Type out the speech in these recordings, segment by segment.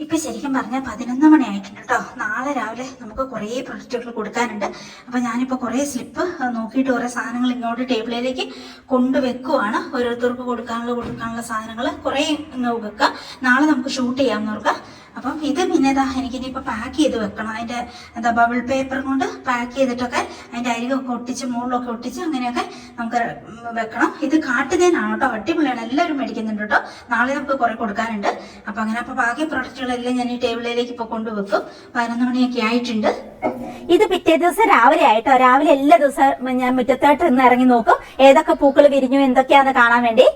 ഇപ്പൊ ശരിക്കും പറഞ്ഞാൽ 11 മണി ആയിട്ടുണ്ട് കേട്ടോ. നാളെ രാവിലെ നമുക്ക് കുറേ പ്രൊഡക്റ്റുകൾ കൊടുക്കാനുണ്ട്. അപ്പൊ ഞാനിപ്പോ കുറേ സ്ലിപ്പ് നോക്കിയിട്ട് കുറെ സാധനങ്ങൾ ഇങ്ങോട്ട് ടേബിളിലേക്ക് കൊണ്ടുവെക്കുവാണ്. ഓരോരുത്തർക്ക് കൊടുക്കാനുള്ള സാധനങ്ങൾ കുറേ ഇങ്ങ് വെക്കുക. നാളെ നമുക്ക് ഷൂട്ട് ചെയ്യാമെന്ന് ഓർക്കാം. അപ്പം ഇത് പിന്നെ എനിക്കിനിയിപ്പോൾ പാക്ക് ചെയ്ത് വെക്കണം. അതിൻ്റെ ബബിൾ പേപ്പർ കൊണ്ട് പാക്ക് ചെയ്തിട്ടൊക്കെ അതിൻ്റെ അരികൊക്കെ ഒട്ടിച്ച് മുകളിലൊക്കെ ഒട്ടിച്ച് അങ്ങനെയൊക്കെ നമുക്ക് വെക്കണം. ഇത് കാട്ടുതേനാണ് കേട്ടോ, അടിപൊളിയാണ്, എല്ലാവരും മേടിക്കുന്നുണ്ട് കേട്ടോ. നാളെ നമുക്ക് കുറേ കൊടുക്കാനുണ്ട്. അപ്പം അങ്ങനെ അപ്പോൾ ബാക്കി പ്രൊഡക്റ്റുകളെല്ലാം ഞാൻ ഈ ടേബിളിലേക്ക് ഇപ്പോൾ കൊണ്ടുവെക്കും. 11 മണിയൊക്കെ ആയിട്ടുണ്ട്. ഇത് പിറ്റേ ദിവസം രാവിലെ ആയിട്ടോ. രാവിലെ എല്ലാ ദിവസവും ഞാൻ മുറ്റത്തോട്ട് നിന്ന് ഇറങ്ങി നോക്കും ഏതൊക്കെ പൂക്കൾ വിരിഞ്ഞു എന്തൊക്കെയാന്ന് കാണാൻ വേണ്ടി.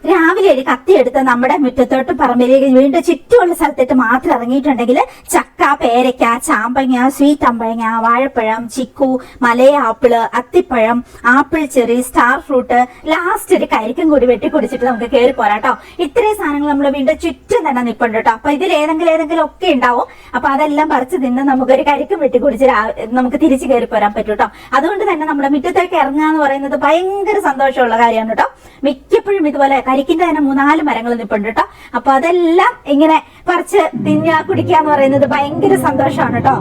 രാവിലെ ഒരു കത്തിയെടുത്ത് നമ്മുടെ മുറ്റത്തോട്ട് പറമ്പിലേക്ക് വീണ്ടും ചുറ്റുമുള്ള സ്ഥലത്തിട്ട് മാത്രം ഇറങ്ങിയിട്ടുണ്ടെങ്കിൽ ചക്ക, പേരയ്ക്ക, ചാമ്പങ്ങ, സ്വീറ്റ് അമ്പഴങ്ങ, വാഴപ്പഴം, ചിക്കു, മലയാപ്പിള്, അത്തിപ്പഴം, apple cherry, star fruit, last ഒരു കരിക്കും കൂടി വെട്ടിക്കുടിച്ചിട്ട് നമുക്ക് കയറി പോരാട്ടോ. ഇത്രയും സാധനങ്ങൾ നമ്മൾ വീണ്ടും ചുറ്റും തന്നെ നിൽപ്പുണ്ട് കേട്ടോ. അപ്പൊ ഇതിൽ ഏതെങ്കിലും ഒക്കെ ഉണ്ടാവും. അപ്പൊ അതെല്ലാം പറിച്ച് നിന്ന് നമുക്കൊരു കരിക്കും വെട്ടിക്കുടിച്ച് നമുക്ക് തിരിച്ചു കയറി പോരാൻ പറ്റും കേട്ടോ. അതുകൊണ്ട് തന്നെ നമ്മുടെ മുറ്റത്തേക്ക് ഇറങ്ങുക എന്ന് പറയുന്നത് ഭയങ്കര സന്തോഷമുള്ള കാര്യമാണ് കേട്ടോ. മിക്കപ്പോഴും ഇതുപോലെ കരിക്കിന്റെ തന്നെ 3-4 മരങ്ങൾ നിൽപ്പുണ്ട് കേട്ടോ. അപ്പൊ അതെല്ലാം ഇങ്ങനെ പറിച്ച് കുടിക്കുക എന്ന് പറയുന്നത് ഭയങ്കര സന്തോഷമാണ് കേട്ടോ.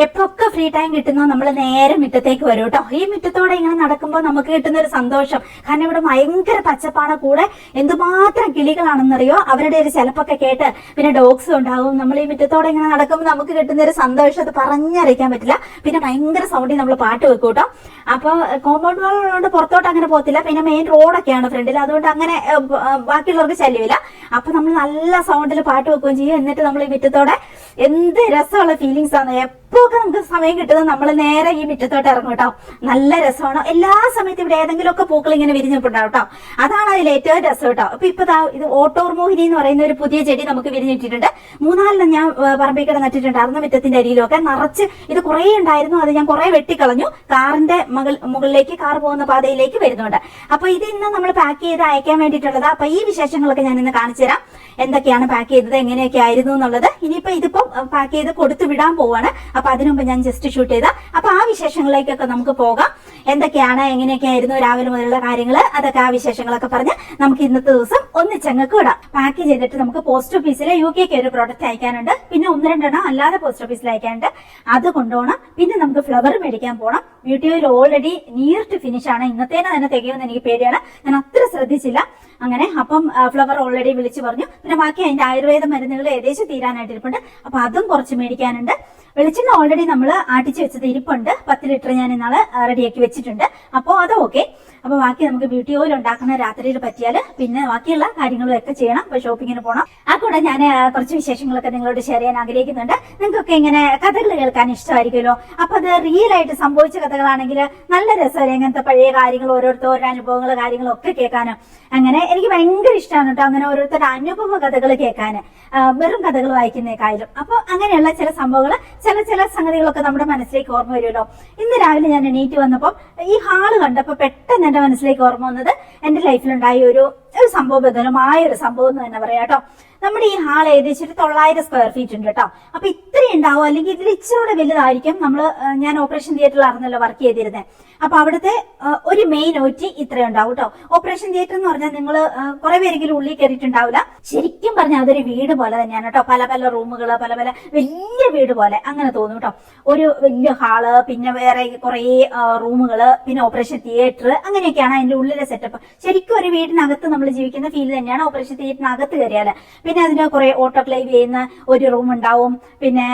എപ്പൊക്കെ ഫ്രീ ടൈം കിട്ടുന്നോ നമ്മൾ നേരെ മുറ്റത്തേക്ക് വരും കേട്ടോ. ഈ മുറ്റത്തോടെ ഇങ്ങനെ നടക്കുമ്പോൾ നമുക്ക് കിട്ടുന്ന ഒരു സന്തോഷം, കാരണം ഇവിടെ ഭയങ്കര പച്ചപ്പാണ്, കൂടെ എന്തുമാത്രം കിളികളാണെന്നറിയോ. അവരുടെ ഒരു ചിലപ്പൊക്കെ കേട്ട് പിന്നെ ഡോഗ്സും ഉണ്ടാവും. നമ്മൾ ഈ മുറ്റത്തോടെ ഇങ്ങനെ നടക്കുമ്പോൾ നമുക്ക് കിട്ടുന്ന ഒരു സന്തോഷം അത് പറഞ്ഞറിയിക്കാൻ പറ്റില്ല. പിന്നെ ഭയങ്കര സൗണ്ടിൽ നമ്മൾ പാട്ട് വെക്കും കേട്ടോ. അപ്പൊ കോമ്പൗണ്ട് വാളുകൊണ്ട് പുറത്തോട്ട് അങ്ങനെ പോകത്തില്ല. പിന്നെ മെയിൻ റോഡൊക്കെയാണ് ഫ്രണ്ടിൽ, അതുകൊണ്ട് അങ്ങനെ ബാക്കിയുള്ളവർക്ക് ശല്യമില്ല. അപ്പൊ നമ്മൾ നല്ല സൗണ്ടിൽ പാട്ട് വെക്കുകയും ചെയ്യും. എന്നിട്ട് നമ്മൾ ഈ മുറ്റത്തോടെ എന്ത് രസമുള്ള ഫീലിങ്സ് ആണ്. എപ്പോഴൊക്കെ നമുക്ക് സമയം കിട്ടുന്നത് നമ്മൾ നേരെ ഈ മുറ്റത്തോട്ട് ഇറങ്ങും കേട്ടോ. നല്ല രസമാണ്. എല്ലാ സമയത്തും ഇവിടെ ഏതെങ്കിലുമൊക്കെ പൂക്കൾ ഇങ്ങനെ വിരിഞ്ഞിട്ടുണ്ടാവും കേട്ടോ. അതാണ് അതിൽ ഏറ്റവും രസം കേട്ടോ. അപ്പൊ ഇപ്പൊ ഇത് ഓട്ടോർമോഹിനി എന്ന് പറയുന്ന ഒരു പുതിയ ചെടി നമുക്ക് വിരിഞ്ഞിട്ടിട്ടുണ്ട്. 3-4 ഞാൻ പറമ്പിക്കട നട്ടിട്ടുണ്ടായിരുന്നു. മുറ്റത്തിന്റെ അരിയിലൊക്കെ നിറച്ച് ഇത് കുറെ ഉണ്ടായിരുന്നു. അത് ഞാൻ കുറെ വെട്ടിക്കളഞ്ഞു. കാറിന്റെ മുകളിലേക്ക്, കാർ പോകുന്ന പാതയിലേക്ക് വരുന്നുണ്ട്. അപ്പൊ ഇത് ഇന്ന് നമ്മൾ പാക്ക് ചെയ്ത് അയക്കാൻ വേണ്ടിയിട്ടുള്ളത്. അപ്പൊ ഈ വിശേഷങ്ങളൊക്കെ ഞാൻ ഇന്ന് കാണിച്ചു തരാം. എന്തൊക്കെയാണ് പാക്ക് ചെയ്തത്, എങ്ങനെയൊക്കെ ആയിരുന്നു എന്നുള്ളത്. ഇനിയിപ്പോ ഇതിപ്പം പാക്ക് ചെയ്ത് കൊടുത്തു വിടാൻ പോവാണ്. അപ്പൊ അതിനുമുമ്പ് ഞാൻ ജസ്റ്റ് ഷൂട്ട് ചെയ്ത. അപ്പൊ ആ വിശേഷങ്ങളിലേക്കൊക്കെ നമുക്ക് പോകാം. എന്തൊക്കെയാണ്, എങ്ങനെയൊക്കെ ആയിരുന്നു രാവിലെ മുതലുള്ള കാര്യങ്ങള്, അതൊക്കെ ആ വിശേഷങ്ങളൊക്കെ പറഞ്ഞ് നമുക്ക് ഇന്നത്തെ ദിവസം ഒന്നിച്ചങ്ങക്ക് വിടാം. പാക്ക് ചെയ്തിട്ട് നമുക്ക് പോസ്റ്റ് ഓഫീസിലെ UK ഒരു പ്രോഡക്റ്റ് അയക്കാനുണ്ട്. പിന്നെ 1-2 അല്ലാതെ പോസ്റ്റ് ഓഫീസിൽ അയക്കാനുണ്ട്. അത് കൊണ്ടുപോകണം. പിന്നെ നമുക്ക് ഫ്ലവർ മേടിക്കാൻ പോകണം. Beauty oil already near to finish ആണ്. ഇന്നത്തേനെ തന്നെ തികയുമെന്ന് എനിക്ക് പേടിയാണ്. ഞാൻ അത്ര ശ്രദ്ധിച്ചില്ല. അങ്ങനെ അപ്പം ഫ്ലവർ ഓൾറെഡി വിളിച്ചു പറഞ്ഞു. പിന്നെ ബാക്കി അതിന്റെ ആയുർവേദ മരുന്നുകൾ ഏകദേശം തീരാനായിട്ട് ഇരിപ്പുണ്ട്. അപ്പൊ അതും കുറച്ച് മേടിക്കാനുണ്ട്. വെളിച്ചെണ്ണ ഓൾറെഡി നമ്മൾ ആട്ടിച്ച് വെച്ചത് ഇരിപ്പുണ്ട്. 10 ലിറ്റർ ഞാൻ ഇന്നാള് റെഡിയാക്കി വെച്ചിട്ടുണ്ട്. അപ്പോൾ അത് ഓക്കെ. അപ്പൊ ബാക്കി നമുക്ക് ബ്യൂട്ടി ഓയിൽ ഉണ്ടാക്കുന്ന രാത്രിയിൽ പറ്റിയാല് പിന്നെ ബാക്കിയുള്ള കാര്യങ്ങളും ഒക്കെ ചെയ്യണം. അപ്പൊ ഷോപ്പിങ്ങിന് പോകണം. ആ കൂടെ ഞാൻ കുറച്ച് വിശേഷങ്ങളൊക്കെ നിങ്ങളോട് ഷെയർ ചെയ്യാൻ ആഗ്രഹിക്കുന്നുണ്ട്. നിങ്ങൾക്കൊക്കെ ഇങ്ങനെ കഥകൾ കേൾക്കാൻ ഇഷ്ടമായിരിക്കുമല്ലോ. അപ്പൊ അത് റിയൽ ആയിട്ട് സംഭവിച്ച കഥകളാണെങ്കിൽ നല്ല രസമല്ലേ, അങ്ങനത്തെ പഴയ കാര്യങ്ങൾ, ഓരോരുത്തരുടെ അനുഭവങ്ങൾ, കാര്യങ്ങളും ഒക്കെ കേൾക്കാനും. അങ്ങനെ എനിക്ക് ഭയങ്കര ഇഷ്ടമാണ് കേട്ടോ അങ്ങനെ ഓരോരുത്തരുടെ അനുഭവ കഥകൾ കേൾക്കാന്, വെറും കഥകൾ വായിക്കുന്നേക്കായാലും. അപ്പൊ അങ്ങനെയുള്ള ചില സംഭവങ്ങൾ, ചില സംഗതികളൊക്കെ നമ്മുടെ മനസ്സിലേക്ക് ഓർമ്മ വരുമല്ലോ. ഇന്ന് രാവിലെ ഞാൻ എണീറ്റ് വന്നപ്പോൾ ഈ ഹാള് കണ്ടപ്പോൾ പെട്ടെന്ന് എന്റെ മനസ്സിലേക്ക് ഓർമ്മ വന്നത് എന്റെ ലൈഫിലുണ്ടായ ഒരു സംഭവബദ്ധമായ ഒരു സംഭവം എന്ന് തന്നെ പറയാം കേട്ടോ. നമ്മുടെ ഈ ഹാൾ ഏകദേശം ഒരു 900 സ്ക്വയർ ഫീറ്റ് ഉണ്ട് കേട്ടോ. അപ്പൊ ഇത്രയും ഉണ്ടാവും, അല്ലെങ്കിൽ ഇതിൽ ഇച്ചിരൂടെ വലുതായിരിക്കും. ഞാൻ ഓപ്പറേഷൻ തിയേറ്ററിലായിരുന്നല്ലോ വർക്ക് ചെയ്തിരുന്നത്. അപ്പൊ അവിടുത്തെ ഒരു മെയിൻ OT ഇത്രയും ഉണ്ടാവും കേട്ടോ. ഓപ്പറേഷൻ തിയേറ്റർ എന്ന് പറഞ്ഞാൽ നിങ്ങൾ കുറെ പേരെങ്കിലും ഉള്ളിൽ കയറിയിട്ടുണ്ടാവില്ല. ശരിക്കും പറഞ്ഞാൽ അതൊരു വീട് പോലെ തന്നെയാണ് കേട്ടോ. പല റൂമുകള്, പല വലിയ വീട് പോലെ അങ്ങനെ തോന്നും കേട്ടോ. ഒരു വലിയ ഹാള്, പിന്നെ വേറെ കുറെ റൂമുകള്, പിന്നെ ഓപ്പറേഷൻ തിയേറ്റർ, അങ്ങനെയൊക്കെയാണ് അതിന്റെ ഉള്ളിലെ സെറ്റപ്പ്. ശരിക്കും ഒരു വീടിനകത്ത് നമ്മൾ ജീവിക്കുന്ന ഫീൽ തന്നെയാണ് ഓപ്പറേഷൻ തിയേറ്ററിനകത്ത് കയറിയാല്. പിന്നെ അതിന് കുറെ ഓട്ടോക്ലേവ് ചെയ്യുന്ന ഒരു റൂം ഉണ്ടാവും. പിന്നെ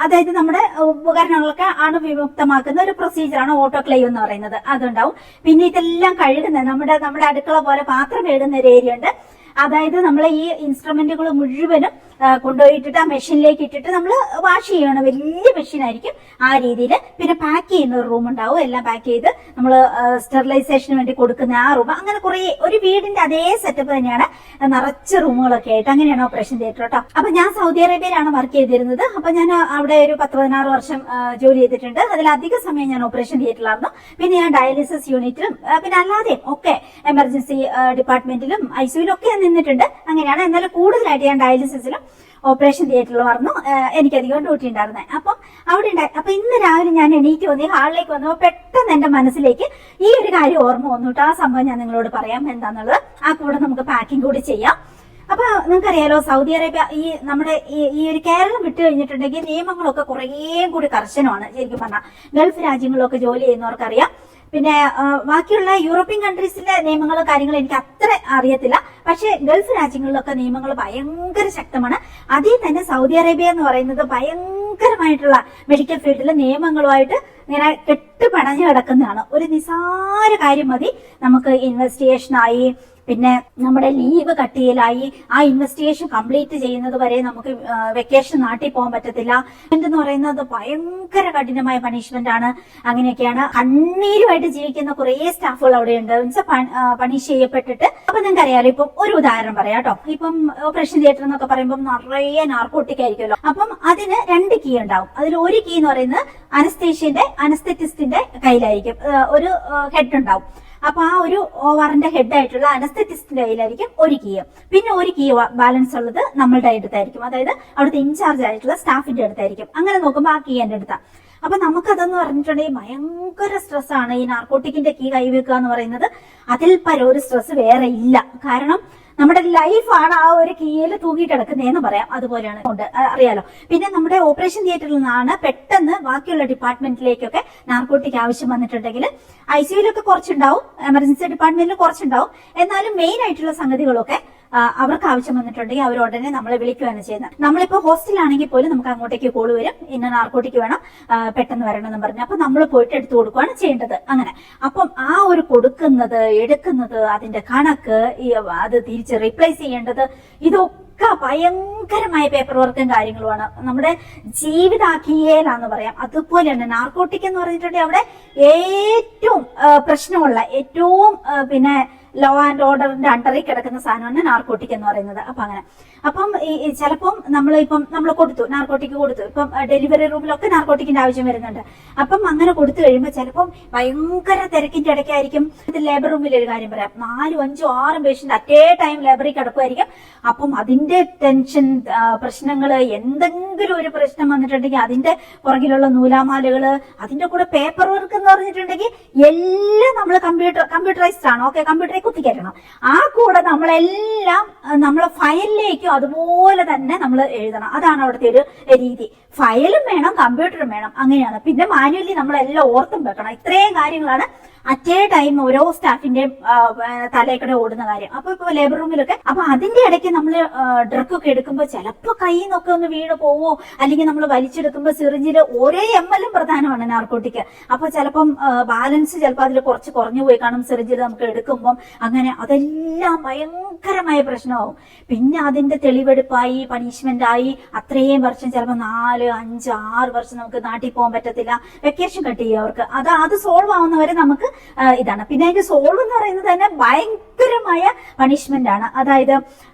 അതായത് നമ്മുടെ ഉപകരണങ്ങളൊക്കെ അണുവിമുക്തമാക്കുന്ന ഒരു പ്രൊസീജിയറാണ് ഓട്ടോക്ലേവ് എന്ന് പറയുന്നത്, അതുണ്ടാവും. പിന്നെ ഇതെല്ലാം കഴുകുന്ന നമ്മുടെ അടുക്കള പോലെ പാത്രം കഴുകുന്ന ഒരു ഏരിയ ഉണ്ട്. അതായത് നമ്മളെ ഈ ഇൻസ്ട്രുമെന്റുകൾ മുഴുവനും കൊണ്ടുപോയിട്ടിട്ട് ആ മെഷീനിലേക്ക് ഇട്ടിട്ട് നമ്മൾ വാഷ് ചെയ്യണം. വലിയ മെഷീൻ ആയിരിക്കും ആ രീതിയിൽ. പിന്നെ പാക്ക് ചെയ്യുന്ന ഒരു റൂം ഉണ്ടാവും. എല്ലാം പാക്ക് ചെയ്ത് നമ്മൾ സ്റ്റെറിലൈസേഷന് വേണ്ടി കൊടുക്കുന്ന ആ റൂം. അങ്ങനെ കുറെ ഒരു വീടിന്റെ അതേ സെറ്റപ്പ് തന്നെയാണ്, നിറച്ച് റൂമുകളൊക്കെ ആയിട്ട്. അങ്ങനെയാണ് ഓപ്പറേഷൻ തിയേറ്റർ കേട്ടോ. അപ്പൊ ഞാൻ സൗദി അറേബ്യയിലാണ് വർക്ക് ചെയ്തിരുന്നത്. അപ്പൊ ഞാൻ അവിടെ ഒരു 10-16 വർഷം ജോലി ചെയ്തിട്ടുണ്ട്. അതിലധിക സമയം ഞാൻ ഓപ്പറേഷൻ തിയേറ്ററിലായിരുന്നു. പിന്നെ ഞാൻ ഡയാലിസിസ് യൂണിറ്റിലും പിന്നെ അല്ലാതെയും ഒക്കെ എമർജൻസി ഡിപ്പാർട്ട്മെന്റിലും ICUലും ഒക്കെ നിന്നിട്ടുണ്ട്. അങ്ങനെയാണ്. എന്നാലും കൂടുതലായിട്ട് ഞാൻ ഡയാലിസിസിലും ഓപ്പറേഷൻ തിയേറ്ററിൽ വന്നു. എനിക്കധികം ഡ്യൂട്ടി ഉണ്ടായിരുന്നത്. അപ്പം അവിടെ ഉണ്ടായി. അപ്പൊ ഇന്ന് രാവിലെ ഞാൻ എണീറ്റ് വന്ന് ഹാളിലേക്ക് വന്നപ്പോൾ പെട്ടെന്ന് എന്റെ മനസ്സിലേക്ക് ഈ ഒരു കാര്യം ഓർമ്മ വന്നു കേട്ടോ. ആ സംഭവം ഞാൻ നിങ്ങളോട് പറയാം എന്താന്നുള്ളത്. ആ കൂടെ നമുക്ക് പാക്കിംഗ് കൂടി ചെയ്യാം. അപ്പൊ നിങ്ങൾക്കറിയാലോ, സൗദി അറേബ്യ നമ്മുടെ ഈ ഒരു കേരളം വിട്ടു കഴിഞ്ഞിട്ടുണ്ടെങ്കിൽ നിയമങ്ങളൊക്കെ കുറേ കൂടി കർശനമാണ്. ശരിക്കും പറഞ്ഞാൽ ഗൾഫ് രാജ്യങ്ങളിലൊക്കെ ജോലി ചെയ്യുന്നവർക്കറിയാം. പിന്നെ ബാക്കിയുള്ള യൂറോപ്യൻ കൺട്രീസിലെ നിയമങ്ങളും കാര്യങ്ങളും എനിക്ക് അത്ര അറിയത്തില്ല. പക്ഷെ ഗൾഫ് രാജ്യങ്ങളിലൊക്കെ നിയമങ്ങൾ ഭയങ്കര ശക്തമാണ്. അതിൽ തന്നെ സൗദി അറേബ്യ എന്ന് പറയുന്നത് ഭയങ്കരമായിട്ടുള്ള മെഡിക്കൽ ഫീൽഡിലെ നിയമങ്ങളുമായിട്ട് ഇങ്ങനെ കെട്ടുപണഞ്ഞു കിടക്കുന്നതാണ്. ഒരു നിസാര കാര്യം മതി നമുക്ക് ഇൻവെസ്റ്റിഗേഷനായി, പിന്നെ നമ്മുടെ ലീവ് കട്ട് ചെയ്യലായി, ആ ഇൻവെസ്റ്റിഗേഷൻ കംപ്ലീറ്റ് ചെയ്യുന്നത് വരെ നമുക്ക് വെക്കേഷൻ നാട്ടിൽ പോകാൻ പറ്റത്തില്ല. എന്ന് പറയുന്നത് ഭയങ്കര കഠിനമായ പണിഷ്മെന്റ് ആണ്. അങ്ങനെയൊക്കെയാണ്. കണ്ണീരുമായിട്ട് ജീവിക്കുന്ന കുറെ സ്റ്റാഫുകൾ അവിടെയുണ്ട്. പണിഷ് ചെയ്യപ്പെട്ടിട്ട്. അപ്പൊ നിങ്ങൾക്ക് അറിയാലോ, ഇപ്പം ഒരു ഉദാഹരണം പറയാം കേട്ടോ. ഇപ്പം ഓപ്പറേഷൻ തിയേറ്റർ എന്നൊക്കെ പറയുമ്പോൾ നിറയെ നാർക്കോട്ടിക് ആയിരിക്കുമല്ലോ. അപ്പം അതിന് 2 കീ ഉണ്ടാവും. അതിൽ ഒരു കീ എന്ന് പറയുന്നത് അനസ്തെറ്റിസ്റ്റിന്റെ കയ്യിലായിരിക്കും. ഒരു ഹെഡ് ഉണ്ടാവും. അപ്പൊ ആ ഒരു ഓവറിന്റെ ഹെഡ് ആയിട്ടുള്ള അനസ്തെറ്റിസ്റ്റിന്റെ കയ്യിലായിരിക്കും ഒരു കീ. പിന്നെ ഒരു കീ ബാലൻസ് ഉള്ളത് നമ്മളുടെ അടുത്തായിരിക്കും. അതായത് അവിടുത്തെ ഇൻചാർജ് ആയിട്ടുള്ള സ്റ്റാഫിന്റെ അടുത്തായിരിക്കും. അങ്ങനെ നോക്കുമ്പോൾ ആ കീ എന്റെ അടുത്താ. അപ്പൊ നമുക്കതെന്ന് പറഞ്ഞിട്ടുണ്ടെങ്കിൽ ഭയങ്കര സ്ട്രെസ്സാണ്. ഈ നാർക്കോട്ടിക്കിന്റെ കീ കൈവെക്കുക എന്ന് പറയുന്നത് അതിൽ പരം ഒരു സ്ട്രെസ് വേറെ ഇല്ല. കാരണം നമ്മുടെ ലൈഫാണ് ആ ഒരു കീയിൽ തൂങ്ങിയിട്ട് കിടക്കുന്നതെന്ന് പറയാം. അതുപോലെയാണ് അറിയാലോ. പിന്നെ നമ്മുടെ ഓപ്പറേഷൻ തിയേറ്ററിൽ നിന്നാണ് പെട്ടെന്ന് ബാക്കിയുള്ള ഡിപ്പാർട്ട്മെന്റിലേക്കൊക്കെ നാർക്കോട്ടിക് ആവശ്യം വന്നിട്ടുണ്ടെങ്കിൽ ICUലൊക്കെ കുറച്ചുണ്ടാവും, എമർജൻസി ഡിപ്പാർട്ട്മെന്റിൽ കുറച്ചുണ്ടാവും. എന്നാലും മെയിൻ ആയിട്ടുള്ള സംഗതികളൊക്കെ അവർക്ക് ആവശ്യം വന്നിട്ടുണ്ടെങ്കിൽ അവർ ഉടനെ നമ്മളെ വിളിക്കുകയാണ് ചെയ്യുന്നത്. നമ്മളിപ്പോ ഹോസ്റ്റലാണെങ്കിൽ പോലും നമുക്ക് അങ്ങോട്ടേക്ക് കോൾ വരും, ഇന്ന നാർക്കോട്ടിക് വേണം, പെട്ടെന്ന് വരണം എന്ന് പറഞ്ഞു. അപ്പൊ നമ്മൾ പോയിട്ട് എടുത്തു കൊടുക്കുകയാണ് ചെയ്യേണ്ടത്. അങ്ങനെ അപ്പം ആ ഒരു കൊടുക്കുന്നത്, എടുക്കുന്നത്, അതിന്റെ കണക്ക്, അത് തിരിച്ച് റീപ്ലേസ് ചെയ്യേണ്ടത്, ഇതൊക്കെ ഭയങ്കരമായ പേപ്പർ വർക്കും കാര്യങ്ങളുമാണ്. നമ്മുടെ ജീവിതാക്കിയേലാന്ന് പറയാം. അതുപോലെ തന്നെ നാർക്കോട്ടിക് എന്ന് പറഞ്ഞിട്ടുണ്ടെങ്കിൽ അവിടെ ഏറ്റവും പ്രശ്നമുള്ള, ഏറ്റവും പിന്നെ ലോ ആൻഡ് ഓർഡറിന്റെ അണ്ടറിൽ കിടക്കുന്ന സാധനമാണ് നാർക്കോട്ടിക് എന്ന് പറയുന്നത്. അപ്പം ചിലപ്പം നമ്മൾ കൊടുത്തു, നാർക്കോട്ടിക് കൊടുത്തു. ഇപ്പം ഡെലിവറി റൂമിലൊക്കെ നാർക്കോട്ടിക്കിന്റെ ആവശ്യം വരുന്നുണ്ട്. അപ്പം അങ്ങനെ കൊടുത്തു കഴിയുമ്പോൾ ചിലപ്പം ഭയങ്കര തിരക്കിന്റെ ഇടയ്ക്കായിരിക്കും. ലേബർ റൂമിൽ ഒരു കാര്യം പറയാം, 4, 5, 6 പേഷ്യന്റ് അറ്റേ ടൈം ലേബറിൽ കിടക്കുമായിരിക്കും. അപ്പം അതിന്റെ ടെൻഷൻ, പ്രശ്നങ്ങള്, എന്തെങ്കിലും ഒരു പ്രശ്നം വന്നിട്ടുണ്ടെങ്കിൽ അതിന്റെ പുറകിലുള്ള നൂലാമാലകള്, അതിന്റെ കൂടെ പേപ്പർ വർക്ക് എന്ന് പറഞ്ഞിട്ടുണ്ടെങ്കിൽ എല്ലാം നമ്മൾ കമ്പ്യൂട്ടറൈസ്ഡ് ആണ്. ഓക്കെ, കമ്പ്യൂട്ടറിൽ കുത്തിക്കയറ്റണം. ആ കൂടെ നമ്മളെല്ലാം നമ്മളെ ഫയലിലേക്കും അതുപോലെ തന്നെ നമ്മൾ എഴുതണം. അതാണ് അവിടുത്തെ ഒരു രീതി. ഫയലും വേണം, കമ്പ്യൂട്ടറും വേണം. അങ്ങനെയാണ്. പിന്നെ മാനുവലി നമ്മളെല്ലാം ഓർത്തും വെക്കണം. ഇത്രയും കാര്യങ്ങളാണ് അറ്റേ ടൈം ഓരോ സ്റ്റാഫിന്റെയും തലയിൽക്കൂടെ ഓടുന്ന കാര്യം. ഇപ്പൊ ലേബർ റൂമിലൊക്കെ അപ്പൊ അതിന്റെ ഇടയ്ക്ക് നമ്മൾ ഡ്രഗൊക്കെ എടുക്കുമ്പോൾ ചിലപ്പോൾ കയ്യിൽ നിന്നൊക്കെ ഒന്ന് വീണ് പോവോ, അല്ലെങ്കിൽ നമ്മൾ വലിച്ചെടുക്കുമ്പോൾ സിറിഞ്ചിൽ ഓരോ ML പ്രധാനമാണ് നാർക്കോട്ടിക്. അപ്പൊ ചിലപ്പം ബാലൻസ് ചിലപ്പോൾ അതിൽ കുറച്ച് കുറഞ്ഞു പോയി കാണും സിറിഞ്ചിൽ നമുക്ക് എടുക്കുമ്പം. അങ്ങനെ അതെല്ലാം ഭയങ്കരമായ പ്രശ്നമാവും. പിന്നെ അതിന്റെ തെളിവെടുപ്പായി, പണിഷ്മെന്റ് ആയി, അത്രയും വർഷം, ചിലപ്പോൾ 4, 5, 6 വർഷം നമുക്ക് നാട്ടിൽ പോകാൻ പറ്റത്തില്ല. വെക്കേഷൻ കട്ട് ചെയ്യും അവർക്ക്. അത് സോൾവ് ആവുന്നവരെ നമുക്ക് ഇതാണ്. പിന്നെ അതിന്റെ സോൾവ് എന്ന് പറയുന്നത് തന്നെ ഭയങ്കരമായ പണിഷ്മെന്റ് ആണ്. അതായത്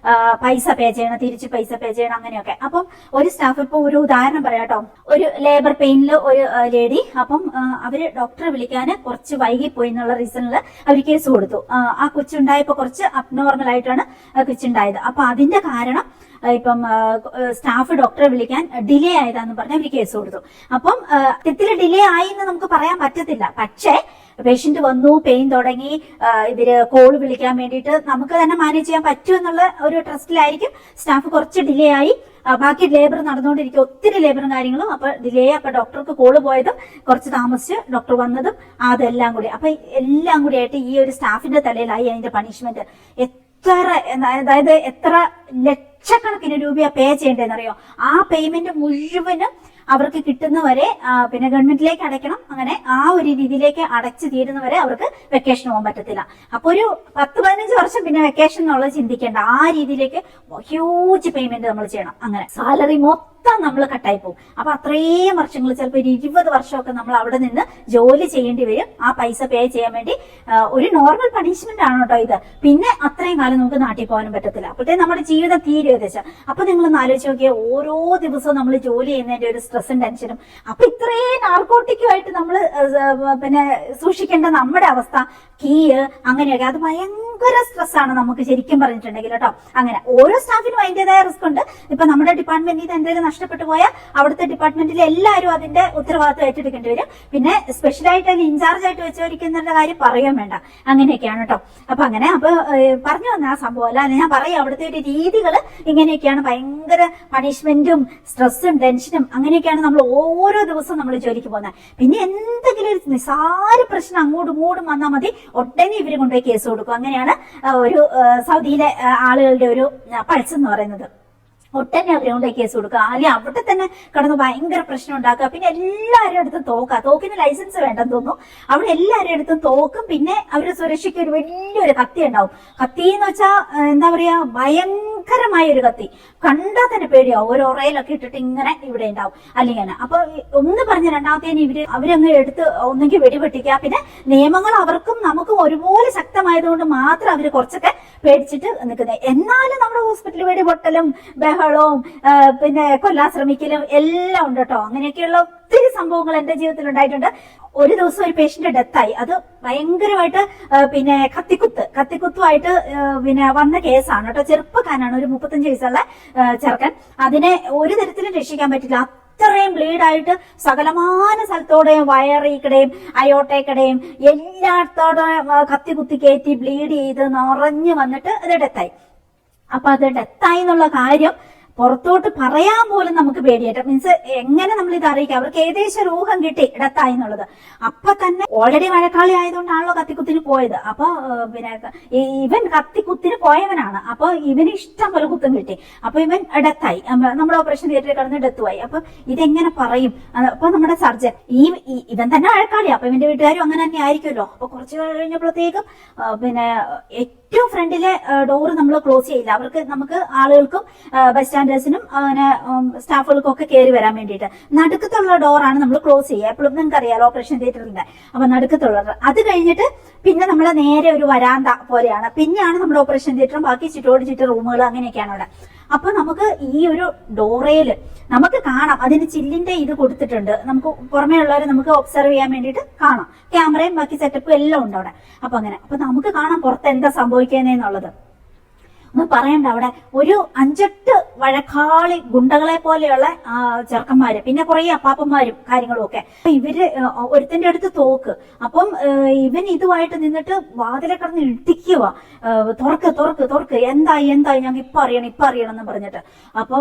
പൈസ പേ ചെയ്യണം, തിരിച്ച് പൈസ പേ ചെയ്യണം, അങ്ങനെയൊക്കെ. അപ്പം ഒരു സ്റ്റാഫ്, ഇപ്പൊ ഒരു ഉദാഹരണം പറയാട്ടോ. ഒരു ലേബർ പെയിനില് ഒരു ലേഡി, അപ്പം അവര് ഡോക്ടറെ വിളിക്കാന് കുറച്ച് വൈകിപ്പോയി എന്നുള്ള റീസണില് അവർ കേസ് കൊടുത്തു. ആ കൊച്ചുണ്ടായപ്പോ കുറച്ച് അബ്നോർമൽ ആയിട്ടാണ് കൊച്ചുണ്ടായത്. അപ്പൊ അതിന്റെ കാരണം ഇപ്പം സ്റ്റാഫ് ഡോക്ടറെ വിളിക്കാൻ ഡിലേ ആയതാന്ന് പറഞ്ഞ് അവർ കേസ് കൊടുത്തു. അപ്പം തെറ്റില് ഡിലേ ആയി എന്ന് നമുക്ക് പറയാൻ പറ്റത്തില്ല. പക്ഷേ പേഷ്യന്റ് വന്നു, പെയിൻ തുടങ്ങി, ഇവര് കോൾ വിളിക്കാൻ വേണ്ടിയിട്ട് നമുക്ക് തന്നെ മാനേജ് ചെയ്യാൻ പറ്റും എന്നുള്ള ഒരു ട്രസ്റ്റിലായിരിക്കും സ്റ്റാഫ് കുറച്ച് ഡിലേ ആയി. ബാക്കി ലേബർ നടന്നുകൊണ്ടിരിക്കും, ഒത്തിരി ലേബറും കാര്യങ്ങളും. അപ്പൊ ഡിലേ, അപ്പൊ ഡോക്ടർക്ക് കോള് പോയതും കുറച്ച് താമസിച്ച് ഡോക്ടർ വന്നതും അതെല്ലാം കൂടി, അപ്പൊ എല്ലാം കൂടി ആയിട്ട് ഈ ഒരു സ്റ്റാഫിന്റെ തലയിലായി അതിന്റെ പണിഷ്മെന്റ്. അതായത് എത്ര ലക്ഷക്കണക്കിന് രൂപ പേ ചെയ്യേണ്ടതെന്നറിയോ? ആ പേയ്മെന്റ് മുഴുവനും അവർക്ക് കിട്ടുന്നവരെ പിന്നെ ഗവൺമെന്റിലേക്ക് അടയ്ക്കണം. അങ്ങനെ ആ ഒരു രീതിയിലേക്ക് അടച്ചു തീരുന്നവരെ അവർക്ക് വെക്കേഷൻ പോകാൻ പറ്റത്തില്ല. അപ്പൊ ഒരു 10-15 വർഷം പിന്നെ വെക്കേഷൻ എന്നുള്ളത് ചിന്തിക്കേണ്ട, ആ രീതിയിലേക്ക് ഹ്യൂജ് പേയ്മെന്റ് നമ്മൾ ചെയ്യണം. അങ്ങനെ സാലറി മൊത്തം നമ്മൾ കട്ടായി പോകും. അപ്പൊ അത്രയും വർഷങ്ങൾ, ചിലപ്പോൾ ഒരു 20 വർഷമൊക്കെ നമ്മൾ അവിടെ നിന്ന് ജോലി ചെയ്യേണ്ടി വരും ആ പൈസ പേ ചെയ്യാൻ വേണ്ടി. ഒരു നോർമൽ പണിഷ്മെന്റ് ആണ് കേട്ടോ ഇത്. പിന്നെ അത്രയും കാലം നമുക്ക് നാട്ടിൽ പോകാനും പറ്റത്തില്ല. അപ്പോഴത്തേ നമ്മുടെ ജീവിതം തീരെ ഏകദേശം. അപ്പൊ നിങ്ങളൊന്ന് ആലോചിച്ച് നോക്കിയാൽ ഓരോ ദിവസവും നമ്മൾ ജോലി ചെയ്യുന്നതിന്റെ ഒരു സ്ട്രെസ്സും ടെൻഷനും, അപ്പൊ ഇത്രയും നാർക്കോട്ടിക്കുമായിട്ട് നമ്മൾ പിന്നെ സൂക്ഷിക്കേണ്ട നമ്മുടെ അവസ്ഥ, അങ്ങനെയൊക്കെ, അത് ഭയങ്കര സ്ട്രെസ്സാണ് നമുക്ക് ശരിക്കും പറഞ്ഞിട്ടുണ്ടെങ്കിൽ കേട്ടോ. അങ്ങനെ ഓരോ സ്റ്റാഫിനും അതിന്റേതായ റിസ്ക് ഉണ്ട്. ഇപ്പൊ നമ്മുടെ ഡിപ്പാർട്ട്മെന്റിൽ നിന്ന് എന്തെങ്കിലും നഷ്ടപ്പെട്ടു പോയാൽ അവിടുത്തെ ഡിപ്പാർട്ട്മെന്റിൽ എല്ലാവരും അതിന്റെ ഉത്തരവാദിത്വം ഏറ്റെടുക്കേണ്ടി വരും. പിന്നെ സ്പെഷ്യലായിട്ട് അതിന് ഇൻചാർജ് ആയിട്ട് വെച്ചവരിക്കുന്നതിന്റെ കാര്യം പറയാൻ വേണ്ട. അങ്ങനെയൊക്കെയാണ് കേട്ടോ. അപ്പൊ അങ്ങനെ പറഞ്ഞു വന്ന ആ സംഭവം അല്ല, ഞാൻ പറയാം അവിടുത്തെ ഒരു രീതികൾ ഇങ്ങനെയൊക്കെയാണ്. ഭയങ്കര പണിഷ്മെന്റും സ്ട്രെസ്സും ടെൻഷനും അങ്ങനെയൊക്കെയാണ് നമ്മൾ ഓരോ ദിവസവും നമ്മൾ ജോലിക്ക് പോകുന്നത്. പിന്നെ എന്തെങ്കിലും ഒരു നിസ്സാര പ്രശ്നം അങ്ങോട്ടും ഇങ്ങോട്ടും വന്നാൽ മതി, ഉടനെ ഇവര് കൊണ്ടുപോയി കേസ് കൊടുക്കും. അങ്ങനെയാണ് ഒരു സൗദിയിലെ ആളുകളുടെ ഒരു പൾസ് എന്ന് പറയുന്നത്. ഒട്ടനെ അവരെ കേസ് കൊടുക്കുക, അല്ലെങ്കിൽ അവിടെ തന്നെ കിടന്ന് ഭയങ്കര പ്രശ്നം ഉണ്ടാക്കുക. പിന്നെ എല്ലാവരും അടുത്തും തോക്കിന് ലൈസൻസ് വേണ്ടെന്ന് തോന്നുന്നു. അവിടെ എല്ലാവരും അടുത്തും തോക്കും. പിന്നെ അവരുടെ സുരക്ഷയ്ക്ക് ഒരു വലിയൊരു കത്തി ഉണ്ടാവും. കത്തി എന്ന് വെച്ചാൽ എന്താ പറയാ, ഭയങ്കരമായ ഒരു കത്തി, കണ്ടാൽ തന്നെ പേടിയാവും. ഒരു ഒറയിലൊക്കെ ഇട്ടിട്ട് ഇങ്ങനെ ഇവിടെ ഉണ്ടാവും അല്ലെങ്കിൽ. അപ്പൊ ഒന്ന് പറഞ്ഞ രണ്ടാമത്തേന് അവരങ്ങ് എടുത്ത് ഒന്നെങ്കിൽ വെടിപെട്ടിക്കുക. പിന്നെ നിയമങ്ങൾ അവർക്കും നമുക്കും ഒരുപോലെ ശക്തമായതുകൊണ്ട് മാത്രം അവര് കുറച്ചൊക്കെ പേടിച്ചിട്ട് നിൽക്കുന്നത്. എന്നാലും നമ്മുടെ ഹോസ്പിറ്റലിൽ വെടിപൊട്ടലും ബഹളവും പിന്നെ കൊല്ലാൻ ശ്രമിക്കലും എല്ലാം ഉണ്ട് കേട്ടോ. അങ്ങനെയൊക്കെയുള്ള ഒത്തിരി സംഭവങ്ങൾ എന്റെ ജീവിതത്തിൽ ഉണ്ടായിട്ടുണ്ട്. ഒരു ദിവസം ഒരു പേഷ്യന്റ് ഡെത്തായി. അത് ഭയങ്കരമായിട്ട് പിന്നെ കത്തിക്കുത്തുമായിട്ട് പിന്നെ വന്ന കേസാണ് കേട്ടോ. ചെറുപ്പക്കാരനാണ്, ഒരു 35 വയസ്സുള്ള ചെറുക്കൻ. അതിനെ ഒരു തരത്തിലും രക്ഷിക്കാൻ പറ്റില്ല. അത്രയും ബ്ലീഡായിട്ട് സകലമാന സ്ഥലത്തോടെയും വയറിക്കടയും അയോട്ടേക്കടയും എല്ലായിടത്തോടെയും കത്തി കയറ്റി ബ്ലീഡ് ചെയ്ത് നിറഞ്ഞു വന്നിട്ട് അത് ഡെത്തായി. അപ്പൊ അത് ഡെത്തായി എന്നുള്ള കാര്യം പുറത്തോട്ട് പറയാൻ പോലും നമുക്ക് പേടിയായിട്ട്, മീൻസ് എങ്ങനെ നമ്മൾ ഇത് അറിയിക്കാം. അവർക്ക് ഏകദേശം ഒരു ഊഹം കിട്ടി ഇടത്തായി എന്നുള്ളത്. അപ്പൊ തന്നെ ഓൾറെഡി മഴക്കാളി ആയതുകൊണ്ടാണല്ലോ കത്തിക്കുത്തിന് പോയത്. അപ്പൊ പിന്നെ ഇവൻ കത്തിക്കുത്തിന് പോയവനാണ്. അപ്പൊ ഇവന് ഇഷ്ടം പോലെ കുത്തും കിട്ടി. അപ്പൊ ഇവൻ ഡെത്തായി, നമ്മുടെ ഓപ്പറേഷൻ തിയേറ്ററിൽ കിടന്ന് ഡെത്തുമായി. അപ്പൊ ഇതെങ്ങനെ പറയും? അപ്പൊ നമ്മുടെ സർജൻ ഇവൻ തന്നെ മഴക്കാളിയാ, അപ്പൊ ഇവന്റെ വീട്ടുകാരും അങ്ങനെ തന്നെ ആയിരിക്കുമല്ലോ. അപ്പൊ കുറച്ച് കഴിഞ്ഞപ്പോഴത്തേക്കും പിന്നെ ഏറ്റവും ഫ്രണ്ടിലെ ഡോറ് നമ്മൾ ക്ലോസ് ചെയ്യില്ല. നമുക്ക് ആളുകൾക്കും ബസ് സ്റ്റാൻഡേഴ്സിനും അങ്ങനെ സ്റ്റാഫുകൾക്കും ഒക്കെ കയറി വരാൻ വേണ്ടിയിട്ട് നടുക്കത്തുള്ള ഡോറാണ് നമ്മൾ ക്ലോസ് ചെയ്യുക. എപ്പോഴും നിങ്ങൾക്ക് അറിയാലോ ഓപ്പറേഷൻ തിയേറ്ററിന്റെ. അപ്പൊ നടുക്കത്തുള്ളത് അത് കഴിഞ്ഞിട്ട് പിന്നെ നമ്മൾ നേരെ ഒരു വരാന്ത പോലെയാണ്. പിന്നെയാണ് നമ്മുടെ ഓപ്പറേഷൻ തിയേറ്ററും ബാക്കി ചുറ്റോട് ചുറ്റും റൂമുകൾ അങ്ങനെയൊക്കെയാണ് അവിടെ. അപ്പൊ നമുക്ക് ഈ ഒരു ഡോറയില് നമുക്ക് കാണാം, അതിന് ചില്ലിന്റെ ഇത് കൊടുത്തിട്ടുണ്ട്. നമുക്ക് പുറമേ ഉള്ളവരെ നമുക്ക് ഒബ്സർവ് ചെയ്യാൻ വേണ്ടിയിട്ട് കാണാം. ക്യാമറയും ബാക്കി സെറ്റപ്പും എല്ലാം ഉണ്ട് അവിടെ. അപ്പൊ അങ്ങനെ നമുക്ക് കാണാം പുറത്ത് എന്താ സംഭവിക്കുന്നതെന്നുള്ളത്. ഒന്നും പറയണ്ട, അവിടെ ഒരു 5-8 വഴക്കാളി ഗുണ്ടകളെ പോലെയുള്ള ചെറുക്കന്മാര്, പിന്നെ കുറെ അപ്പാപ്പന്മാരും കാര്യങ്ങളും ഒക്കെ. ഇവര് ഒരുത്തിന്റെ അടുത്ത് തോക്ക്. അപ്പം ഇവൻ ഇതുമായിട്ട് നിന്നിട്ട് വാതിലെ കിടന്ന് ഇടിക്കുക, തുറക്ക് എന്തായി ഞങ്ങൾക്ക് ഇപ്പൊ അറിയണം എന്ന് പറഞ്ഞിട്ട്. അപ്പൊ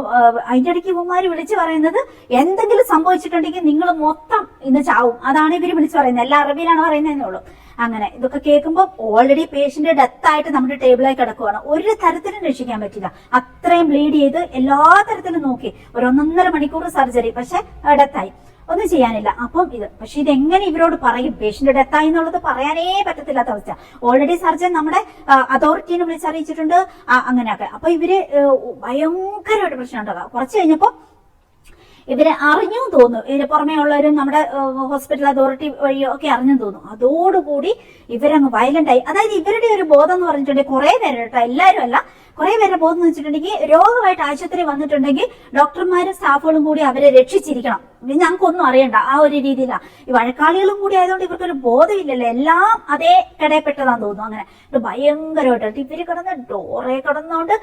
അതിന്റെ ഇടയ്ക്ക് ഇവന്മാര് വിളിച്ചു പറയുന്നത്, എന്തെങ്കിലും സംഭവിച്ചിട്ടുണ്ടെങ്കിൽ നിങ്ങൾ മൊത്തം ഇന്ന് ചാവും. അതാണ് ഇവര് വിളിച്ചു പറയുന്നത്. എല്ലാ അറബിയിലാണ് പറയുന്നതെന്നേ ഉള്ളൂ. അങ്ങനെ ഇതൊക്കെ കേൾക്കുമ്പോൾ ഓൾറെഡി പേഷ്യന്റ് ഡെത്ത് ആയിട്ട് നമ്മുടെ ടേബിളായി കിടക്കുവാണ്. ഒരു തരത്തിലും രക്ഷിക്കാൻ പറ്റില്ല. അത്രയും ബ്ലീഡ് ചെയ്ത് എല്ലാ തരത്തിലും നോക്കി ഒരു 1.5 മണിക്കൂർ സർജറി, പക്ഷെ ഡെത്തായി, ഒന്നും ചെയ്യാനില്ല. അപ്പം പക്ഷെ ഇതെങ്ങനെ ഇവരോട് പറയും? പേഷ്യന്റ് ഡെത്തായി എന്നുള്ളത് പറയാനേ പറ്റത്തില്ലാത്ത അവസ്ഥ. ഓൾറെഡി സർജൻ നമ്മുടെ അതോറിറ്റീനെ വിളിച്ചറിയിച്ചിട്ടുണ്ട് അങ്ങനെയൊക്കെ. അപ്പൊ ഇവര് ഭയങ്കരമായിട്ട് പ്രശ്നം ഉണ്ടാകാം. കുറച്ച് കഴിഞ്ഞപ്പോ ഇവരെ അറിഞ്ഞു തോന്നുന്നു, ഇതിന് പുറമേ ഉള്ളവരും നമ്മുടെ ഹോസ്പിറ്റൽ അതോറിറ്റി വഴിയോ ഒക്കെ അറിഞ്ഞു തോന്നുന്നു. അതോടുകൂടി ഇവരങ്ങ് വയലന്റ് ആയി. അതായത് ഇവരുടെ ഒരു ബോധം എന്ന് പറഞ്ഞിട്ടുണ്ടെങ്കിൽ കുറെ പേര് കേട്ടോ, എല്ലാവരും അല്ല, കുറെ പേരുടെ ബോധം എന്ന് വെച്ചിട്ടുണ്ടെങ്കിൽ രോഗമായിട്ട് ആശുപത്രി വന്നിട്ടുണ്ടെങ്കിൽ ഡോക്ടർമാരും സ്റ്റാഫുകളും കൂടി അവരെ രക്ഷിച്ചിരിക്കണം. ഞങ്ങൾക്കൊന്നും അറിയണ്ട, ആ ഒരു രീതിയിലാണ്. ഈ വഴക്കാളികളും കൂടി ആയതുകൊണ്ട് ഇവർക്കൊരു ബോധമില്ലല്ലോ, എല്ലാം അതേ ഇടയപ്പെട്ടതാന്ന് തോന്നുന്നു. അങ്ങനെ ഭയങ്കരമായിട്ട് ഇവര് കിടന്ന് ഡോറെ കിടന്നുകൊണ്ട്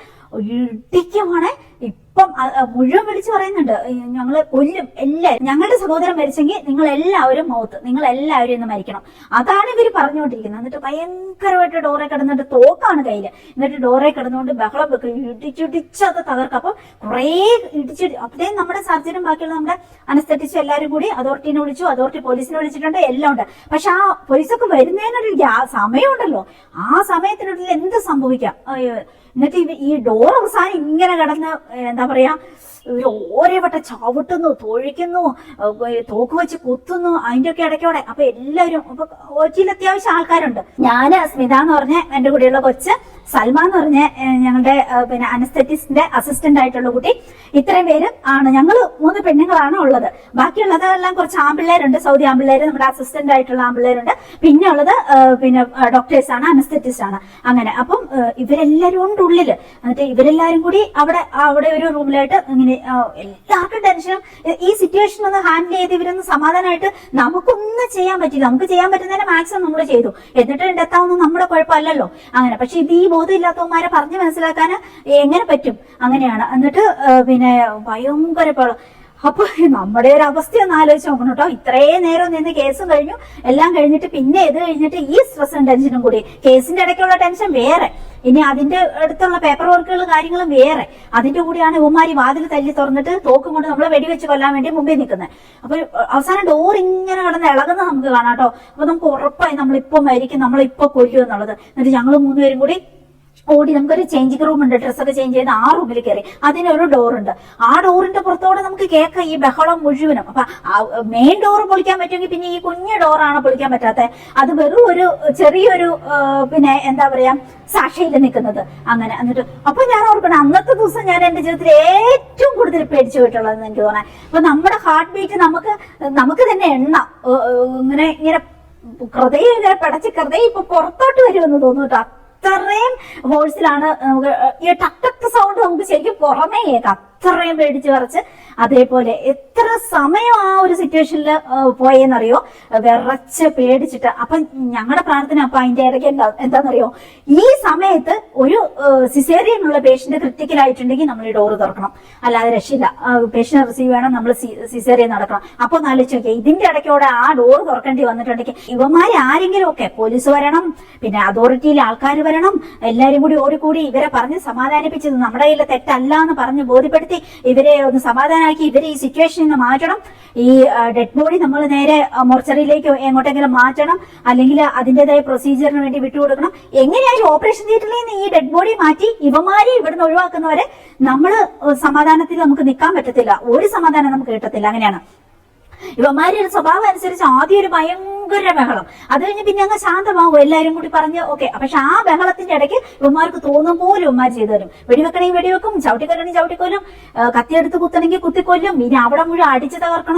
ഇടിക്കുവാണ്. ഇപ്പം മുഴുവൻ വിളിച്ചു പറയുന്നുണ്ട്, ഞങ്ങള് കൊല്ലും എല്ലാവരും, ഞങ്ങളുടെ സഹോദരൻ മരിച്ചെങ്കിൽ നിങ്ങൾ എല്ലാവരും മൗത്ത്, നിങ്ങൾ എല്ലാവരും ഇന്ന് മരിക്കണം. അതാണ് ഇവര് പറഞ്ഞുകൊണ്ടിരിക്കുന്നത്. എന്നിട്ട് ഭയങ്കരമായിട്ട് ഡോറെ കിടന്നിട്ട് തോക്കാണ് കയ്യില്. എന്നിട്ട് ഡോറെ കിടന്നുകൊണ്ട് ബഹളം വെക്കും, ഇടിച്ചത് തകർക്കും. അപ്പൊ കുറെ ഇടിച്ചിട്ട് അപ്പഴേ നമ്മുടെ സർജനും ബാക്കിയുള്ള നമ്മുടെ അനസ്തറ്റിസ്റ്റ് എല്ലാവരും കൂടി അതോറിറ്റിനെ വിളിച്ചു, അതോറിറ്റി പോലീസിനെ വിളിച്ചിട്ടുണ്ട്, എല്ലാം ഉണ്ട്. പക്ഷെ ആ പോലീസൊക്കെ വരുന്നതിനൊരു സമയമുണ്ടല്ലോ, ആ സമയത്തിനുള്ളിൽ എന്ത് സംഭവിക്കാം. എന്നിട്ട് ഈ ഡോർ അവസാനം ഇങ്ങനെ കിടന്ന് എന്താ പറയാ ഓരോ വട്ടം ചവിട്ടുന്നു, തൊഴിക്കുന്നു, തോക്ക് വെച്ച് കുത്തുന്നു, അതിന്റെ ഒക്കെ ഇടയ്ക്കോടെ. അപ്പൊ എല്ലാവരും ഇപ്പൊ കൊച്ചിയിൽ അത്യാവശ്യം ആൾക്കാരുണ്ട്. ഞാന് സ്മിത എന്ന് പറഞ്ഞ എന്റെ കൂടെയുള്ള കൊച്ച്, സൽമ എന്ന് പറഞ്ഞ ഞങ്ങളുടെ പിന്നെ അനസ്തറ്റിസ്റ്റിന്റെ അസിസ്റ്റന്റ് ആയിട്ടുള്ള കുട്ടി, ഇത്രയും പേരും ആണ്. ഞങ്ങള് 3 പെണ്ണുങ്ങളാണ് ഉള്ളത്. ബാക്കിയുള്ളതെല്ലാം കുറച്ച് ആമ്പിള്ളേരുണ്ട്, സൗദി ആമ്പിള്ളേര്, നമ്മുടെ അസിസ്റ്റന്റ് ആയിട്ടുള്ള ആമ്പിള്ളേരുണ്ട്. പിന്നെ ഉള്ളത് പിന്നെ ഡോക്ടേഴ്സ് ആണ്, അനസ്തറ്റിസ്റ്റ് ആണ്. അങ്ങനെ അപ്പം ഇവരെല്ലാരും ഉണ്ട് ഉള്ളില്. എന്നിട്ട് ഇവരെല്ലാരും കൂടി അവിടെ ഒരു റൂമിലായിട്ട് ഇങ്ങനെ എല്ലാവർക്കും ടെൻഷനും. ഈ സിറ്റുവേഷൻ ഒന്ന് ഹാൻഡിൽ ചെയ്ത് ഇവരൊന്ന് സമാധാനമായിട്ട് നമുക്കൊന്നും ചെയ്യാൻ പറ്റില്ല. നമുക്ക് ചെയ്യാൻ പറ്റുന്നതിന് മാക്സിമം നമ്മൾ ചെയ്തു. എന്നിട്ട് എത്താവുന്ന നമ്മുടെ കുഴപ്പമല്ലല്ലോ. അങ്ങനെ പക്ഷെ ഇത് ഈ ബോധമില്ലാത്തവന്മാരെ പറഞ്ഞ് മനസ്സിലാക്കാൻ എങ്ങനെ പറ്റും? അങ്ങനെയാണ്. എന്നിട്ട് പിന്നെ ഭയങ്കര അപ്പൊ നമ്മുടെ ഒരു അവസ്ഥ ഒന്ന് ആലോചിച്ച് നോക്കണം കേട്ടോ. ഇത്രയും നേരം നിന്ന് കേസും കഴിഞ്ഞു, എല്ലാം കഴിഞ്ഞിട്ട് പിന്നെ ഇത് കഴിഞ്ഞിട്ട് ഈ സ്ട്രെസ്സും ടെൻഷനും കൂടി. കേസിന്റെ ഇടയ്ക്കുള്ള ടെൻഷൻ വേറെ, ഇനി അതിന്റെ അടുത്തുള്ള പേപ്പർ വർക്കുകൾ കാര്യങ്ങളും വേറെ. അതിന്റെ കൂടിയാണ് ഇവന്മാരി വാതിൽ തല്ലി തുറന്നിട്ട് തോക്കും കൊണ്ട് നമ്മളെ വെടിവെച്ച് കൊല്ലാൻ വേണ്ടി മുമ്പിൽ നിൽക്കുന്നത്. അപ്പൊ അവസാനം ഡോർ ഇങ്ങനെ കിടന്ന് ഇളകുന്നത് നമുക്ക് കാണാം കേട്ടോ. അപ്പൊ നമുക്ക് ഉറപ്പായി നമ്മളിപ്പം മരിക്കും, നമ്മളിപ്പൊ കൊല്ലും എന്നുള്ളത്. എന്നിട്ട് ഞങ്ങൾ 3 പേരും കൂടി ഓടി, നമുക്കൊരു ചേഞ്ചിങ് റൂം ഉണ്ട്, ഡ്രസ്സൊക്കെ ചേഞ്ച് ചെയ്ത് ആ റൂമിൽ കയറി. അതിനൊരു ഡോറുണ്ട്. ആ ഡോറിന്റെ പുറത്തോടെ നമുക്ക് കേൾക്കാം ഈ ബഹളം മുഴുവനും. അപ്പൊ മെയിൻ ഡോർ പൊളിക്കാൻ പറ്റുമെങ്കിൽ പിന്നെ ഈ കുഞ്ഞു ഡോറാണ് പൊളിക്കാൻ പറ്റാത്തത്. അത് വെറും ഒരു ചെറിയൊരു പിന്നെ എന്താ പറയാ സാക്ഷിയിൽ നിൽക്കുന്നത്. അങ്ങനെ എന്നിട്ട് അപ്പൊ ഞാൻ ഓർക്കണം, അന്നത്തെ ദിവസം ഞാൻ എന്റെ ജീവിതത്തിൽ ഏറ്റവും കൂടുതൽ പേടിച്ചു പോയിട്ടുള്ളതെന്ന് എനിക്ക് തോന്നാൻ. അപ്പൊ നമ്മുടെ ഹാർട്ട് ബീറ്റ് നമുക്ക് തന്നെ ഇങ്ങനെ ഹൃദയം ഇങ്ങനെ പടച്ച് ഹൃദയം ഇപ്പൊ പുറത്തോട്ട് വരുമെന്ന് തോന്നുന്നു കേട്ടോ. അത്രയും വോയിസിലാണ് നമുക്ക് ഈ ടക്കത്ത സൗണ്ട് നമുക്ക് ശരിക്കും പുറമേ കേൾക്കാം. അത്രയും പേടിച്ച് പറിച്ച് അതേപോലെ എത്ര സമയം ആ ഒരു സിറ്റുവേഷനിൽ പോയെന്നറിയോ, വിറച്ച് പേടിച്ചിട്ട്. അപ്പൊ ഞങ്ങളുടെ പ്രാർത്ഥന അപ്പൊ അതിന്റെ ഇടയ്ക്ക് എന്താണെന്നറിയോ, ഈ സമയത്ത് ഒരു സിസേറിയനുള്ള പേഷ്യന്റ് ക്രിട്ടിക്കൽ ആയിട്ടുണ്ടെങ്കിൽ നമ്മൾ ഈ ഡോറ് തുറക്കണം, അല്ലാതെ രക്ഷയില്ല. പേഷ്യന്റ് റിസീവ് ചെയ്യണം, നമ്മൾ സിസേറിയൻ നടക്കണം. അപ്പൊ ഒന്ന് ആലോചിച്ച് നോക്കിയാൽ ഇതിന്റെ ഇടയ്ക്കോടെ ആ ഡോറ് തുറക്കേണ്ടി വന്നിട്ടുണ്ടെങ്കിൽ ഇവന്മാരെ ആരെങ്കിലും ഒക്കെ പോലീസ് വരണം, പിന്നെ അതോറിറ്റിയിലെ ആൾക്കാർ വരണം, എല്ലാരും കൂടി ഓടിക്കൂടി ഇവരെ പറഞ്ഞ് സമാധാനിപ്പിച്ചത് നമ്മുടെ കയ്യിലെ തെറ്റല്ല എന്ന് പറഞ്ഞ് ബോധ്യപ്പെടുത്തി ഇവരെ ഒന്ന് സമാധാനമാക്കി ഇവരെ ഈ സിറ്റുവേഷനിൽ നിന്ന് മാറ്റണം. ഈ ഡെഡ് ബോഡി നമ്മൾ നേരെ മോർച്ചറിയിലേക്ക് എങ്ങോട്ടെങ്കിലും മാറ്റണം, അല്ലെങ്കിൽ അതിന്റേതായ പ്രൊസീജിയറിന് വേണ്ടി വിട്ടുകൊടുക്കണം. എങ്ങനെയായാലും ഓപ്പറേഷൻ തിയേറ്ററിൽ നിന്ന് ഈ ഡെഡ് ബോഡി മാറ്റി ഇവന്മാരെ ഇവിടുന്ന് ഒഴിവാക്കുന്നവരെ നമ്മള് സമാധാനത്തിൽ നമുക്ക് നിൽക്കാൻ പറ്റത്തില്ല, ഒരു സമാധാനം നമുക്ക് കിട്ടത്തില്ല. അങ്ങനെയാണ് ഇവന്മാരുടെ സ്വഭാവം അനുസരിച്ച്. ആദ്യം ഒരു ഭയങ്കര ബഹളം, അത് കഴിഞ്ഞ് പിന്നെ അങ്ങ് ശാന്തമാകും, എല്ലാരും കൂടി പറഞ്ഞ് ഓക്കെ. പക്ഷെ ആ ബഹളത്തിന്റെ ഇടയ്ക്ക് ഇവന്മാർക്ക് തോന്നും പോലും ഇവന്മാർ ചെയ്തു തരും. വെടിവെക്കണമെങ്കിൽ വെടിവെക്കും, ചവിട്ടിക്കൊല്ലണമെങ്കിൽ ചവിട്ടിക്കൊല്ലും, കത്തിയെടുത്ത് കുത്തണമെങ്കിൽ കുത്തിക്കൊല്ലും, ഇനി അവിടെ മുഴുവൻ അടിച്ച് തകർക്കും.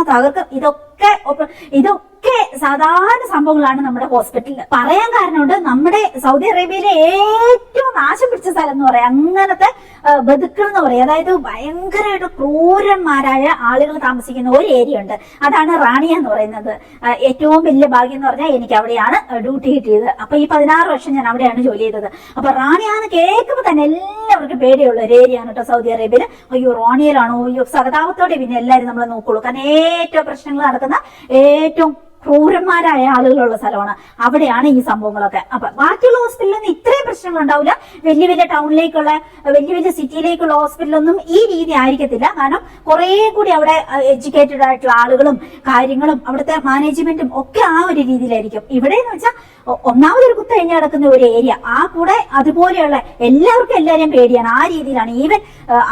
ഇതൊക്കെ സാധാരണ സംഭവങ്ങളാണ് നമ്മുടെ ഹോസ്പിറ്റലിൽ. പറയാൻ കാരണമുണ്ട്, നമ്മുടെ സൗദി അറേബ്യയിലെ ഏറ്റവും നാശം പിടിച്ച സ്ഥലം എന്ന് പറയാം. അങ്ങനത്തെ ബതുക്കൾ എന്ന് പറയും, അതായത് ഭയങ്കരമായിട്ട് ക്രൂരന്മാരായ ആളുകൾ താമസിക്കുന്ന ഒരു ഏരിയ ഉണ്ട്. അതാണ് റാണിയ എന്ന് പറയുന്നത്. ഏറ്റവും വലിയ ഭാഗ്യം എന്ന് പറഞ്ഞാൽ എനിക്ക് അവിടെയാണ് ഡ്യൂട്ടി കിട്ടിയത്. അപ്പൊ ഈ 16 വർഷം ഞാൻ അവിടെയാണ് ജോലി ചെയ്തത്. അപ്പൊ റാണിയാന്ന് കേൾക്കുമ്പോൾ തന്നെ എല്ലാവർക്കും പേടിയുള്ള ഒരു ഏരിയ ആണ് കേട്ടോ സൗദി അറേബ്യയിൽ. അയ്യോ റാണിയയിലാണോ, അയ്യോ സഹതാപത്തോടെ പിന്നെ എല്ലാവരും നമ്മളെ നോക്കുള്ളൂ. കാരണം ഏറ്റവും പ്രശ്നങ്ങൾ നടക്കുന്ന, ഏറ്റവും ക്രൂരന്മാരായ ആളുകളുള്ള സ്ഥലമാണ്. അവിടെയാണ് ഈ സംഭവങ്ങളൊക്കെ. അപ്പൊ ബാക്കിയുള്ള ഹോസ്പിറ്റലൊന്നും ഇത്രയും പ്രശ്നങ്ങൾ ഉണ്ടാവില്ല. വലിയ വലിയ ടൗണിലേക്കുള്ള, വലിയ വലിയ സിറ്റിയിലേക്കുള്ള ഹോസ്പിറ്റലൊന്നും ഈ രീതി ആയിരിക്കത്തില്ല. കാരണം കുറെ കൂടി അവിടെ എഡ്യൂക്കേറ്റഡ് ആയിട്ടുള്ള ആളുകളും കാര്യങ്ങളും അവിടുത്തെ മാനേജ്മെന്റും ഒക്കെ ആ ഒരു രീതിയിലായിരിക്കും. ഇവിടെ എന്ന് വെച്ചാൽ ഒന്നാമതൊരു കുത്ത് കഴിഞ്ഞ് കിടക്കുന്ന ഒരു ഏരിയ, ആ കൂടെ അതുപോലെയുള്ള എല്ലാവർക്കും എല്ലാവരെയും പേടിയാണ്. ആ രീതിയിലാണ്. ഈവൻ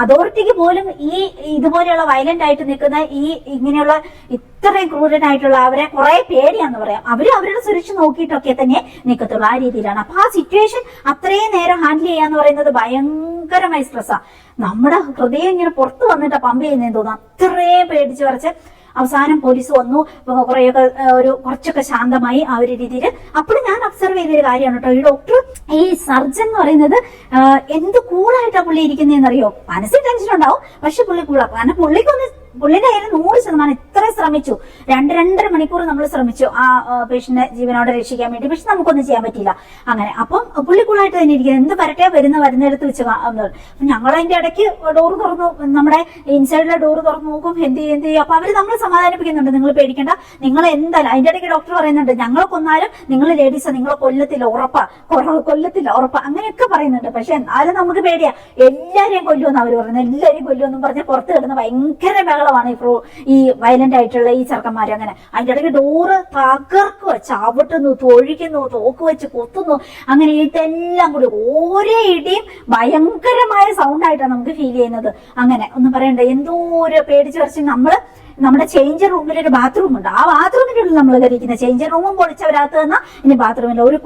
അതോറിറ്റിക്ക് പോലും ഈ ഇതുപോലെയുള്ള വയലന്റ് ആയിട്ട് നിൽക്കുന്ന ഈ ഇങ്ങനെയുള്ള ഇത്രയും ക്രൂരനായിട്ടുള്ള അവരെ കുറെ പേടിയാന്ന് പറയാം. അവരുടെ സുരക്ഷ നോക്കിയിട്ടൊക്കെ തന്നെ നിൽക്കത്തുള്ളൂ. ആ രീതിയിലാണ്. അപ്പൊ ആ സിറ്റുവേഷൻ അത്രയും നേരം ഹാൻഡിൽ ചെയ്യാന്ന് പറയുന്നത് ഭയങ്കരമായി സ്ട്രെസ്സാ. നമ്മുടെ ഹൃദയം ഇങ്ങനെ പുറത്തു വന്നിട്ട് പമ്പ് ചെയ്യുന്നതെന്ന് തോന്നുന്നു. അത്രയും പേടിച്ച് പറിച്ച് അവസാനം പോലീസ് വന്നു, കുറച്ചൊക്കെ ശാന്തമായി ആ ഒരു രീതിയിൽ. അപ്പോഴും ഞാൻ ഒബ്സർവ് ചെയ്തൊരു കാര്യമാണ് കേട്ടോ, ഈ ഡോക്ടർ, ഈ സർജൻ എന്ന് പറയുന്നത് എന്ത് കൂളായിട്ടാ പുള്ളി ഇരിക്കുന്നതെന്നറിയോ. മനസ്സിൽ ടെൻഷൻ ഉണ്ടാവും, പക്ഷെ പുള്ളി കൂളാ. കാരണം പുള്ളിന്റെ കയ്യിൽ 100% ഇത്രയും ശ്രമിച്ചു. 2-2.5 മണിക്കൂർ നമ്മൾ ശ്രമിച്ചു ആ പേഷ്യന്റിനെ ജീവനോടെ രക്ഷിക്കാൻ വേണ്ടി. പക്ഷെ നമുക്കൊന്നും ചെയ്യാൻ പറ്റില്ല. അങ്ങനെ അപ്പം പുള്ളി കൂളായിട്ട് തന്നെ ഇരിക്കുന്നത്. എന്ത് വരട്ടെ വരുന്നിടത്ത് വെച്ച് ഞങ്ങൾ അതിന്റെ ഇടയ്ക്ക് ഡോറ് തുറന്നു, നമ്മുടെ ഇൻസൈഡിലെ ഡോറ് തുറന്നു നോക്കും, എന്ത് ചെയ്യും. അപ്പൊ അവര് നമ്മളെ സമാധാനിപ്പിക്കുന്നുണ്ട്, നിങ്ങൾ പേടിക്കണ്ട, നിങ്ങൾ എന്തായാലും. അതിന്റെ ഇടയ്ക്ക് ഡോക്ടർ പറയുന്നുണ്ട്, ഞങ്ങളെ കൊന്നാലും നിങ്ങൾ ലേഡീസ് നിങ്ങളെ കൊല്ലത്തില്ല, ഉറപ്പാ, അങ്ങനെയൊക്കെ പറയുന്നുണ്ട്. പക്ഷെ എന്നാലും നമുക്ക് പേടിയാ. എല്ലാരെയും കൊല്ലുമെന്ന് അവർ പറയുന്നത്, എല്ലാരെയും കൊല്ലുമെന്നും പറഞ്ഞ് പുറത്ത് കിടന്ന് ഭയങ്കര ബഹളമാണ് ഈ വയലന്റ് ആയിട്ടുള്ള ഈ ചെറുക്കന്മാര്. അങ്ങനെ അതിന്റെ ഇടയ്ക്ക് ഡോറ് തകർക്കുക, ചവിട്ടുന്നു, തൊഴിക്കുന്നു, തോക്ക് വെച്ച് കൊത്തുന്നു. അങ്ങനെ ഇതെല്ലാം കൂടി ഓരോ ഇടിയും ഭയങ്കരമായ സൗണ്ട് ആയിട്ടാണ് നമുക്ക് ഫീൽ ചെയ്യുന്നത്. അങ്ങനെ ഒന്നും പറയണ്ട, എന്തോ ഒരു പേടിച്ച് വരച്ച് നമ്മുടെ ചേഞ്ചർ റൂമിൽ ഒരു ബാത്റൂം ഉണ്ട്. ആ ബാത്റൂമിന്റെ ഉള്ളിൽ നമ്മൾ കയറിയിരിക്കുന്നത്. ചേഞ്ചർ റൂമും പൊളിച്ചവരകത്ത് തന്നാൽ ഇനി ബാത്റൂമില്ല. ഒരു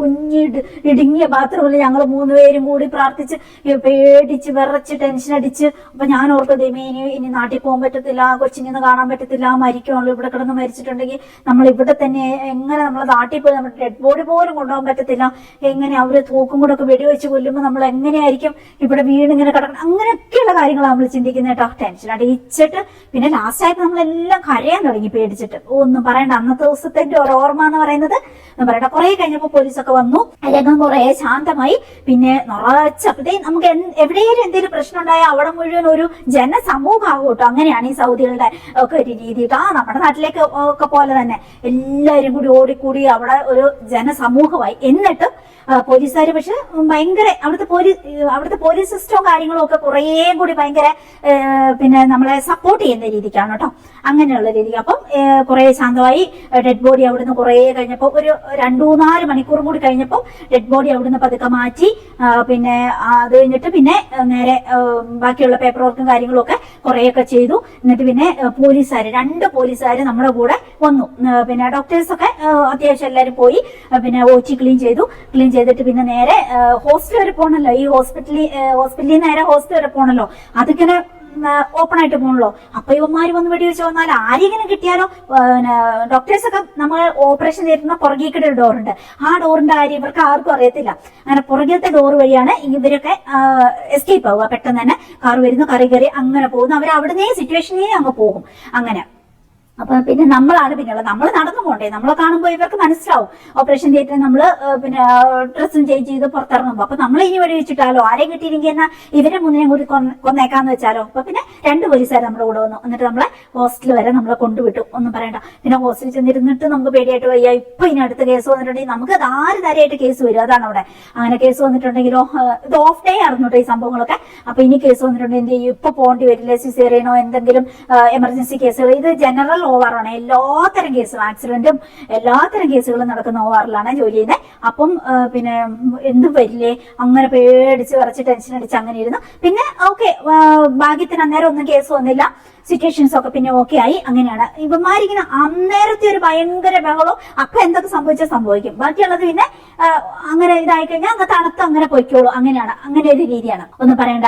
ഇടുങ്ങിയ ബാത്റൂമിൽ ഞങ്ങൾ 3 പേരും കൂടി പ്രാർത്ഥിച്ച് പേടിച്ച് വിറച്ച് ടെൻഷൻ അടിച്ച്. അപ്പൊ ഞാൻ ഓർത്തത് ഇനി നാട്ടിൽ പോകാൻ പറ്റത്തില്ല, കൊച്ചിനെ കാണാൻ പറ്റത്തില്ല, മരിക്കുള്ളൂ. ഇവിടെ കിടന്ന് മരിച്ചിട്ടുണ്ടെങ്കിൽ നമ്മൾ ഇവിടെ തന്നെ എങ്ങനെ നമ്മളെ നാട്ടിൽ പോയി നമ്മുടെ ഡെഡ് ബോഡി പോലും കൊണ്ടുപോകാൻ പറ്റത്തില്ല. എങ്ങനെ അവര് തോക്കും കൂടെ ഒക്കെ വെടിവെച്ച് കൊല്ലുമ്പോൾ നമ്മൾ എങ്ങനെയായിരിക്കും ഇവിടെ വീണിങ്ങനെ കിടക്കണം. അങ്ങനെയൊക്കെയുള്ള കാര്യങ്ങളാണ് നമ്മൾ ചിന്തിക്കുന്നത് കേട്ടോ. ടെൻഷൻ അടിച്ചിട്ട് പിന്നെ ലാസ്റ്റ് ആയിട്ട് നമ്മളെല്ലാം കരയാൻ തുടങ്ങി പേടിച്ചിട്ട്. ഒന്നും പറയണ്ട, അന്നത്തെ ദിവസത്തെ ഒരു ഓർമ്മ എന്ന് പറയുന്നത് ഒന്നും പറയണ്ട. കുറെ കഴിഞ്ഞപ്പോ പോലീസൊക്കെ വന്നു, രംഗം കുറെ ശാന്തമായി. പിന്നെ നിറച്ചപ്പതേ നമുക്ക് എവിടെയും എന്തെങ്കിലും പ്രശ്നം ഉണ്ടായാൽ അവിടെ മുഴുവൻ ഒരു ജനസമൂഹമാകും കേട്ടോ. അങ്ങനെയാണ് ഈ സൗദികളുടെ ഒക്കെ ഒരു രീതി. നമ്മുടെ നാട്ടിലേക്ക് ഒക്കെ പോലെ തന്നെ എല്ലാവരും കൂടി ഓടിക്കൂടി അവിടെ ഒരു ജനസമൂഹമായി. എന്നിട്ട് പോലീസുകാര് പക്ഷെ ഭയങ്കര അവിടുത്തെ പോലീസ് സിസ്റ്റവും കാര്യങ്ങളും ഒക്കെ കുറേ കൂടി ഭയങ്കര പിന്നെ നമ്മളെ സപ്പോർട്ട് ചെയ്യുന്ന രീതിക്കാണ് കേട്ടോ. അങ്ങനെയുള്ള രീതിക്ക്. അപ്പം കുറെ ശാന്തമായി. ഡെഡ് ബോഡി അവിടുന്ന് കുറെ കഴിഞ്ഞപ്പോൾ ഒരു 2-4 മണിക്കൂറും കൂടി കഴിഞ്ഞപ്പോൾ ഡെഡ് ബോഡി അവിടുന്ന് പതുക്കെ മാറ്റി. പിന്നെ അത് കഴിഞ്ഞിട്ട് പിന്നെ നേരെ ബാക്കിയുള്ള പേപ്പർ വർക്കും കാര്യങ്ങളും ഒക്കെ കുറെയൊക്കെ ചെയ്തു. എന്നിട്ട് പിന്നെ 2 പോലീസുകാർ നമ്മുടെ കൂടെ വന്നു. പിന്നെ ഡോക്ടേഴ്സൊക്കെ അത്യാവശ്യം എല്ലാവരും പോയി. പിന്നെ OT ക്ലീൻ ചെയ്തിട്ട് പിന്നെ നേരെ ഹോസ്റ്റൽ വരെ പോകണല്ലോ. ഈ ഹോസ്പിറ്റലിൽ നേരെ ഹോസ്റ്റൽ വരെ പോകണല്ലോ. അതിങ്ങനെ ഓപ്പൺ ആയിട്ട് പോകണല്ലോ. അപ്പൊ ഇവന്മാര് വന്ന് വെടിവെച്ച് വന്നാൽ ആരെങ്കിലും കിട്ടിയാലോ. ഡോക്ടേഴ്സൊക്കെ നമ്മൾ ഓപ്പറേഷൻ ചെയ്തിരുന്ന പുറകേക്കിടെ ഒരു ഡോറുണ്ട്. ആ ഡോറിന്റെ കാര്യം ഇവർക്ക് ആർക്കും അറിയത്തില്ല. അങ്ങനെ പുറകിലത്തെ ഡോർ വഴിയാണ് ഇവരൊക്കെ എസ്കേപ്പ് ആവുക. പെട്ടെന്ന് തന്നെ കാർ വരുന്നു, കയറി അങ്ങനെ പോകുന്നു. അവർ അവിടുന്ന് സിറ്റുവേഷനേ അങ്ങ് പോകും. അങ്ങനെ അപ്പൊ പിന്നെ നമ്മളാണ് പിന്നെയുള്ളത്. നമ്മൾ നടന്നു പോകണ്ടേ. നമ്മളെ കാണുമ്പോൾ ഇവർക്ക് മനസ്സിലാവും. ഓപ്പറേഷൻ തിയേറ്ററിൽ നമ്മള് പിന്നെ ഡ്രസ്സും ചേഞ്ച് ചെയ്ത് പുറത്തിറങ്ങുമ്പോ അപ്പൊ നമ്മൾ ഇനി വഴി വെച്ചിട്ടാലോ, ആരെയും കിട്ടിയില്ലെങ്കിൽ എന്നാ ഇവരെ മുന്നിനെ കൂടി കൊന്നേക്കാന്ന് വെച്ചാലോ. അപ്പൊ പിന്നെ 2 പോലീസുകാർ നമ്മുടെ കൂടെ വന്നു. എന്നിട്ട് നമ്മളെ ഹോസ്റ്റൽ വരെ നമ്മളെ കൊണ്ടുവിട്ടു. ഒന്നും പറയണ്ട. പിന്നെ ഹോസ്റ്റലിൽ ചെന്നിരുന്നിട്ട് നമുക്ക് പേടിയായിട്ട് വയ്യ. ഇപ്പൊ ഇനി അടുത്ത കേസ് വന്നിട്ടുണ്ടെങ്കിൽ നമുക്ക് ധാരധാരയായിട്ട് കേസ് വരും. അതാണ് അവിടെ. അങ്ങനെ കേസ് വന്നിട്ടുണ്ടെങ്കിലോ, ഇത് ഓഫ് ഡേ ആയിരുന്നു കേട്ടോ ഈ സംഭവങ്ങളൊക്കെ. അപ്പൊ ഇനി കേസ് വന്നിട്ടുണ്ടെങ്കിൽ എന്ത് ചെയ്യും? ഇപ്പൊ പോകേണ്ടി വരില്ല. സിസേറിയനോ എന്തെങ്കിലും എമർജൻസി കേസുകൾ. ഇത് ജനറൽ OR ആണ്. എല്ലാത്തരം കേസും, ആക്സിഡന്റും എല്ലാത്തരം കേസുകളും നടക്കുന്ന OR-ലാണ് ജോലി ചെയ്യുന്നത്. അപ്പം പിന്നെ എന്തും വരില്ലേ, അങ്ങനെ പേടിച്ച് കുറച്ച് ടെൻഷൻ അടിച്ച് അങ്ങനെ ഇരുന്നു. പിന്നെ ഓക്കെ, ഭാഗ്യത്തിന് അന്നേരം ഒന്നും കേസ് വന്നില്ല. സിറ്റുവേഷൻസ് ഒക്കെ പിന്നെ ഓക്കെ ആയി. അങ്ങനെയാണ് ഇവന്മാരിങ്ങനെ അന്നേരത്തെ ഒരു ഭയങ്കര ബഹളവും. അപ്പൊ എന്തൊക്കെ സംഭവിക്കും. ബാക്കിയുള്ളത് പിന്നെ അങ്ങനെ ഇതായി കഴിഞ്ഞാൽ അങ്ങ് തണുത്ത് അങ്ങനെ പൊയ്ക്കോളൂ. അങ്ങനെയാണ്. അങ്ങനെ ഒരു രീതിയാണ്. ഒന്നും പറയണ്ട.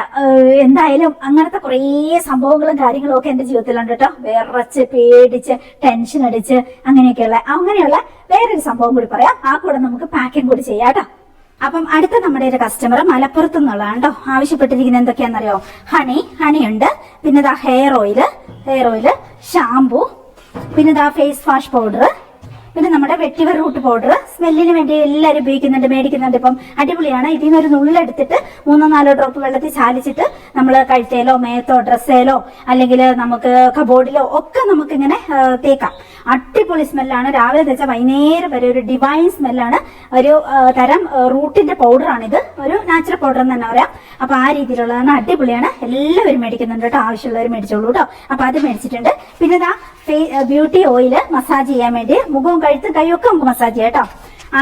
എന്തായാലും അങ്ങനത്തെ കുറേ സംഭവങ്ങളും കാര്യങ്ങളും ഒക്കെ എന്റെ ജീവിതത്തിലുണ്ട് കേട്ടോ. വിറച്ച് പേടിച്ച് ടെൻഷൻ അടിച്ച് അങ്ങനെയുള്ള വേറൊരു സംഭവം കൂടി പറയാം. ആ കൂടെ നമുക്ക് പാക്കിംഗ് കൂടി ചെയ്യാം കേട്ടോ. അപ്പം അടുത്ത നമ്മുടെ ഒരു കസ്റ്റമർ മലപ്പുറത്തു നിന്നുള്ളതാണ് കേട്ടോ. ആവശ്യപ്പെട്ടിരിക്കുന്നത് എന്തൊക്കെയാണെന്നറിയോ? ഹണിയുണ്ട്. പിന്നെ ഇതാ ഹെയർ ഓയില്, ഷാംപൂ, പിന്നെ ഇതാ ഫേസ് വാഷ് പൗഡർ, പിന്നെ നമ്മുടെ വെട്ടിവർ റൂട്ട് പൗഡർ. സ്മെല്ലിന് വേണ്ടി എല്ലാവരും ഉപയോഗിക്കുന്നുണ്ട്, മേടിക്കുന്നുണ്ട്. ഇപ്പം അടിപൊളിയാണ്. ഇതിൽ നിന്ന് ഒരു നുള്ളെടുത്തിട്ട് 3-4 ഡ്രോപ്പ് വെള്ളത്തിൽ ചാലിച്ചിട്ട് നമ്മൾ കഴുത്തേലോ മേത്തോ ഡ്രസ്സേലോ അല്ലെങ്കിൽ നമുക്ക് കബോർഡിലോ ഒക്കെ നമുക്കിങ്ങനെ തേക്കാം. അടിപൊളി സ്മെല്ലാണ്. രാവിലെ തേച്ചാൽ വൈകുന്നേരം വരെ ഒരു ഡിവൈൻ സ്മെല്ലാണ്. ഒരു തരം റൂട്ടിന്റെ പൗഡറാണിത്. ഒരു നാച്ചുറൽ പൗഡർ എന്ന് തന്നെ പറയാം. അപ്പൊ ആ രീതിയിലുള്ളതാണ്. അടിപൊളിയാണ്. എല്ലാവരും മേടിക്കുന്നുണ്ട് കേട്ടോ. ആവശ്യമുള്ളവർ മേടിച്ചോളൂ കേട്ടോ. അപ്പൊ അത് മേടിച്ചിട്ടുണ്ട്. പിന്നെ ഇതാ ബ്യൂട്ടി ഓയില് മസാജ് ചെയ്യാൻ വേണ്ടി മുഖവും കഴുത്തും കൈയൊക്കെ നമുക്ക് മസാജ് ചെയ്യാം കേട്ടോ.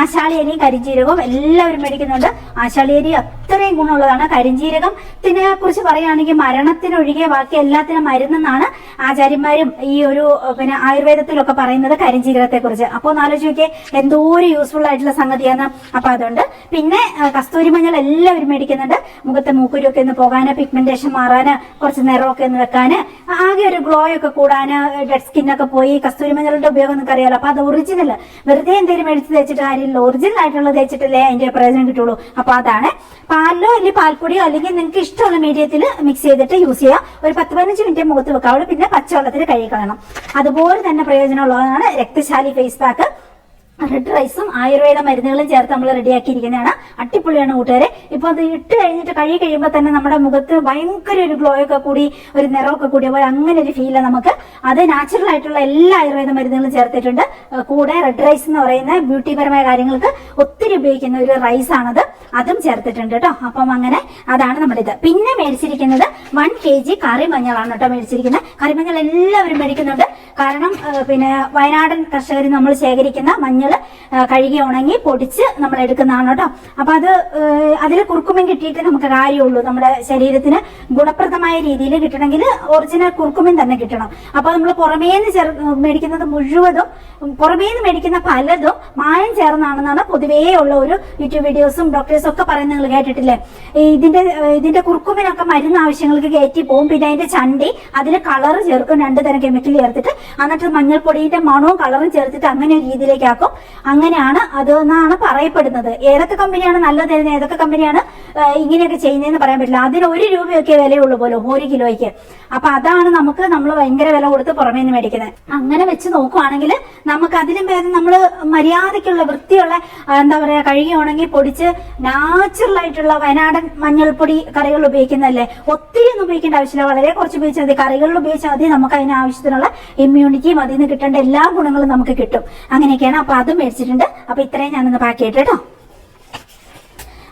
ആശാളിയരിയും കരിഞ്ജീരകവും എല്ലാവരും മേടിക്കുന്നുണ്ട്. ആശാളിയരി അത്രയും ഗുണമുള്ളതാണ്. കരിഞ്ജീരകത്തിനെ കുറിച്ച് പറയുകയാണെങ്കിൽ മരണത്തിനൊഴികെ ബാക്കി എല്ലാത്തിനും മരുന്നെന്നാണ് ആചാര്യന്മാരും ഈ ഒരു പിന്നെ ആയുർവേദത്തിലൊക്കെ പറയുന്നത് കരിഞ്ജീരകത്തെ കുറിച്ച്. അപ്പൊ ഒന്ന് ആലോചിച്ച് നോക്കിയേ എന്തോ ഒരു യൂസ്ഫുൾ ആയിട്ടുള്ള സംഗതിയാണ്. അപ്പൊ അതുകൊണ്ട് പിന്നെ കസ്തൂരി മഞ്ഞൾ എല്ലാവരും മേടിക്കുന്നുണ്ട്. മുഖത്തെ മൂക്കുരിയൊക്കെ ഒന്ന് പോകാന്, പിഗ്മെന്റേഷൻ മാറാന്, കുറച്ച് നിറമൊക്കെ ഒന്ന് വെക്കാന്, ആകെ ഒരു ഗ്ലോ ഒക്കെ കൂടാന്, ഡെഡ് സ്കിന്നൊക്കെ പോയി. കസ്തൂരി മഞ്ഞളുടെ ഉപയോഗം നിങ്ങൾക്ക് അറിയാലോ. അപ്പൊ അത് ഒറിജിനൽ, വെറുതെ എന്തെങ്കിലും മേടിച്ച് തേച്ചിട്ട് ഒറിജിനൽ ആയിട്ടുള്ളത് തേച്ചിട്ടല്ലേ അതിന്റെ പ്രയോജനം കിട്ടുള്ളൂ. അപ്പൊ അതാണ്. പാലിലോ അല്ലെങ്കിൽ പാൽപ്പൊടിയോ അല്ലെങ്കിൽ നിങ്ങൾക്ക് ഇഷ്ടമുള്ള മീഡിയത്തിൽ മിക്സ് ചെയ്തിട്ട് യൂസ് ചെയ്യാം. ഒരു 10-15 മിനിറ്റ് മുഖത്ത് വെക്കാവുള്ളൂ. പിന്നെ പച്ചവെള്ളത്തിൽ കഴുകി കളയണം. അതുപോലെ തന്നെ പ്രയോജനമുള്ളതാണ് രക്തശാലി ഫേസ് പാക്ക്. റെഡ് റൈസും ആയുർവേദ മരുന്നുകളും ചേർത്ത് നമ്മൾ റെഡിയാക്കിയിരിക്കുന്നതാണ്. അടിപൊളിയാണ് കൂട്ടുകാരെ. ഇപ്പൊ അത് ഇട്ട് കഴിഞ്ഞിട്ട് കഴുകി കഴിയുമ്പോൾ തന്നെ നമ്മുടെ മുഖത്ത് ഭയങ്കര ഒരു ഗ്ലോ ഒക്കെ കൂടി ഒരു നിറമൊക്കെ കൂടിയ പോലെ അങ്ങനെ ഒരു ഫീല് നമുക്ക്. അത് നാച്ചുറൽ ആയിട്ടുള്ള എല്ലാ ആയുർവേദ മരുന്നുകളും ചേർത്തിട്ടുണ്ട്. കൂടെ റെഡ് റൈസ് എന്ന് പറയുന്ന ബ്യൂട്ടിപരമായ കാര്യങ്ങൾക്ക് ഒത്തിരി ഉപയോഗിക്കുന്ന ഒരു റൈസ് ആണത്, അതും ചേർത്തിട്ടുണ്ട് കേട്ടോ. അപ്പം അങ്ങനെ അതാണ് നമ്മുടെ ഇത്. പിന്നെ മേടിച്ചിരിക്കുന്നത് 1 kg കറിമഞ്ഞളാണ് കേട്ടോ മേടിച്ചിരിക്കുന്നത്. കറിമഞ്ഞൾ എല്ലാവരും മേടിക്കുന്നുണ്ട്. കാരണം പിന്നെ വയനാടൻ കർഷകരിൽ നമ്മൾ ശേഖരിക്കുന്ന മഞ്ഞൾ കഴുകി ഉണങ്ങി പൊടിച്ച് നമ്മൾ എടുക്കുന്നതാണ് കേട്ടോ. അപ്പൊ അത് അതിൽ കുറുക്കുമൻ കിട്ടിയിട്ട് നമുക്ക് കാര്യമുള്ളൂ. നമ്മുടെ ശരീരത്തിന് ഗുണപ്രദമായ രീതിയിൽ കിട്ടണമെങ്കിൽ ഒറിജിനൽ കുറുക്കുമൻ തന്നെ കിട്ടണം. അപ്പൊ നമ്മൾ പുറമേന്ന് മേടിക്കുന്നത് മുഴുവതും, പുറമേന്ന് മേടിക്കുന്ന പലതും മായം ചേർന്നാണെന്നാണ് പൊതുവേ ഉള്ള ഒരു യൂട്യൂബ് വീഡിയോസും ഡോക്ടേഴ്സും ഒക്കെ പറയുന്നത് നിങ്ങൾ കേട്ടിട്ടില്ലേ. ഇതിന്റെ കുറുക്കുമനൊക്കെ മരുന്ന് ആവശ്യങ്ങൾക്ക് കയറ്റി പോകും. പിന്നെ അതിന്റെ ചണ്ടി അതിൽ കളർ ചേർക്കും, 2 തരം കെമിക്കൽ ചേർത്തിട്ട്, എന്നിട്ട് മഞ്ഞൾപ്പൊടിയുടെ മണവും കളറും ചേർത്തിട്ട് അങ്ങനെ ഒരു രീതിയിലേക്കാക്കും. അങ്ങനെയാണ് അത് എന്നാണ് പറയപ്പെടുന്നത്. ഏതൊക്കെ കമ്പനിയാണ് നല്ലത് തരുന്നത്, ഏതൊക്കെ കമ്പനിയാണ് ഇങ്ങനെയൊക്കെ ചെയ്യുന്നതെന്ന് പറയാൻ പറ്റില്ല. അതിന് 1 രൂപയൊക്കെ വിലയുള്ളൂ പോലും 1 കിലോയ്ക്ക്. അപ്പൊ അതാണ് നമ്മൾ ഭയങ്കര വില കൊടുത്ത് പുറമേ നിന്ന് മേടിക്കുന്നത്. അങ്ങനെ വെച്ച് നോക്കുവാണെങ്കിൽ നമുക്ക് അതിലും ഭേദം നമ്മൾ മര്യാദയ്ക്കുള്ള വൃത്തിയുള്ള എന്താ പറയാ കഴുകി ഉണങ്ങി പൊടിച്ച് നാച്ചുറൽ ആയിട്ടുള്ള വയനാടൻ മഞ്ഞൾപ്പൊടി കറികളിൽ ഉപയോഗിക്കുന്നതല്ലേ. ഒത്തിരി ഒന്നും ഉപയോഗിക്കേണ്ട ആവശ്യമില്ല, വളരെ കുറച്ച് ഉപയോഗിച്ചാൽ മതി. കറികളിൽ ഉപയോഗിച്ചാൽ മതി. നമുക്ക് അതിന് ആവശ്യത്തിനുള്ള ഇമ്മ്യൂണിറ്റിയും അതിൽ നിന്ന് കിട്ടേണ്ട എല്ലാ ഗുണങ്ങളും നമുക്ക് കിട്ടും. അങ്ങനെയൊക്കെയാണ്. അപ്പൊ അതും മേടിച്ചിട്ടുണ്ട്. അപ്പൊ ഇത്രയും ഞാനൊന്ന് പാക്ക് ചെയ്തിട്ട് കേട്ടോ.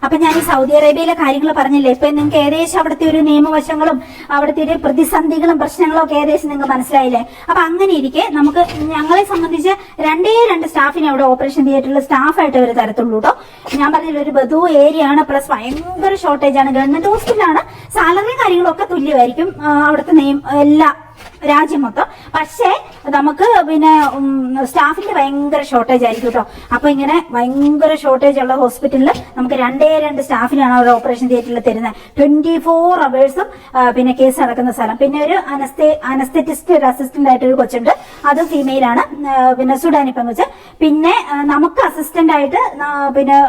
അപ്പൊ ഞാൻ ഈ സൗദി അറേബ്യയിലെ കാര്യങ്ങൾ പറഞ്ഞില്ലേ, ഇപ്പൊ നിങ്ങൾക്ക് ഏകദേശം അവിടുത്തെ ഒരു നിയമവശങ്ങളും അവിടുത്തെ ഒരു പ്രതിസന്ധികളും പ്രശ്നങ്ങളും ഒക്കെ ഏകദേശം നിങ്ങൾക്ക് മനസ്സിലായില്ലേ. അപ്പൊ അങ്ങനെ ഇരിക്കെ നമുക്ക് ഞങ്ങളെ സംബന്ധിച്ച് 2 സ്റ്റാഫിനെ അവിടെ ഓപ്പറേഷൻ തിയേറ്ററിൽ സ്റ്റാഫായിട്ട് അവർ തരത്തുള്ളൂ കേട്ടോ. ഞാൻ പറഞ്ഞില്ല, ഒരു ബദു ഏരിയ ആണ്, പ്ലസ് ഭയങ്കര ഷോർട്ടേജ് ആണ്. ഗവൺമെന്റ് ഹോസ്പിറ്റലാണ്, സാലറി കാര്യങ്ങളൊക്കെ തുല്യമായിരിക്കും അവിടുത്തെ എല്ലാ രാജ്യം മൊത്തം. പക്ഷേ നമുക്ക് പിന്നെ സ്റ്റാഫിന്റെ ഭയങ്കര ഷോർട്ടേജ് ആയിരിക്കും കേട്ടോ. അപ്പൊ ഇങ്ങനെ ഭയങ്കര ഷോർട്ടേജ് ഉള്ള ഹോസ്പിറ്റലിൽ നമുക്ക് 2 സ്റ്റാഫിനാണ് അവർ ഓപ്പറേഷൻ തിയേറ്ററിൽ തരുന്നത്. 24 അവേഴ്സും പിന്നെ കേസ് നടക്കുന്ന സ്ഥലം. പിന്നെ ഒരു അനസ്തെറ്റിസ്റ്റ്, ഒരു അസിസ്റ്റന്റ് ആയിട്ട് ഒരു കൊച്ചുണ്ട്, അത് ഫീമെയിൽ ആണ്, പിന്നെ സുഡാനി പെങ്കൊച്ച്. പിന്നെ നമുക്ക് അസിസ്റ്റന്റ് ആയിട്ട് പിന്നെ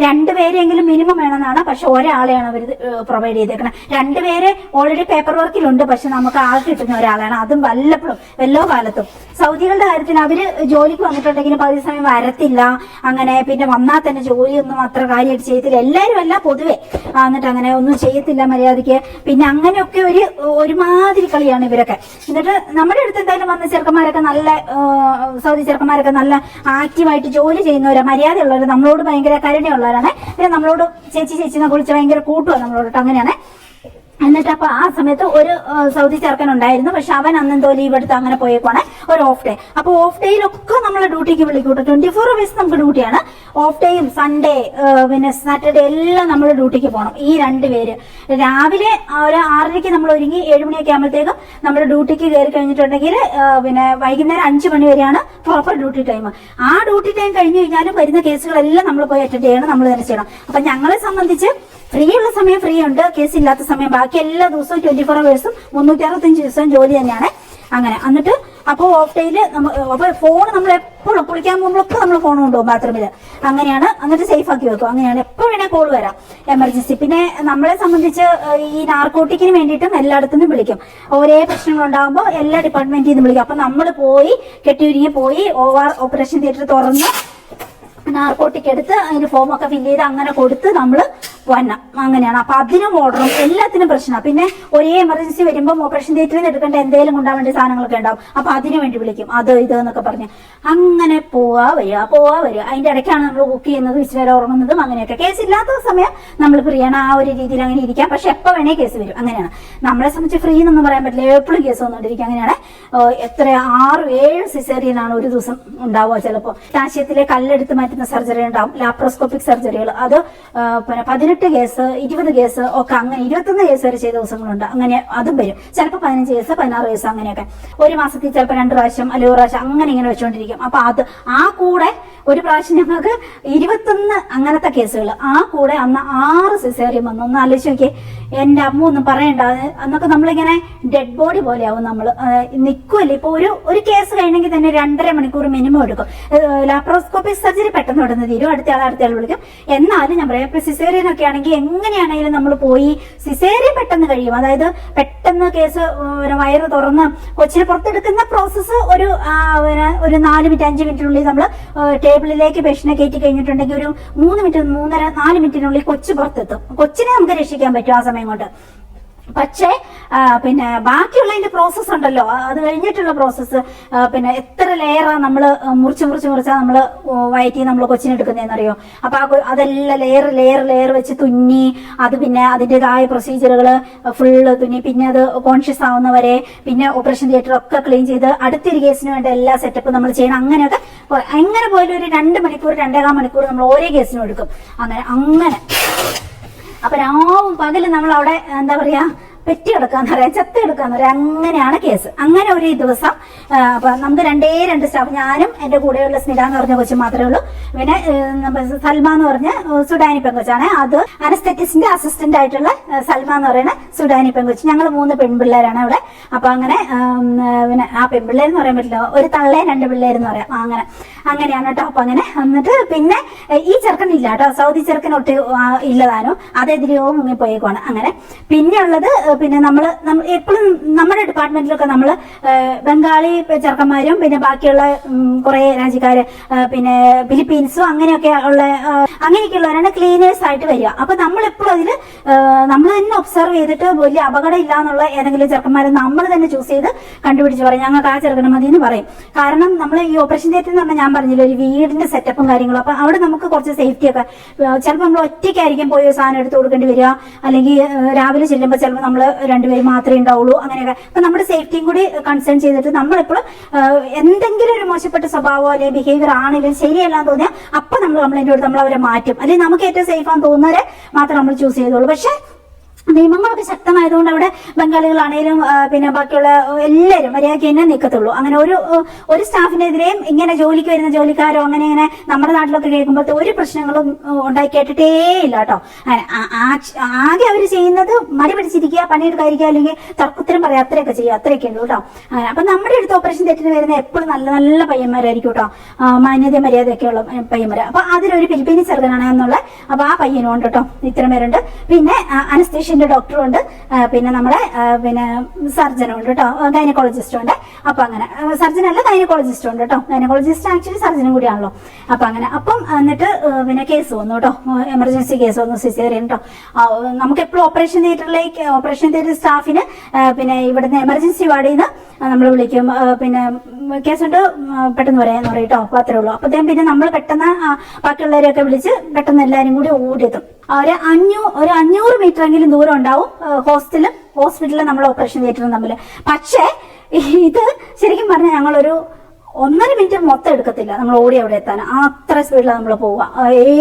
2 പേരെങ്കിലും മിനിമം വേണമെന്നാണ്. പക്ഷെ ഒരാളെയാണ് അവർ പ്രൊവൈഡ് ചെയ്തേക്കണം. 2 പേര് ഓൾറെഡി പേപ്പർ വർക്കിലുണ്ട്, പക്ഷെ നമുക്ക് ആൾ കിട്ടുന്ന ഒരാളാണ്. അതും വല്ലപ്പോഴും വല്ലോ കാലത്തും. സൗദികളുടെ കാര്യത്തിൽ അവര് ജോലിക്ക് വന്നിട്ടുണ്ടെങ്കിലും പകുതി സമയം വരത്തില്ല. അങ്ങനെ പിന്നെ വന്നാൽ തന്നെ ജോലിയൊന്നും അത്ര കാര്യമായിട്ട് ചെയ്യത്തില്ല. എല്ലാവരും അല്ല, പൊതുവെ എന്നിട്ട് അങ്ങനെ ഒന്നും ചെയ്യത്തില്ല മര്യാദയ്ക്ക്. പിന്നെ അങ്ങനെയൊക്കെ ഒരുമാതിരി കളിയാണ് ഇവരൊക്കെ. എന്നിട്ട് നമ്മുടെ അടുത്ത് എന്തായാലും വന്ന ചെറുക്കന്മാരൊക്കെ നല്ല സൗദി ചെറുക്കന്മാരൊക്കെ നല്ല ആക്റ്റീവായിട്ട് ജോലി ചെയ്യുന്നവരാ, മര്യാദയുള്ളവർ, നമ്മളോട് ഭയങ്കര കരുണയുള്ളവരാണ്. പിന്നെ നമ്മളോട് ചേച്ചി ചേച്ചിനെ കുറിച്ച് ഭയങ്കര കൂട്ടുവാ നമ്മളോട്. അങ്ങനെയാണ്. എന്നിട്ട് അപ്പൊ ആ സമയത്ത് ഒരു സൗദി ചെറുക്കൻ ഉണ്ടായിരുന്നു. പക്ഷെ അവൻ അന്നെന്തോ ലീവ് എടുത്ത് അങ്ങനെ പോയേക്കുവാണ്, ഒരു ഓഫ് ഡേ. അപ്പൊ ഓഫ് ഡേയിലൊക്കെ നമ്മളെ ഡ്യൂട്ടിക്ക് വിളിക്കൂട്ടോ. 24 അവേഴ്സ് നമുക്ക് ഡ്യൂട്ടിയാണ്. ഓഫ് ഡേയും സൺഡേ പിന്നെ സാറ്റർഡേ എല്ലാം നമ്മൾ ഡ്യൂട്ടിക്ക് പോകണം. ഈ 2 പേര് രാവിലെ ഒരു 6:30 നമ്മൾ ഒരുങ്ങി 7 മണിയൊക്കെ ആകുമ്പോഴത്തേക്കും നമ്മൾ ഡ്യൂട്ടിക്ക് കയറി കഴിഞ്ഞിട്ടുണ്ടെങ്കിൽ പിന്നെ വൈകുന്നേരം 5 മണി വരെയാണ് പ്രോപ്പർ ഡ്യൂട്ടി ടൈം. ആ ഡ്യൂട്ടി ടൈം കഴിഞ്ഞു കഴിഞ്ഞാലും വരുന്ന കേസുകളെല്ലാം നമ്മൾ പോയി അറ്റൻഡ് ചെയ്യണം, നമ്മൾ തന്നെ ചെയ്യണം. അപ്പൊ ഞങ്ങളെ സംബന്ധിച്ച് ഫ്രീ ഉള്ള സമയം ഫ്രീ ഉണ്ട്, കേസ് ഇല്ലാത്ത സമയം ബാക്കി എല്ലാ ദിവസവും 24 അവേഴ്സും 365 ദിവസവും ജോലി തന്നെയാണ്. അങ്ങനെ എന്നിട്ട് അപ്പോൾ ഓഫ് ഡേയില് അപ്പൊ ഫോൺ നമ്മൾ എപ്പോഴും കുളിക്കാൻ പോകുമ്പോഴൊക്കെ നമ്മൾ ഫോൺ കൊണ്ടുപോകും ബാത്റൂമിൽ. അങ്ങനെയാണ്. എന്നിട്ട് സേഫ് ആക്കി വെക്കും. അങ്ങനെയാണ്. എപ്പോൾ വേണേൽ കോൾ വരാം, എമർജൻസി. പിന്നെ നമ്മളെ സംബന്ധിച്ച് ഈ നാർക്കോട്ടിക്കിന് വേണ്ടിയിട്ടും എല്ലായിടത്തുനിന്നും വിളിക്കും. ഒരേ പ്രശ്നങ്ങൾ ഉണ്ടാകുമ്പോൾ എല്ലാ ഡിപ്പാർട്ട്മെന്റിൽ നിന്നും വിളിക്കും. അപ്പൊ നമ്മൾ പോയി കെട്ടിയൊരുങ്ങി പോയി ഓപ്പറേഷൻ തിയേറ്റർ തുറന്ന് നാർക്കോട്ടിക് എടുത്ത് അതിന് ഫോമൊക്കെ ഫില്ല് ചെയ്ത് അങ്ങനെ കൊടുത്ത് നമ്മൾ വരണം. അങ്ങനെയാണ്. അപ്പൊ അതിനും ഓർഡറും എല്ലാത്തിനും പ്രശ്നമാണ്. പിന്നെ ഒരേ എമർജൻസി വരുമ്പോൾ ഓപ്പറേഷൻ തിയേറ്ററിൽ നിന്ന് എടുക്കേണ്ട എന്തെങ്കിലും കൊണ്ടാൻ വേണ്ടി സാധനങ്ങളൊക്കെ ഉണ്ടാവും. അപ്പൊ അതിനു വേണ്ടി വിളിക്കും, അത് ഇത് എന്നൊക്കെ പറഞ്ഞ് അങ്ങനെ പോവാ വരിക. അതിന്റെ ഇടയ്ക്കാണ് നമ്മൾ കുക്ക് ചെയ്യുന്നതും ഇച്ചിരി നേരം ഉറങ്ങുന്നതും. അങ്ങനെയൊക്കെ കേസ് ഇല്ലാത്ത സമയം നമ്മൾ ഫ്രീ ആണ്. ആ ഒരു രീതിയിൽ അങ്ങനെ ഇരിക്കാം. പക്ഷെ എപ്പോൾ വേണേ കേസ് വരും. അങ്ങനെയാണ്. നമ്മളെ സംബന്ധിച്ച് ഫ്രീ എന്നൊന്നും പറയാൻ പറ്റില്ല, എപ്പോഴും കേസ് വന്നുകൊണ്ടിരിക്കും. അങ്ങനെയാണ്. എത്ര 6-7 സിസേറിയനാണ് ഒരു ദിവസം ഉണ്ടാവുക. ചിലപ്പോൾ ആശയത്തിലെ കല്ലെടുത്ത് മാറ്റുന്ന സർജറി ഉണ്ടാവും, ലാപ്രോസ്കോപ്പിക് സർജറികൾ. അത് പിന്നെ 18 കേസ് 20 കേസ് ഒക്കെ അങ്ങനെ 21 കേസ് വരെ ചെയ്ത ദിവസങ്ങളുണ്ട്. അങ്ങനെ അതും വരും. ചിലപ്പോൾ 15 കേസ് 16 കേസ് അങ്ങനെയൊക്കെ. ഒരു മാസത്തിൽ ചിലപ്പോൾ 2 പ്രാവശ്യം അല്ലെങ്കിൽ 1 പ്രാവശ്യം അങ്ങനെ ഇങ്ങനെ വെച്ചുകൊണ്ടിരിക്കും. അപ്പൊ അത് ആ കൂടെ ഒരു പ്രാവശ്യം ഞങ്ങൾക്ക് 21 അങ്ങനത്തെ കേസുകൾ. ആ കൂടെ അന്ന് 6 സിസേറിയൻ വന്നു. ഒന്ന് ആലോചിച്ച് നോക്കിയേ. എന്റെ അമ്മ ഒന്നും പറയണ്ട. അന്നൊക്കെ നമ്മളിങ്ങനെ ഡെഡ് ബോഡി പോലെയാവും. നമ്മൾ നിൽക്കുമല്ലേ. ഇപ്പൊ ഒരു കേസ് കഴിഞ്ഞെങ്കിൽ തന്നെ 2.5 മണിക്കൂർ മിനിമം എടുക്കും. ലാപ്രോസ്കോപ്പിക് സർജറി പെട്ടെന്ന് ഉടനെ തീരും, അടുത്ത ആൾ വിളിക്കും. എന്നാലും ഞാൻ പറയാം, ഇപ്പൊ സിസേറിയനൊക്കെ ആണെങ്കിൽ എങ്ങനെയാണെങ്കിലും നമ്മൾ പോയി സിസേറിയൻ പെട്ടെന്ന് കഴിയും. അതായത് പെട്ടെന്ന് കേസ് വയറ് തുറന്ന് കൊച്ചിനെ പുറത്തെടുക്കുന്ന പ്രോസസ്സ് ഒരു 4 മിനിറ്റ് 5 മിനിറ്റിനുള്ളിൽ നമ്മൾ ടേബിളിലേക്ക് പേഷ്യനെ കയറ്റി കഴിഞ്ഞിട്ടുണ്ടെങ്കിൽ ഒരു 3 മിനിറ്റ് 3.5-4 മിനിറ്റിനുള്ളിൽ കൊച്ചു പുറത്തെത്തും. കൊച്ചിനെ നമുക്ക് രക്ഷിക്കാൻ പറ്റും ആ സമയം കൊണ്ട്. പക്ഷേ പിന്നെ ബാക്കിയുള്ളതിന്റെ പ്രോസസ്സ് ഉണ്ടല്ലോ, അത് കഴിഞ്ഞിട്ടുള്ള പ്രോസസ്സ് പിന്നെ എത്ര ലെയറാ നമ്മൾ മുറിച്ചാ നമ്മൾ വയറ്റി നമ്മൾ കൊച്ചിനെടുക്കുന്നതെന്നറിയോ. അപ്പൊ അതെല്ലാം ലെയർ വെച്ച് തുന്നി, അത് പിന്നെ അതിൻ്റെതായ പ്രൊസീജിയറുകൾ ഫുള്ള് തുന്നി, പിന്നെ അത് കോൺഷ്യസ് ആവുന്നവരെ, പിന്നെ ഓപ്പറേഷൻ തിയേറ്റർ ഒക്കെ ക്ലീൻ ചെയ്ത് അടുത്തൊരു കേസിന് വേണ്ട എല്ലാ സെറ്റപ്പും നമ്മൾ ചെയ്യണം. അങ്ങനെയൊക്കെ എങ്ങനെ പോയാലും ഒരു 2 മണിക്കൂർ 2.25 മണിക്കൂർ നമ്മൾ ഓരോ കേസിനും എടുക്കും. അങ്ങനെ അപ്പൊ രാവും പകല് നമ്മൾ അവിടെ എന്താ പറയാ പെറ്റി എടുക്കാന്ന് പറയാം, ചത്തി എടുക്കാന്ന് പറയാം. അങ്ങനെയാണ് കേസ്. അങ്ങനെ ഒരു ദിവസം അപ്പൊ നമുക്ക് 2 സ്റ്റാഫ്, ഞാനും എന്റെ കൂടെയുള്ള സ്മിത എന്ന് പറഞ്ഞ കൊച്ചു മാത്രമേ ഉള്ളൂ. പിന്നെ സൽമ എന്ന് പറഞ്ഞ സുഡാനി പെങ്കൊച്ചാണ്. അത് അനസ്തെറ്റിസ്റ്റിന്റെ അസിസ്റ്റന്റ് ആയിട്ടുള്ള സൽമ എന്ന് പറയുന്ന സുഡാനി പെങ്കൊച്ച്. ഞങ്ങൾ 3 പെൺപിള്ളേരാണ് അവിടെ. അപ്പൊ അങ്ങനെ പിന്നെ ആ പെൺപിള്ളേരെന്ന് പറയാൻ പറ്റില്ല, ഒരു തള്ളേം 2 പിള്ളേരെന്ന് പറയാം. അങ്ങനെയാണ് കേട്ടോ. അപ്പൊ അങ്ങനെ എന്നിട്ട് പിന്നെ ഈ ചെറുക്കൻ ഇല്ല കേട്ടോ, സൗദി ചെറുക്കൻ ഒട്ട് ഇല്ലതാനോ, അതെതിരെയോ മുങ്ങിപ്പോയേക്കുവാണ്. അങ്ങനെ പിന്നെ ഉള്ളത് പിന്നെ നമ്മൾ എപ്പോഴും നമ്മുടെ ഡിപ്പാർട്ട്മെന്റിലൊക്കെ നമ്മൾ ബംഗാളി ചെറുക്കന്മാരും പിന്നെ ബാക്കിയുള്ള കുറെ രാജ്യക്കാര് പിന്നെ ഫിലിപ്പീൻസും അങ്ങനെയൊക്കെയുള്ളവരാണ് ക്ലീനേഴ്സ് ആയിട്ട് വരിക. അപ്പൊ നമ്മളെപ്പോഴും അതിൽ നമ്മൾ തന്നെ ഒബ്സർവ് ചെയ്തിട്ട് വലിയ അപകടം ഇല്ല എന്നുള്ള ഏതെങ്കിലും ചെറുക്കന്മാരെ നമ്മൾ തന്നെ ചൂസ് ചെയ്ത് കണ്ടുപിടിച്ച് പറയും, ഞങ്ങൾക്ക് ആ ചെറുക്കനെ മതി എന്ന് പറയും. കാരണം നമ്മൾ ഈ ഓപ്പറേഷൻ തിയേറ്റർ എന്ന് പറഞ്ഞാൽ ഞാൻ പറഞ്ഞില്ല, ഒരു വീടിന്റെ സെറ്റപ്പും കാര്യങ്ങളും. അപ്പൊ അവിടെ നമുക്ക് കുറച്ച് സേഫ്റ്റി ഒക്കെ, ചിലപ്പോൾ നമ്മൾ ഒറ്റയ്ക്കായിരിക്കും പോയി സാധനം എടുത്ത് കൊടുക്കേണ്ടി വരിക, അല്ലെങ്കിൽ രാവിലെ ചെല്ലുമ്പോൾ ചിലപ്പോൾ നമ്മൾ 2 പേര് മാത്രമേ ഉണ്ടാവുള്ളൂ. അങ്ങനെയൊക്കെ. അപ്പൊ നമ്മുടെ സേഫ്റ്റിയും കൂടി കൺസേൺ ചെയ്തിട്ട് നമ്മളെപ്പോഴും എന്തെങ്കിലും ഒരു മോശപ്പെട്ട സ്വഭാവമോ അല്ലെങ്കിൽ ബിഹേവിയർ ആണെങ്കിലും ശരിയല്ലാന്ന് തോന്നിയാൽ അപ്പൊ നമ്മൾ കംപ്ലൈന്റ് കൊടുത്ത് നമ്മൾ അവരെ മാറ്റും. അല്ലെങ്കിൽ നമുക്ക് ഏറ്റവും സേഫ് ആണെന്ന് തോന്നുന്നവരെ മാത്രം നമ്മൾ ചൂസ് ചെയ്തോളൂ. പക്ഷെ നിയമങ്ങളൊക്കെ ശക്തമായതുകൊണ്ട് അവിടെ ബംഗാളികളാണേലും പിന്നെ ബാക്കിയുള്ള എല്ലാവരും മര്യാദയ്ക്ക് തന്നെ നിൽക്കത്തുള്ളൂ. അങ്ങനെ ഒരു സ്റ്റാഫിനെതിരെയും ഇങ്ങനെ ജോലിക്ക് വരുന്ന ജോലിക്കാരോ അങ്ങനെ നമ്മുടെ നാട്ടിലൊക്കെ കേൾക്കുമ്പോഴത്തെ ഒരു പ്രശ്നങ്ങളും ഉണ്ടായി കേട്ടിട്ടേ ഇല്ല കേട്ടോ. ആകെ അവർ ചെയ്യുന്നത് മടി പിടിച്ചിരിക്കുക, പണിയെടുക്കാതിരിക്കുക, അല്ലെങ്കിൽ തർക്കുത്തരം പറയാം, അത്രയൊക്കെ ചെയ്യുക, അത്രയൊക്കെ ഉള്ളൂ കേട്ടോ. അങ്ങനെ അപ്പൊ നമ്മുടെ അടുത്ത് ഓപ്പറേഷൻ തിയേറ്ററിൽ വരുന്ന എപ്പോഴും നല്ല നല്ല പയ്യന്മാരായിരിക്കും കേട്ടോ, മാന്യത മര്യാദയൊക്കെ ഉള്ള പയ്യന്മാർ. അപ്പൊ അതിലൊരു ഫിലിപ്പീനി ചെറുക്കനാണ് എന്നുള്ള, അപ്പൊ ആ പയ്യനും ഉണ്ട് കേട്ടോ. ഇത്രയും പേരുണ്ട്. പിന്നെ അനസ്തേഷ്യ ഡോക്ടറും ഉണ്ട്, പിന്നെ നമ്മുടെ പിന്നെ സർജനും ഉണ്ട് കേട്ടോ, ഗൈനക്കോളജിസ്റ്റും ഉണ്ട്. അപ്പൊ അങ്ങനെ സർജനല്ല ഗൈനക്കോളജിസ്റ്റും ഉണ്ട് കേട്ടോ. ഗൈനക്കോളജിസ്റ്റ് ആക്ച്വലി സർജനും കൂടിയാണല്ലോ. അപ്പൊ അങ്ങനെ അപ്പം എന്നിട്ട് പിന്നെ കേസ് വന്നു കേട്ടോ, എമർജൻസി കേസ് വന്നു, സിസേറിയൻ കേട്ടോ. നമുക്ക് എപ്പോഴും ഓപ്പറേഷൻ തിയേറ്റർ സ്റ്റാഫിന് പിന്നെ ഇവിടുന്ന് എമർജൻസി വാർഡിൽ നിന്ന് നമ്മൾ വിളിക്കും, പിന്നെ കേസുണ്ട് പെട്ടെന്ന് പറയാന്ന് പറയും കേട്ടോ. അപ്പൊ അത്രേ ഉള്ളൂ. അപ്പത്തേക്കും പിന്നെ നമ്മൾ പെട്ടെന്ന് ബാക്കിയുള്ളവരെയൊക്കെ വിളിച്ച് പെട്ടെന്ന് എല്ലാവരും കൂടി ഓടിയെത്തും. ഒരു 500 മീറ്റർ എങ്കിലും ദൂരം ഉണ്ടാവും ഹോസ്പിറ്റലും നമ്മൾ ഓപ്പറേഷൻ തിയേറ്ററും തമ്മിൽ. പക്ഷേ ഇത് ശരിക്കും പറഞ്ഞാൽ ഞങ്ങളൊരു 1.5 മിനിറ്റ് മൊത്തം എടുക്കത്തില്ല നമ്മൾ ഓടി അവിടെ എത്താൻ. അത്ര സ്പീഡിലാണ് നമ്മൾ പോവുക.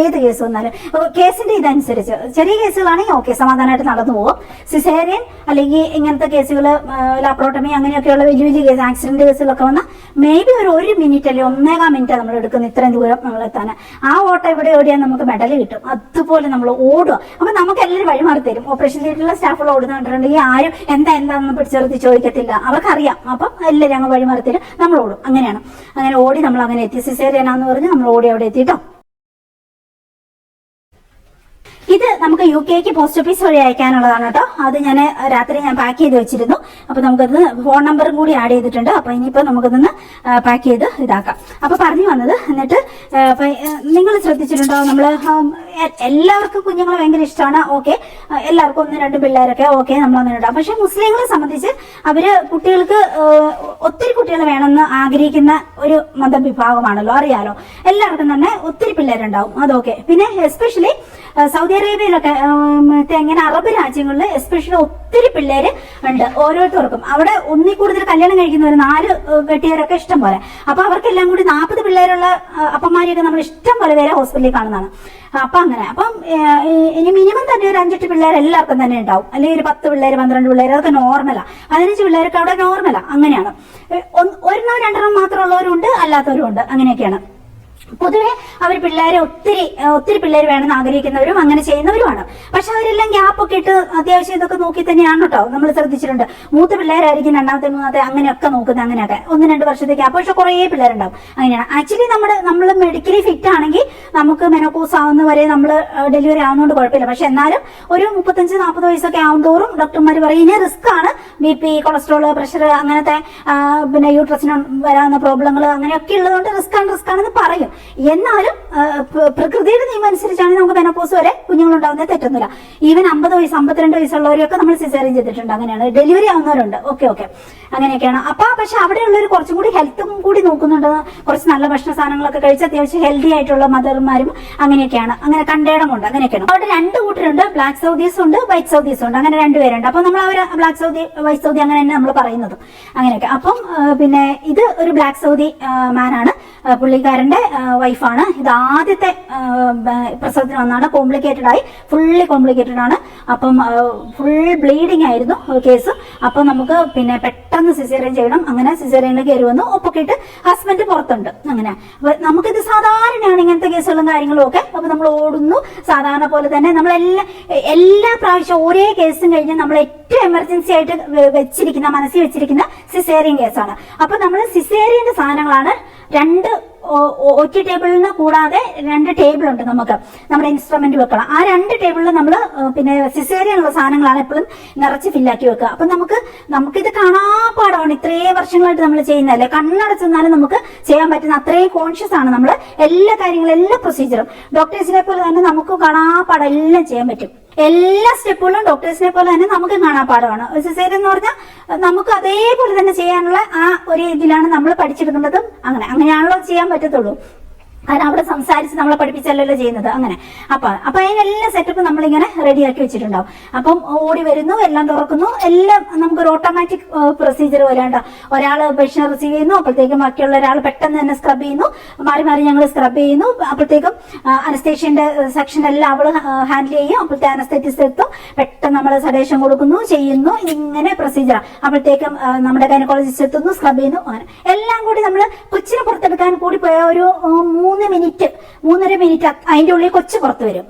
ഏത് കേസ് വന്നാലും കേസിന്റെ ഇതനുസരിച്ച് ചെറിയ കേസുകളാണെങ്കിൽ ഓക്കെ, സമാധാനമായിട്ട് നടന്നു പോകും. സിസേറിയൻ അല്ലെങ്കിൽ ഇങ്ങനത്തെ കേസുകൾ, ലാപ്രോട്ടമി അങ്ങനെയൊക്കെയുള്ള വലിയ കേസ്, ആക്സിഡന്റ് കേസുകളൊക്കെ വന്നാൽ മേ ബി ഒരു 1 മിനിറ്റ് അല്ലെങ്കിൽ 1.25 മിനിറ്റ് നമ്മൾ എടുക്കുന്നത് ഇത്രയും ദൂരം നമ്മൾ എത്താൻ. ആ ഓട്ടം ഇവിടെ ഓടിയാൽ നമുക്ക് മെഡൽ കിട്ടും. അതുപോലെ നമ്മൾ ഓടുക. അപ്പൊ നമുക്ക് എല്ലാവരും വഴിമാറി തരും. ഓപ്പറേഷൻ തിയേറ്ററിലെ സ്റ്റാഫുകൾ ഓടുന്നുണ്ടെങ്കിൽ ആരും എന്താണെന്ന് പിടിച്ചെടുത്ത് ചോദിക്കത്തില്ല, അവർക്കറിയാം. അപ്പം എല്ലാവരും ഞങ്ങൾ വഴിമാറി തരും, നമ്മൾ ഓടും. അങ്ങനെയാണ്. അങ്ങനെ ഓടി നമ്മൾ അങ്ങനെ എത്തി. സിസേറിയനാന്ന് പറഞ്ഞ് നമ്മൾ ഓടി അവിടെ എത്തിട്ടോ. ഇത് നമുക്ക് UK പോസ്റ്റ് ഓഫീസ് വഴി അയക്കാനുള്ളതാണ് കേട്ടോ. അത് രാത്രി ഞാൻ പാക്ക് ചെയ്ത് വെച്ചിരുന്നു. അപ്പൊ നമുക്കത് ഫോൺ നമ്പറും കൂടി ആഡ് ചെയ്തിട്ടുണ്ട്. അപ്പൊ ഇനിയിപ്പോ നമുക്കതൊന്ന് പാക്ക് ചെയ്ത് ഇതാക്കാം. അപ്പൊ പറഞ്ഞു വന്നത്, എന്നിട്ട് നിങ്ങൾ ശ്രദ്ധിച്ചിട്ടുണ്ടോ, നമ്മള് എല്ലാവർക്കും കുഞ്ഞുങ്ങളെ ഭയങ്കര ഇഷ്ടമാണ്. ഓക്കെ, എല്ലാവർക്കും 1-2 പിള്ളേരൊക്കെ ഓക്കെ, നമ്മളങ്ങനെ ഇടാം. പക്ഷെ മുസ്ലിങ്ങളെ സംബന്ധിച്ച് അവര് കുട്ടികൾക്ക് ഒത്തിരി കുട്ടികൾ വേണമെന്ന് ആഗ്രഹിക്കുന്ന ഒരു മതവിഭാഗമാണല്ലോ, അറിയാലോ. എല്ലാവർക്കും തന്നെ ഒത്തിരി പിള്ളേരുണ്ടാവും, അതൊക്കെ. പിന്നെ എസ്പെഷ്യലി സൗദി അറേബ്യയിലൊക്കെ ഇങ്ങനെ അറബ് രാജ്യങ്ങളിൽ എസ്പെഷ്യലി ഒത്തിരി പിള്ളേര് ഉണ്ട് ഓരോരുത്തർക്കും. അവിടെ ഒന്നിൽ കൂടുതൽ കല്യാണം കഴിക്കുന്നവർ 4 കെട്ടിയവരൊക്കെ ഇഷ്ടം പോലെ. അപ്പൊ അവർക്കെല്ലാം കൂടി 40 പിള്ളേരുള്ള അപ്പന്മാരെയൊക്കെ നമ്മൾ ഇഷ്ടം പോലെ പേരെ ഹോസ്പിറ്റലിൽ കാണുന്നതാണ്. അപ്പൊ അങ്ങനെ അപ്പം ഇനി മിനിമം തന്നെ ഒരു 5-8 പിള്ളേർ എല്ലാവർക്കും തന്നെ ഉണ്ടാവും. അല്ലെങ്കിൽ ഒരു 10 പിള്ളേർ 12 പിള്ളേർ, അതൊക്കെ നോർമലാ. 15 പിള്ളേരൊക്കെ അവിടെ നോർമലാ. അങ്ങനെയാണ്. 1-2 മാത്രമുള്ളവരുണ്ട്, അല്ലാത്തവരും ഉണ്ട്. അങ്ങനെയൊക്കെയാണ്. പൊതുവെ അവർ പിള്ളേരെ ഒത്തിരി പിള്ളേർ വേണമെന്ന് ആഗ്രഹിക്കുന്നവരും അങ്ങനെ ചെയ്യുന്നവരുമാണ്. പക്ഷെ അവരെല്ലാം ഗ്യാപ്പൊക്കെ ഇട്ട് അത്യാവശ്യം ഇതൊക്കെ നോക്കി തന്നെയാണ് കേട്ടോ നമ്മൾ ശ്രദ്ധിച്ചിട്ടുണ്ട്. മൂത്ത പിള്ളേരായിരിക്കും രണ്ടാമത്തെ മൂന്നാമത്തെ അങ്ങനെയൊക്കെ നോക്കുന്നത്, അങ്ങനെയൊക്കെ 1-2 വർഷത്തെ ഗ്യാപ്പ്. പക്ഷെ കുറേ പിള്ളേരുണ്ടാവും. അങ്ങനെയാണ്. ആക്ച്വലി നമ്മൾ മെഡിക്കലി ഫിറ്റ് ആണെങ്കിൽ നമുക്ക് മെനോപോസ് ആവുന്നവരെ നമ്മൾ ഡെലിവറി ആവുന്നതുകൊണ്ട് കുഴപ്പമില്ല. പക്ഷെ എന്നാലും ഒരു 35-40 വയസ്സൊക്കെ ആവുന്നതോറും ഡോക്ടർമാർ പറയുന്നത് റിസ്ക് ആണ്. BP, കൊളസ്ട്രോൾ, പ്രഷർ, അങ്ങനത്തെ പിന്നെ യൂട്രസിന് വരാവുന്ന പ്രോബ്ലങ്ങൾ അങ്ങനെയൊക്കെ ഉള്ളതുകൊണ്ട് റിസ്ക് ആണെന്ന് പറയും. എന്നാലും പ്രകൃതിയുടെ നിയമം അനുസരിച്ചാണെങ്കിൽ നമുക്ക് മെനോപോസ് വരെ കുഞ്ഞുങ്ങളുണ്ടാവുന്നത് തെറ്റൊന്നുമില്ല. ഈവൻ 50 വയസ്സ് 52 വയസ്സുള്ളവരെയൊക്കെ നമ്മൾ സിസേറിയൻ ചെയ്തിട്ടുണ്ട്. അങ്ങനെയാണ്. ഡെലിവറി ആവുന്നവരുണ്ട്. ഓക്കെ അങ്ങനെയൊക്കെയാണ്. പക്ഷെ അവിടെയുള്ളവർ കുറച്ചും കൂടി ഹെൽത്തും കൂടി നോക്കുന്നുണ്ട്. കുറച്ച് നല്ല ഭക്ഷണ സാധനങ്ങളൊക്കെ കഴിച്ച് അത്യാവശ്യം ഹെൽത്തി ആയിട്ടുള്ള മദർമാരും അങ്ങനെയൊക്കെയാണ്. അങ്ങനെ കണ്ടേടം കൊണ്ട് അങ്ങനെയൊക്കെയാണ്. അവിടെ 2 കൂട്ടരുണ്ട്. ബ്ലാക്ക് സൗദീസ് ഉണ്ട്, വൈറ്റ് സൗദീസ് ഉണ്ട്. അങ്ങനെ 2 പേരുണ്ട്. അപ്പൊ നമ്മൾ അവർ ബ്ലാക്ക് സൗദി, വൈറ്റ് സൗദി അങ്ങനെ തന്നെ നമ്മൾ പറയുന്നതും അങ്ങനെയൊക്കെ. അപ്പം പിന്നെ ഇത് ഒരു ബ്ലാക്ക് സൗദി മാനാണ്, പുള്ളിക്കാരന്റെ വൈഫാണ്. ഇത് ആദ്യത്തെ പ്രസവത്തിന് വന്നാണ്. കോംപ്ലിക്കേറ്റഡ് ആയി, ഫുള്ളി കോംപ്ലിക്കേറ്റഡ് ആണ്. അപ്പം ഫുൾ ബ്ലീഡിങ് ആയിരുന്നു കേസ്. അപ്പൊ നമുക്ക് പിന്നെ പെട്ടെന്ന് സിസേറിയൻ ചെയ്യണം. അങ്ങനെ സിസേറിയനിൽ കയറി വന്നു. ഒപ്പൊക്കെ ഇട്ട് ഹസ്ബൻഡ് പുറത്തുണ്ട്. അങ്ങനെ നമുക്കിത് സാധാരണയാണ് ഇങ്ങനത്തെ കേസുകളും കാര്യങ്ങളും ഒക്കെ. അപ്പൊ നമ്മൾ ഓടുന്നു സാധാരണ പോലെ തന്നെ. നമ്മൾ എല്ലാ പ്രാവശ്യവും ഒരേ കേസും കഴിഞ്ഞ് നമ്മൾ ഏറ്റവും എമർജൻസി ആയിട്ട് മനസ്സിൽ വെച്ചിരിക്കുന്ന സിസേറിയൻ കേസാണ്. അപ്പൊ നമ്മൾ സിസേറിയന്റെ സാധനങ്ങളാണ് 2 ഒറ്റ ടേബിളിന് കൂടാതെ 2 ടേബിൾ ഉണ്ട്. നമുക്ക് നമ്മുടെ ഇൻസ്ട്രുമെന്റ് വെക്കണം. ആ 2 ടേബിളിൽ നമ്മൾ പിന്നെ സിസേറിയനുള്ള സാധനങ്ങളാണ് എപ്പോഴും നിറച്ച് ഫില്ലാക്കി വെക്കുക. അപ്പൊ നമുക്കിത് കാണാപ്പാടമാണ്. ഇത്രയും വർഷങ്ങളായിട്ട് നമ്മൾ ചെയ്യുന്നതല്ലേ. കണ്ണടച്ചെന്നാലും നമുക്ക് ചെയ്യാൻ പറ്റുന്ന അത്രയും കോൺഷ്യസ് ആണ് നമ്മൾ. എല്ലാ കാര്യങ്ങളും, എല്ലാ പ്രൊസീജിയറും ഡോക്ടേഴ്സിനെ പോലെ തന്നെ നമുക്ക് കാണാപ്പാടം എല്ലാം ചെയ്യാൻ പറ്റും. എല്ലാ സ്റ്റെപ്പുകളും ഡോക്ടേഴ്സിനെ പോലെ തന്നെ നമുക്ക് കാണാപ്പാടമാണ്. സിസേറിയൻ എന്ന് പറഞ്ഞാൽ നമുക്ക് അതേപോലെ തന്നെ ചെയ്യാനുള്ള ആ ഒരു ഇതിലാണ് നമ്മൾ പഠിച്ചെടുക്കുന്നതും. അങ്ങനെയാണല്ലോ ചെയ്യാൻ പറ്റത്തുള്ളൂ. കാരണം അവിടെ സംസാരിച്ച് നമ്മളെ പഠിപ്പിച്ചല്ലോ ചെയ്യുന്നത്. അങ്ങനെ അപ്പൊ അതിനെല്ലാം സെറ്റപ്പ് നമ്മളിങ്ങനെ റെഡിയാക്കി വെച്ചിട്ടുണ്ടാവും. അപ്പം ഓടി വരുന്നു, എല്ലാം തുറക്കുന്നു, എല്ലാം നമുക്കൊരു ഓട്ടോമാറ്റിക് പ്രൊസീജിയർ വരാണ്ട. ഒരാൾ പേഷ്യന്റ് റിസീവ് ചെയ്യുന്നു, അപ്പോഴത്തേക്കും ബാക്കിയുള്ള ഒരാൾ പെട്ടെന്ന് തന്നെ സ്ക്രബ് ചെയ്യുന്നു. മാറി ഞങ്ങൾ സ്ക്രബ് ചെയ്യുന്നു. അപ്പോഴത്തേക്കും അനസ്തേഷ്യന്റെ സെക്ഷൻ എല്ലാം അവള് ഹാൻഡിൽ ചെയ്യും. അപ്പോഴത്തെ അനസ്തേറ്റിസ്റ്റ് എത്തും, പെട്ടെന്ന് നമ്മൾ സഡേഷൻ കൊടുക്കുന്നു, ചെയ്യുന്നു. ഇങ്ങനെ പ്രൊസീജിയർ. അപ്പോഴത്തേക്കും നമ്മുടെ ഗൈനക്കോളജിസ്റ്റ് എത്തുന്നു, സ്ക്രബ് ചെയ്യുന്നു. അങ്ങനെ എല്ലാം കൂടി നമ്മൾ കൊച്ചിനെ പുറത്തെടുക്കാൻ കൂടി പോയ ഒരു 3-3.5 മിനിറ്റ് അതിന്റെ ഉള്ളിൽ കൊച്ചു പുറത്തു വരും.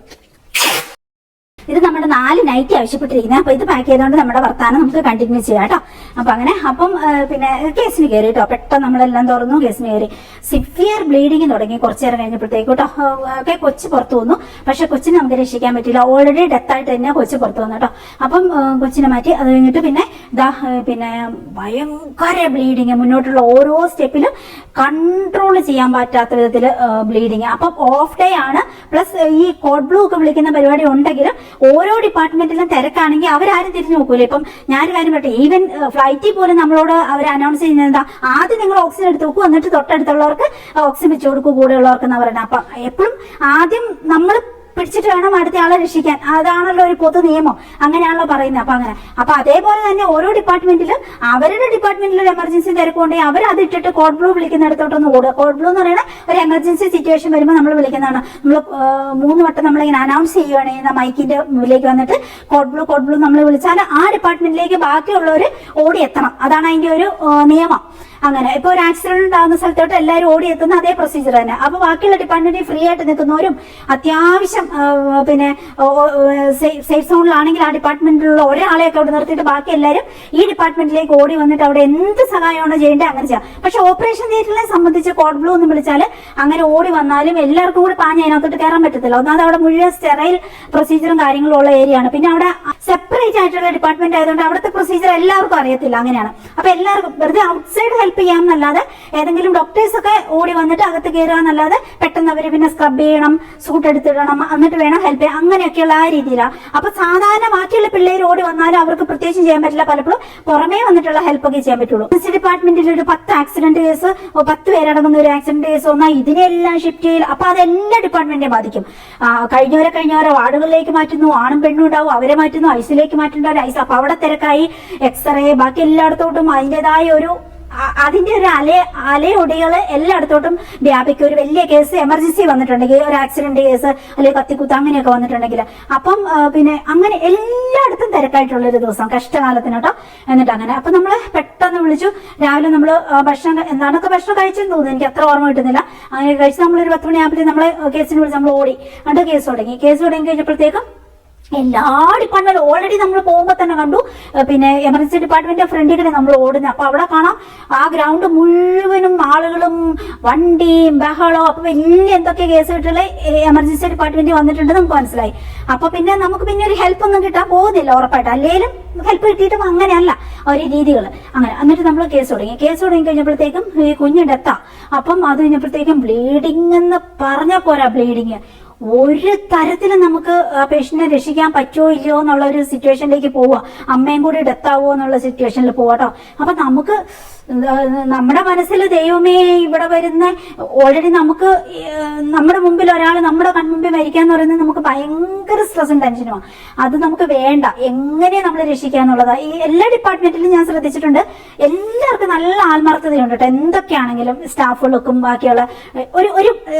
ഇത് നമ്മുടെ 4 നൈറ്റി ആവശ്യപ്പെട്ടിരിക്കുന്നത്. അപ്പൊ ഇത് പാക്ക് ചെയ്തുകൊണ്ട് നമ്മുടെ വർത്താനം നമുക്ക് കണ്ടിന്യൂ ചെയ്യാം കേട്ടോ. അപ്പൊ അങ്ങനെ പിന്നെ കേസിന് കയറി കേട്ടോ. പെട്ടെന്ന് നമ്മളെല്ലാം തുറന്നു, കേസിന് കയറി. സിവിയർ ബ്ലീഡിങ് തുടങ്ങി. കുറച്ചു നേരം കഴിഞ്ഞപ്പോഴത്തേക്ക് കേട്ടോ ഒക്കെ കൊച്ചു പുറത്തു വന്നു. പക്ഷെ കൊച്ചിനെ നമുക്ക് രക്ഷിക്കാൻ പറ്റില്ല. ഓൾറെഡി ഡെത്ത് ആയിട്ട് തന്നെ കൊച്ചു പുറത്തു വന്നു കേട്ടോ. അപ്പം കൊച്ചിനെ മാറ്റി. അത് കഴിഞ്ഞിട്ട് പിന്നെ ഭയങ്കര ബ്ലീഡിങ്. മുന്നോട്ടുള്ള ഓരോ സ്റ്റെപ്പിലും കൺട്രോൾ ചെയ്യാൻ പറ്റാത്ത വിധത്തിൽ ബ്ലീഡിങ്. അപ്പം ഓഫ് ഡേ ആണ്. പ്ലസ് ഈ കോഡ് ബ്ലൂ ഒക്കെ വിളിക്കുന്ന പരിപാടി ഉണ്ടെങ്കിലും ഓരോ ഡിപ്പാർട്ട്മെന്റിലും തിരക്കാണെങ്കിൽ അവരാരും തിരിഞ്ഞു നോക്കൂല. ഇപ്പം ഞാനൊരു കാര്യം പറയട്ടെ, ഈവൻ ഫ്ലൈറ്റിൽ പോലും നമ്മളോട് അവർ അനൗൺസ് ചെയ്യുന്നത് എന്താ, ആദ്യം നിങ്ങൾ ഓക്സിജൻ എടുത്ത് നോക്കൂ, എന്നിട്ട് തൊട്ടടുത്തുള്ളവർക്ക് ഓക്സിജൻ വെച്ചു കൊടുക്കൂ, കൂടെയുള്ളവർക്ക് എന്ന് പറയുന്നത്. അപ്പൊ എപ്പോഴും ആദ്യം നമ്മൾ പിടിച്ചിട്ട് വേണം അടുത്ത ആളെ രക്ഷിക്കാൻ. അതാണല്ലോ ഒരു പൊതു നിയമം. അങ്ങനെയാണല്ലോ പറയുന്നത്. അപ്പൊ അതേപോലെ തന്നെ ഓരോ ഡിപ്പാർട്ട്മെന്റിലും അവരുടെ ഡിപ്പാർട്ട്മെന്റിൽ ഒരു എമർജൻസി തിരക്കുണ്ടെങ്കിൽ അവർ അത് ഇട്ടിട്ട് കോഡ് ബ്ലൂ വിളിക്കുന്നിടത്തോട്ടൊന്ന് കൂടുക. കോഡ് ബ്ലൂ എന്ന് പറയുന്നത് ഒരു എമർജൻസി സിറ്റുവേഷൻ വരുമ്പോൾ നമ്മൾ വിളിക്കുന്നതാണ്. നമ്മൾ 3 വട്ടം നമ്മളിങ്ങനെ അനൗൺസ് ചെയ്യുകയാണെങ്കിൽ മൈക്കിന്റെ മുന്നിലേക്ക് വന്നിട്ട് കോഡ് ബ്ലൂ നമ്മൾ വിളിച്ചാൽ ആ ഡിപ്പാർട്ട്മെന്റിലേക്ക് ബാക്കിയുള്ളവർ ഓടിയെത്തണം. അതാണ് അതിന്റെ ഒരു നിയമം. അങ്ങനെ ഇപ്പൊ ഒരു ആക്സിഡന്റ് ഉണ്ടാകുന്ന സ്ഥലത്തോട്ട് എല്ലാവരും ഓടിയെത്തുന്ന അതേ പ്രൊസീജിയർ തന്നെ. അപ്പൊ ബാക്കിയുള്ള ഡിപ്പാർട്ട്മെന്റിൽ ഫ്രീ ആയിട്ട് നിൽക്കുന്നവരും അത്യാവശ്യം പിന്നെ സേഫ് സോണിലാണെങ്കിൽ ആ ഡിപ്പാർട്ട്മെന്റിലുള്ള ഒരാളെയൊക്കെ അവിടെ നിർത്തിയിട്ട് ബാക്കി എല്ലാവരും ഈ ഡിപ്പാർട്ട്മെന്റിലേക്ക് ഓടി വന്നിട്ട് അവിടെ എന്ത് സഹായമാണോ ചെയ്യേണ്ടത് അങ്ങനെ ചെയ്യാം. പക്ഷെ ഓപ്പറേഷൻ തിയേറ്ററിനെ സംബന്ധിച്ച് കോഡ് ബ്ലൂ എന്ന് വിളിച്ചാൽ അങ്ങനെ ഓടി വന്നാലും എല്ലാവർക്കും കൂടി പാഞ്ഞ് അതിനകത്തോട്ട് കയറാൻ പറ്റത്തില്ല. ഒന്നാമത് അവിടെ മുഴുവൻ സ്റ്റെറൈൽ പ്രൊസീജിയറും കാര്യങ്ങളും ഉള്ള ഏരിയ ആണ്. പിന്നെ അവിടെ സെപ്പറേറ്റ് ആയിട്ടുള്ള ഡിപ്പാർട്ട്മെന്റ് ആയതുകൊണ്ട് അവിടുത്തെ പ്രൊസീജിയർ എല്ലാവർക്കും അറിയത്തില്ല. അങ്ങനെയാണ്. അപ്പൊ എല്ലാവർക്കും വെറുതെ ഔട്ട്സൈഡ് ഹെൽപ്പ് ചെയ്യാമെന്നല്ലാതെ ഏതെങ്കിലും ഡോക്ടേഴ്സ് ഒക്കെ ഓടി വന്നിട്ട് അകത്ത് കയറുകയെന്നല്ലാതെ പെട്ടെന്ന് അവര് പിന്നെ സ്ക്രബ് ചെയ്യണം, സൂട്ട് എടുത്തിടണം, എന്നിട്ട് വേണം ഹെൽപ്പ് ചെയ്യാൻ, അങ്ങനെയൊക്കെയുള്ള ആ രീതിയിലാണ്. അപ്പൊ സാധാരണ ബാക്കിയുള്ള പിള്ളേർ ഓടി വന്നാലും അവർക്ക് പ്രത്യേകിച്ച് ചെയ്യാൻ പറ്റില്ല. പലപ്പോഴും പുറമേ വന്നിട്ടുള്ള ഹെൽപ്പ് ഒക്കെ ചെയ്യാൻ പറ്റുള്ളൂ. ഡിപ്പാർട്ട്മെന്റിൽ ഒരു 10 ആക്സിഡന്റ് കേസ്, 10 പേരടങ്ങുന്ന ഒരു ആക്സിഡന്റ് കേസ് വന്നാൽ ഇതിനെല്ലാം ഷിഫ്റ്റ് ചെയ്യും. അപ്പൊ അത് എല്ലാ ഡിപ്പാർട്ട്മെന്റിനെ ബാധിക്കും. കഴിഞ്ഞവരെ വാർഡുകളിലേക്ക് മാറ്റുന്നു, ആണും പെണ്ണും ഉണ്ടാവും, അവരെ മാറ്റുന്നു, ഐസിലേക്ക് മാറ്റുന്നുണ്ടാവും. ഐസ് അപ്പൊ അവിടെ തിരക്കായി, എക്സ്റേ, ബാക്കി എല്ലായിടത്തോട്ടും അതിൻ്റെതായ ഒരു അതിന്റെ ഒരു അലയൊടികൾ എല്ലായിടത്തോട്ടും വ്യാപിക്കും. ഒരു വലിയ കേസ് എമർജൻസി വന്നിട്ടുണ്ടെങ്കിൽ, ഒരു ആക്സിഡന്റ് കേസ് അല്ലെങ്കിൽ കത്തിക്കുത്ത് അങ്ങനെയൊക്കെ വന്നിട്ടുണ്ടെങ്കിൽ, അപ്പം പിന്നെ അങ്ങനെ എല്ലായിടത്തും തിരക്കായിട്ടുള്ള ഒരു ദിവസം കഷ്ടകാലത്തിന് കേട്ടോ. എന്നിട്ട് അങ്ങനെ അപ്പൊ നമ്മള് പെട്ടെന്ന് വിളിച്ചു. രാവിലെ നമ്മള് ഭക്ഷണം എന്താണൊക്കെ ഭക്ഷണം കഴിച്ചെന്ന് തോന്നുന്നു, എനിക്ക് അത്ര ഓർമ്മ കിട്ടുന്നില്ല. അങ്ങനെ കഴിച്ച് നമ്മളൊരു 10 മണിയാകുമ്പോഴത്തേക്ക് നമ്മള് കേസിന് വിളിച്ച് നമ്മൾ ഓടി. എന്നിട്ട് കേസ് തുടങ്ങി കഴിഞ്ഞപ്പോഴത്തേക്കും എല്ലാ ഡിപ്പാർട്ട്മെന്റും ഓൾറെഡി നമ്മൾ പോകുമ്പോൾ തന്നെ കണ്ടു. പിന്നെ എമർജൻസി ഡിപ്പാർട്ട്മെന്റിന്റെ ഫ്രണ്ടിൽ കൂടെ നമ്മൾ ഓടുന്നത്. അപ്പൊ അവിടെ കാണാം ആ ഗ്രൗണ്ട് മുഴുവനും ആളുകളും വണ്ടിയും ബഹളവും. അപ്പൊ വലിയ എന്തൊക്കെ കേസ് കിട്ടുള്ള എമർജൻസി ഡിപ്പാർട്ട്മെന്റ് വന്നിട്ടുണ്ട് നമുക്ക് മനസ്സിലായി. അപ്പൊ പിന്നെ നമുക്ക് പിന്നെ ഒരു ഹെൽപ്പ് ഒന്നും കിട്ടാൻ പോകുന്നില്ല ഉറപ്പായിട്ട്. അല്ലെങ്കിലും ഹെൽപ്പ് കിട്ടിയിട്ടും അങ്ങനെയല്ല ഒരു രീതികൾ. അങ്ങനെ എന്നിട്ട് നമ്മൾ കേസ് തുടങ്ങി കഴിഞ്ഞപ്പോഴത്തേക്കും ഈ കുഞ്ഞ് ഡെത്താ. അപ്പം അത് കഴിഞ്ഞപ്പോഴത്തേക്കും ബ്ലീഡിങ് എന്ന് പറഞ്ഞാൽ പോരാ, ബ്ലീഡിങ് ഒരു തരത്തിലും നമുക്ക് പേഷ്യന്റിനെ രക്ഷിക്കാൻ പറ്റുമോ ഇല്ലയോ എന്നുള്ള ഒരു സിറ്റുവേഷനിലേക്ക് പോവുക. അമ്മയും കൂടി ഡെത്ത് ആവുമോ എന്നുള്ള സിറ്റുവേഷനിൽ പോവാട്ടോ. അപ്പൊ നമുക്ക് നമ്മുടെ മനസ്സിൽ ദൈവമേ ഇവിടെ വരുന്ന ഓൾറെഡി നമുക്ക് നമ്മുടെ മുമ്പിൽ ഒരാൾ നമ്മുടെ കൺമുമ്പിൽ മരിക്കാന്ന് പറയുന്നത് നമുക്ക് ഭയങ്കര സ്ട്രെസ്സും ടെൻഷനുമാണ്. അത് നമുക്ക് വേണ്ട. എങ്ങനെ നമ്മൾ രക്ഷിക്കാന്നുള്ളതാ. ഈ എല്ലാ ഡിപ്പാർട്ട്മെന്റിലും ഞാൻ ശ്രദ്ധിച്ചിട്ടുണ്ട്, എല്ലാവർക്കും നല്ല ആത്മാർത്ഥതയുണ്ട് കേട്ടോ. എന്തൊക്കെയാണെങ്കിലും സ്റ്റാഫുകൾക്കും ബാക്കിയുള്ള ഒരു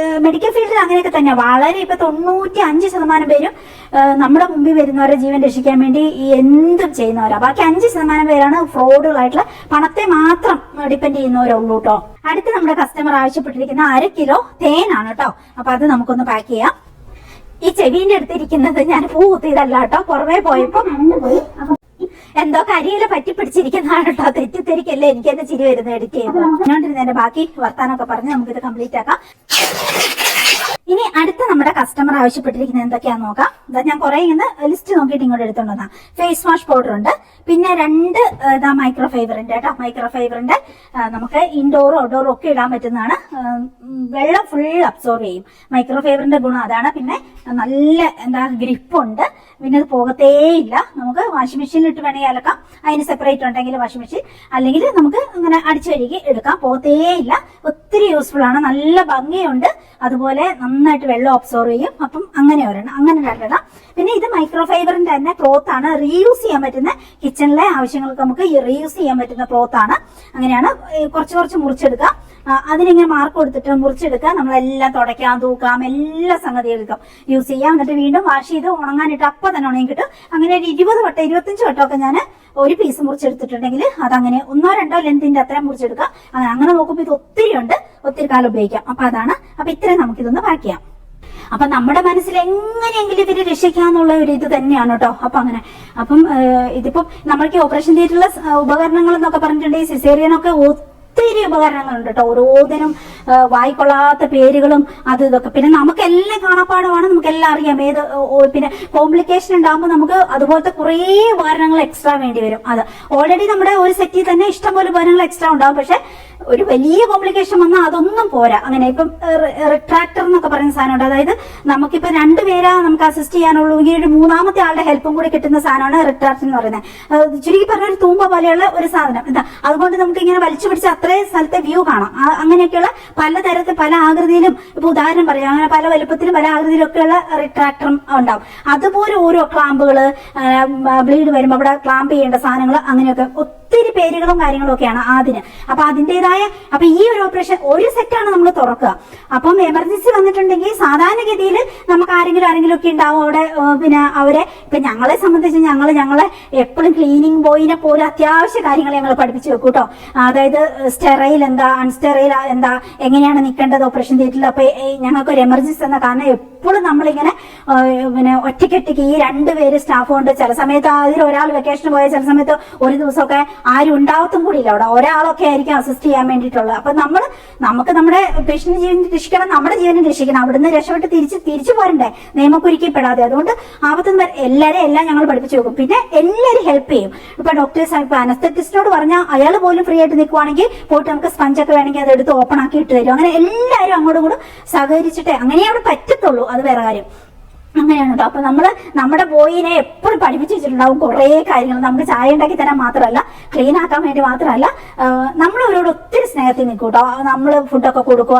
മെഡിക്കൽ ഫീൽഡിൽ അങ്ങനെയൊക്കെ തന്നെയാണ്. വളരെ ഇപ്പൊ 95% പേരും നമ്മുടെ മുമ്പിൽ വരുന്നവരെ ജീവൻ രക്ഷിക്കാൻ വേണ്ടി എന്തും ചെയ്യുന്നവരാ. ബാക്കി 5% പേരാണ് ഫ്രോഡുകളായിട്ടുള്ള പണത്തെ മാത്രം ഡിപ്പെൻഡ് ചെയ്യുന്നവരുള്ളൂ കേട്ടോ. അടുത്ത് നമ്മുടെ കസ്റ്റമർ ആവശ്യപ്പെട്ടിരിക്കുന്ന 1/2 കിലോ തേനാണ് കേട്ടോ. അപ്പൊ അത് നമുക്കൊന്ന് പാക്ക് ചെയ്യാം. ഈ ചെവിന്റെ അടുത്തിരിക്കുന്നത് ഞാൻ പൂത്തിയതല്ല കേട്ടോ, പുറമേ പോയപ്പോ എന്തോ കരിയില പറ്റി പിടിച്ചിരിക്കുന്നതാണ് കേട്ടോ. തെറ്റിദ്ധരിക്കല്ലേ, എനിക്ക് തന്നെ ചിരി വരുന്നത് എഡിറ്റ് ചെയ്യുന്നതിന്റെ ബാക്കി വർത്താനൊക്കെ പറഞ്ഞ് നമുക്കിത് കംപ്ലീറ്റ് ആക്കാം. ഇനി അടുത്ത നമ്മുടെ കസ്റ്റമർ ആവശ്യപ്പെട്ടിരിക്കുന്നത് എന്തൊക്കെയാന്ന് നോക്കാം. ഞാൻ കുറെ ഇന്ന് ലിസ്റ്റ് നോക്കിയിട്ട് ഇങ്ങോട്ട് എടുത്തോണ്ടാ. ഫേസ് വാഷ് പൗഡർ ഉണ്ട്, പിന്നെ 2 മൈക്രോ ഫൈബറിന്റെ കേട്ടോ. മൈക്രോ ഫൈബറിന്റെ നമുക്ക് ഇൻഡോറും ഔട്ട്ഡോറും ഒക്കെ ഇടാൻ പറ്റുന്നതാണ്. വെള്ളം ഫുൾ അബ്സോർവ് ചെയ്യും. മൈക്രോ ഫൈബറിന്റെ ഗുണം അതാണ്. പിന്നെ നല്ല ഗ്രിപ്പുണ്ട്. പിന്നെ അത് പോകത്തേ ഇല്ല. നമുക്ക് വാഷിംഗ് മെഷീനിൽ ഇട്ട് വേണമെങ്കിൽ അലക്കാം. അതിന് സെപ്പറേറ്റ് ഉണ്ടെങ്കിൽ വാഷിംഗ് മെഷീൻ, അല്ലെങ്കിൽ നമുക്ക് ഇങ്ങനെ അടിച്ചു കഴുകി എടുക്കാം. പോകത്തേ ഇല്ല. ഒത്തിരി യൂസ്ഫുൾ ആണ്. നല്ല ഭംഗിയുണ്ട്. അതുപോലെ നന്നായിട്ട് വെള്ളം അബ്സോർവ് ചെയ്യും. അപ്പം അങ്ങനെ ഒരെണ്ണം, അങ്ങനെ 2. പിന്നെ ഇത് മൈക്രോ ഫൈബറിന്റെ തന്നെ ക്ലോത്ത് ആണ്. റീയൂസ് ചെയ്യാൻ പറ്റുന്ന, കിച്ചണിലെ ആവശ്യങ്ങൾക്ക് നമുക്ക് റീയൂസ് ചെയ്യാൻ പറ്റുന്ന ക്ലോത്ത് ആണ്. അങ്ങനെയാണ്. കുറച്ച് മുറിച്ചെടുക്കാം. അതിനിങ്ങനെ മാർക്ക് കൊടുത്തിട്ട് മുറിച്ചെടുക്കാം. നമ്മളെല്ലാം തുടയ്ക്കാം, തൂക്കാം, എല്ലാ സംഗതി എടുക്കാം, യൂസ് ചെയ്യാം. എന്നിട്ട് വീണ്ടും വാഷ് ചെയ്ത് ഉണങ്ങാനിട്ട് അപ്പം തന്നെ ഉണങ്ങി കിട്ടും. അങ്ങനെ ഒരു 20 വട്ടം 25 വട്ടമൊക്കെ ഞാൻ ഒരു പീസ് മുറിച്ചെടുത്തിട്ടുണ്ടെങ്കിൽ അതങ്ങനെ 1-2 ലെന്തിന്റെ അത്രയും മുറിച്ചെടുക്കാം. അങ്ങനെ നോക്കുമ്പോൾ ഇത് ഒത്തിരി ഉണ്ട്, ഒത്തിരി കാലം ഉപയോഗിക്കാം. അപ്പൊ അതാണ്. അപ്പൊ ഇത്രയും നമുക്കിതൊന്ന് പാക്ക് ചെയ്യാം. അപ്പൊ നമ്മുടെ മനസ്സിൽ എങ്ങനെയെങ്കിലും ഇവര് രക്ഷിക്കാന്നുള്ള ഒരു ഇത് തന്നെയാണ് കേട്ടോ. അപ്പൊ അങ്ങനെ അപ്പം ഇതിപ്പോ നമ്മൾക്ക് ഓപ്പറേഷൻ തിയേറ്ററിലെ ഉപകരണങ്ങൾ എന്നൊക്കെ പറഞ്ഞിട്ടുണ്ടെങ്കിൽ സിസേറിയനൊക്കെ ഒത്തിരി ഉപകരണങ്ങളുണ്ട് കേട്ടോ. ഓരോന്നിനും വായിക്കൊള്ളാത്ത പേരുകളും അത് ഇതൊക്കെ. പിന്നെ നമുക്കെല്ലാം കാണാപ്പാടമാണ്, നമുക്കെല്ലാം അറിയാം. പിന്നെ കോംപ്ലിക്കേഷൻ ഉണ്ടാകുമ്പോൾ നമുക്ക് അതുപോലത്തെ കുറേ ഉപകരണങ്ങൾ എക്സ്ട്രാ വേണ്ടി വരും. അത് ഓൾറെഡി നമ്മുടെ ഒരു സെറ്റിൽ തന്നെ ഇഷ്ടംപോലെ ഉപകരണങ്ങൾ എക്സ്ട്രാ ഉണ്ടാവും. പക്ഷെ ഒരു വലിയ കോംപ്ലിക്കേഷൻ വന്നാൽ അതൊന്നും പോരാ. അങ്ങനെ ഇപ്പം റിട്രാക്ടർ എന്നൊക്കെ പറയുന്ന സാധനമുണ്ട്. അതായത് നമുക്കിപ്പോ 2 പേരാ നമുക്ക് അസിസ്റ്റ് ചെയ്യാനുള്ളൂ, ഈ ഒരു 3ാമത്തെ ആളുടെ ഹെൽപ്പും കൂടി കിട്ടുന്ന സാധനമാണ് റിട്രാക്ടർ എന്ന് പറയുന്നത്. ചുരുക്കി പറഞ്ഞ ഒരു തൂമ്പ പോലെയുള്ള ഒരു സാധനം. എന്താ അതുകൊണ്ട് നമുക്ക് ഇങ്ങനെ വലിച്ചു പിടിച്ച് അത്രയും സ്ഥലത്തെ വ്യൂ കാണാം. അങ്ങനെയൊക്കെയുള്ള പലതരത്തിൽ പല ആകൃതിയിലും, ഇപ്പൊ ഉദാഹരണം പറയാം, അങ്ങനെ പല വലുപ്പത്തിലും പല ആകൃതിയിലും ഒക്കെയുള്ള റിട്രാക്ടറും ഉണ്ടാവും. അതുപോലെ ഓരോ ക്ലാമ്പുകള്, ബ്ലീഡ് വരുമ്പോൾ അവിടെ ക്ലാമ്പ് ചെയ്യേണ്ട സാധനങ്ങൾ, അങ്ങനെയൊക്കെ ഒത്തിരി പേരുകളും കാര്യങ്ങളും ഒക്കെയാണ് അതിന്. അപ്പൊ അതിൻ്റെതായ അപ്പൊ ഈ ഒരു ഓപ്പറേഷൻ ഒരു സെറ്റാണ് നമ്മൾ തുറക്കുക. അപ്പം എമർജൻസി വന്നിട്ടുണ്ടെങ്കിൽ സാധാരണഗതിയിൽ നമുക്ക് ആരെങ്കിലും ഒക്കെ ഉണ്ടാവും അവിടെ. പിന്നെ അവരെ ഇപ്പൊ ഞങ്ങളെ സംബന്ധിച്ച് ഞങ്ങളെ എപ്പോഴും ക്ലീനിങ് ബോയിനെ പോലെ അത്യാവശ്യ കാര്യങ്ങൾ ഞങ്ങൾ പഠിപ്പിച്ചു വെക്കും കേട്ടോ. അതായത് സ്റ്റെറൈൽ എന്താ, അൺസ്റ്റെറൈൽ എന്താ, എങ്ങനെയാണ് നിൽക്കേണ്ടത് ഓപ്പറേഷൻ തിയേറ്ററിൽ. അപ്പൊ ഞങ്ങൾക്ക് ഒരു എമർജൻസി എന്ന കാരണം എപ്പോഴും നമ്മളിങ്ങനെ പിന്നെ ഒറ്റയ്ക്ക് ഈ 2 പേര് സ്റ്റാഫ് കൊണ്ട് ചില സമയത്ത് അതിൽ ഒരാൾ വെക്കേഷന് പോയാൽ ചില സമയത്ത് ഒരു ദിവസമൊക്കെ ആരും ഉണ്ടാവത്തും കൂടിയില്ല. അവിടെ ഒരാളൊക്കെ ആയിരിക്കും അസിസ്റ്റ് ചെയ്യാൻ വേണ്ടിയിട്ടുള്ളത്. അപ്പൊ നമുക്ക് നമ്മുടെ പേഷ്യന്റ് ജീവൻ രക്ഷിക്കണം, നമ്മുടെ ജീവനും രക്ഷിക്കണം. അവിടുന്ന് രക്ഷപ്പെട്ട് തിരിച്ചു പോരണ്ടേ, നിയമക്കുരുക്കിപ്പെടാതെ. അതുകൊണ്ട് ആപത്തൊന്നും എല്ലാം ഞങ്ങൾ പഠിപ്പിച്ചു വെക്കും. പിന്നെ എല്ലാവരും ഹെൽപ്പ് ചെയ്യും. ഇപ്പൊ ഡോക്ടേഴ്സ് ഇപ്പൊ അനസ്തറ്റിസ്റ്റിനോട് പറഞ്ഞാൽ അയാൾ പോലും ഫ്രീ ആയിട്ട് നിൽക്കുവാണെങ്കിൽ പോയിട്ട് നമുക്ക് സ്പഞ്ചൊക്കെ വേണമെങ്കിൽ അത് എടുത്ത് ഓപ്പൺ ആക്കി ഇട്ട് തരും. അങ്ങനെ എല്ലാവരും അങ്ങോട്ടും കൂടെ സഹകരിച്ചിട്ടേ അങ്ങനെ അവിടെ പറ്റത്തുള്ളൂ. അത് വേറെ കാര്യം. അങ്ങനെയാണ് കേട്ടോ. അപ്പൊ നമ്മുടെ ബോയിനെ എപ്പോഴും പഠിപ്പിച്ചു വെച്ചിട്ടുണ്ടാവും കുറേ കാര്യങ്ങൾ. നമുക്ക് ചായ ഉണ്ടാക്കി തരാൻ മാത്രമല്ല, ക്ലീൻ ആക്കാൻ വേണ്ടി മാത്രമല്ല, നമ്മൾ അവരോട് ഒത്തിരി സ്നേഹത്തിൽ നിൽക്കും കേട്ടോ. നമ്മൾ ഫുഡൊക്കെ കൊടുക്കുക,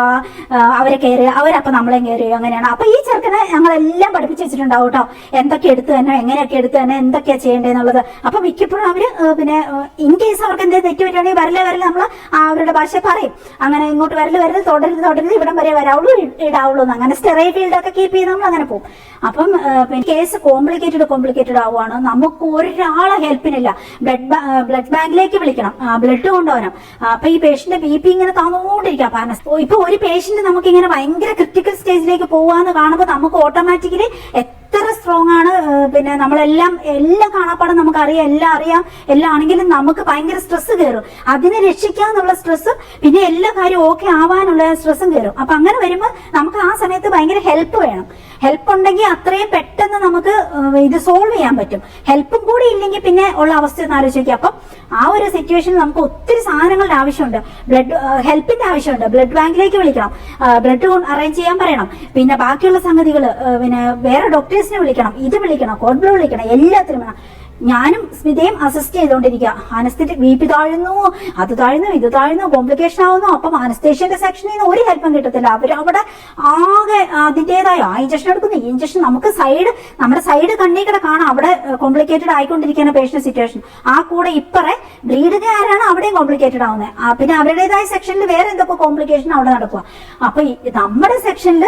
അവരെ കെയർ ചെയ്യുക, അവരപ്പം നമ്മളെ കെയർ ചെയ്യുക, അങ്ങനെയാണ്. അപ്പൊ ഈ ചെറുക്കനെ ഞങ്ങളെല്ലാം പഠിപ്പിച്ച് വെച്ചിട്ടുണ്ടാവും കേട്ടോ, എന്തൊക്കെ എടുത്തു തന്നെ, എങ്ങനെയൊക്കെ എടുത്തു തന്നെ, എന്തൊക്കെയാ ചെയ്യേണ്ടതെന്നുള്ളത്. അപ്പൊ മിക്കപ്പോഴും അവര് പിന്നെ ഇൻ കേസ് അവർക്ക് എന്തെങ്കിലും തെറ്റ് പറ്റുകയാണെങ്കിൽ വരല് നമ്മൾ അവരുടെ ഭാഷ പറയും, അങ്ങനെ ഇങ്ങോട്ട് വരല് തുടരുത് ഇവിടം വരെ വരാവുള്ളൂ ഇടാവുള്ളൂ എന്ന്. അങ്ങനെ സ്റ്റെറൈൽ ഫീൽഡൊക്കെ കീപ്പ് ചെയ്ത് നമ്മൾ അങ്ങനെ പോകും. അപ്പം കേസ് കോംപ്ലിക്കേറ്റഡ് ആവുകയാണ്, നമുക്ക് ഒരാളെ ഹെൽപ്പിനില്ല. ബ്ലഡ് ബാങ്കിലേക്ക് വിളിക്കണം, ബ്ലഡ് കൊണ്ടുവരണം. അപ്പൊ ഈ പേഷ്യന്റ് BP ഇങ്ങനെ താന്നുകൊണ്ടിരിക്കുക. ഇപ്പൊ ഒരു പേഷ്യന്റ് നമുക്ക് ഇങ്ങനെ ഭയങ്കര ക്രിട്ടിക്കൽ സ്റ്റേജിലേക്ക് പോവാന്ന് കാണുമ്പോൾ നമുക്ക് ഓട്ടോമാറ്റിക്കലി എത്ര സ്ട്രോങ് ആണ്, പിന്നെ നമ്മളെല്ലാം കാണാപ്പാടും നമുക്ക് അറിയാം എല്ലാം ആണെങ്കിലും നമുക്ക് ഭയങ്കര സ്ട്രെസ് കയറും. അതിനെ രക്ഷിക്കാന്നുള്ള സ്ട്രെസ്സും പിന്നെ എല്ലാ കാര്യവും ഓക്കെ ആവാനുള്ള സ്ട്രെസ്സും കയറും. അപ്പൊ അങ്ങനെ വരുമ്പോൾ നമുക്ക് ആ സമയത്ത് ഭയങ്കര ഹെൽപ്പ് വേണം. ഹെൽപ്പ് ഉണ്ടെങ്കിൽ അത്രയും പെട്ടെന്ന് നമുക്ക് ഇത് സോൾവ് ചെയ്യാൻ പറ്റും. ഹെൽപ്പും കൂടി ഇല്ലെങ്കിൽ പിന്നെ ഉള്ള അവസ്ഥ ഒന്ന് ആലോചിക്കുക. അപ്പം ആ ഒരു സിറ്റുവേഷനിൽ നമുക്ക് ഒത്തിരി സാധനങ്ങളുടെ ആവശ്യമുണ്ട്, ഹെൽപ്പിന്റെ ആവശ്യമുണ്ട്. ബ്ലഡ് ബാങ്കിലേക്ക് വിളിക്കണം, ബ്ലഡ് അറേഞ്ച് ചെയ്യാൻ പറയണം, പിന്നെ ബാക്കിയുള്ള സംഗതികൾ, പിന്നെ വേറെ ഡോക്ടേഴ്സിനെ വിളിക്കണം, ഇത് വിളിക്കണം, കോഡ് ബ്ലൂ വിളിക്കണം, എല്ലാത്തിനും വേണം. ഞാനും സ്മിതയും അസിസ്റ്റ് ചെയ്തുകൊണ്ടിരിക്കുക. അനസ്തറ്റിക് BP താഴുന്നു, അത് താഴ്ന്നു, ഇത് താഴ്ന്നു, കോംപ്ലിക്കേഷൻ ആവുന്നു. അപ്പം അനസ്തേഷ്യന്റെ സെക്ഷനിൽ നിന്ന് ഒരു ഹെൽപ്പും കിട്ടത്തില്ല. അവരവിടെ ആകെ അതിൻ്റെതായ ആ ഇഞ്ചക്ഷൻ എടുക്കുന്നു, ഈ ഇഞ്ചക്ഷൻ നമുക്ക് നമ്മുടെ സൈഡ് കണ്ണീക്കടെ കാണാം അവിടെ കോംപ്ലിക്കേറ്റഡ് ആയിക്കൊണ്ടിരിക്കുന്ന പേഷ്യന്റ് സിറ്റുവേഷൻ. ആ കൂടെ ഇപ്പറെ ബ്ലീഡിങ് ആരാണ് അവിടെയും കോംപ്ലിക്കേറ്റഡ് ആവുന്നത്. പിന്നെ അവരുടേതായ സെക്ഷനിൽ വേറെ എന്തൊക്കെ കോംപ്ലിക്കേഷൻ അവിടെ നടക്കുക. അപ്പൊ നമ്മുടെ സെക്ഷനിൽ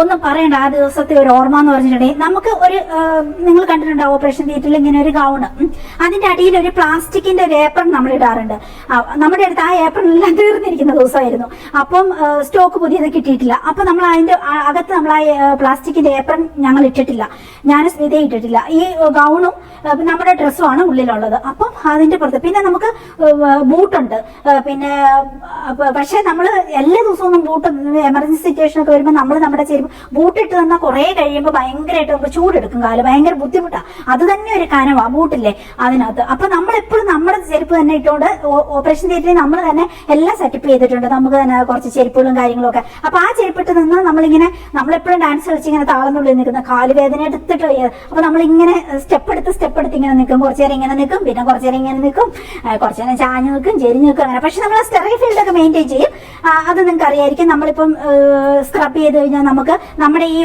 ഒന്നും പറയണ്ട. ആ ദിവസത്തെ ഒരു ഓർമ്മ എന്ന് പറഞ്ഞിട്ടുണ്ടെങ്കിൽ നമുക്ക് ഒരു നിങ്ങൾ കണ്ടിട്ടുണ്ടാവും ഓപ്പറേഷൻ തിയേറ്ററിൽ ഇങ്ങനെ ഒരു ഗൗണ്, അതിന്റെ അടിയിൽ ഒരു പ്ലാസ്റ്റിക്കിന്റെ ഒരു ഏപ്രൺ നമ്മൾ ഇടാറുണ്ട്. നമ്മുടെ അടുത്ത് ആ ഏപ്രൺ എല്ലാം തീർന്നിരിക്കുന്ന ദിവസമായിരുന്നു. അപ്പം സ്റ്റോക്ക് പുതിയത് കിട്ടിയിട്ടില്ല. അപ്പൊ നമ്മൾ അതിന്റെ അകത്ത് നമ്മൾ ആ പ്ലാസ്റ്റിക്കിന്റെ ഏപ്രൺ ഞങ്ങൾ ഇട്ടിട്ടില്ല, ഞാൻ സ്മിതയെ ഇട്ടിട്ടില്ല. ഈ ഗൗണും നമ്മുടെ ഡ്രസ്സുമാണ് ഉള്ളിലുള്ളത്. അപ്പം അതിന്റെ പുറത്ത് പിന്നെ നമുക്ക് ബൂട്ടുണ്ട്. പിന്നെ പക്ഷെ നമ്മൾ എല്ലാ ദിവസവും ഒന്നും ബൂട്ട് എമർജൻസി സിറ്റുവേഷൻ ഒക്കെ വരുമ്പോൾ നമ്മൾ നമ്മുടെ ബൂട്ടിട്ട് തന്നാൽ കുറെ കഴിയുമ്പോൾ ഭയങ്കരമായിട്ട് നമുക്ക് ചൂടെടുക്കും, കാല് ഭയങ്കര ബുദ്ധിമുട്ടാണ്. അത് തന്നെ ഒരു കനവാ ബൂട്ടില്ലേ അതിനകത്ത്. അപ്പൊ നമ്മളെപ്പോഴും നമ്മുടെ ചെരുപ്പ് തന്നെ ഇട്ടുകൊണ്ട് ഓപ്പറേഷൻ തിയേറ്ററിൽ നമ്മൾ തന്നെ എല്ലാം സെറ്റപ്പ് ചെയ്തിട്ടുണ്ട്. നമുക്ക് തന്നെ കുറച്ച് ചെരുപ്പുകളും കാര്യങ്ങളും ഒക്കെ. അപ്പൊ ആ ചെരുപ്പിട്ട് നിന്ന് നമ്മളെപ്പോഴും ഡാൻസ് കളിച്ച് ഇങ്ങനെ താളന്നുള്ളിൽ നിൽക്കുന്ന കാല് വേദന എടുത്തിട്ട് അപ്പൊ നമ്മളിങ്ങനെ സ്റ്റെപ്പ് എടുത്ത് ഇങ്ങനെ നിൽക്കും. കുറച്ചു നേരം ഇങ്ങനെ നിൽക്കും, പിന്നെ കുറച്ചു നേരം ഇങ്ങനെ നിൽക്കും, കുറച്ചു നേരം ചാഞ്ഞു നിൽക്കും, ചെരിഞ്ഞു നിൽക്കും, അങ്ങനെ. പക്ഷെ നമ്മൾ സ്റ്റെറൈൽ ഫീൽഡൊക്കെ മെയിൻറ്റെയിൻ ചെയ്യും. അത് നിങ്ങൾക്ക് അറിയായിരിക്കും. നമ്മളിപ്പം സ്ക്രബ് ചെയ്ത് കഴിഞ്ഞാൽ നമുക്ക് നമ്മുടെ ഈ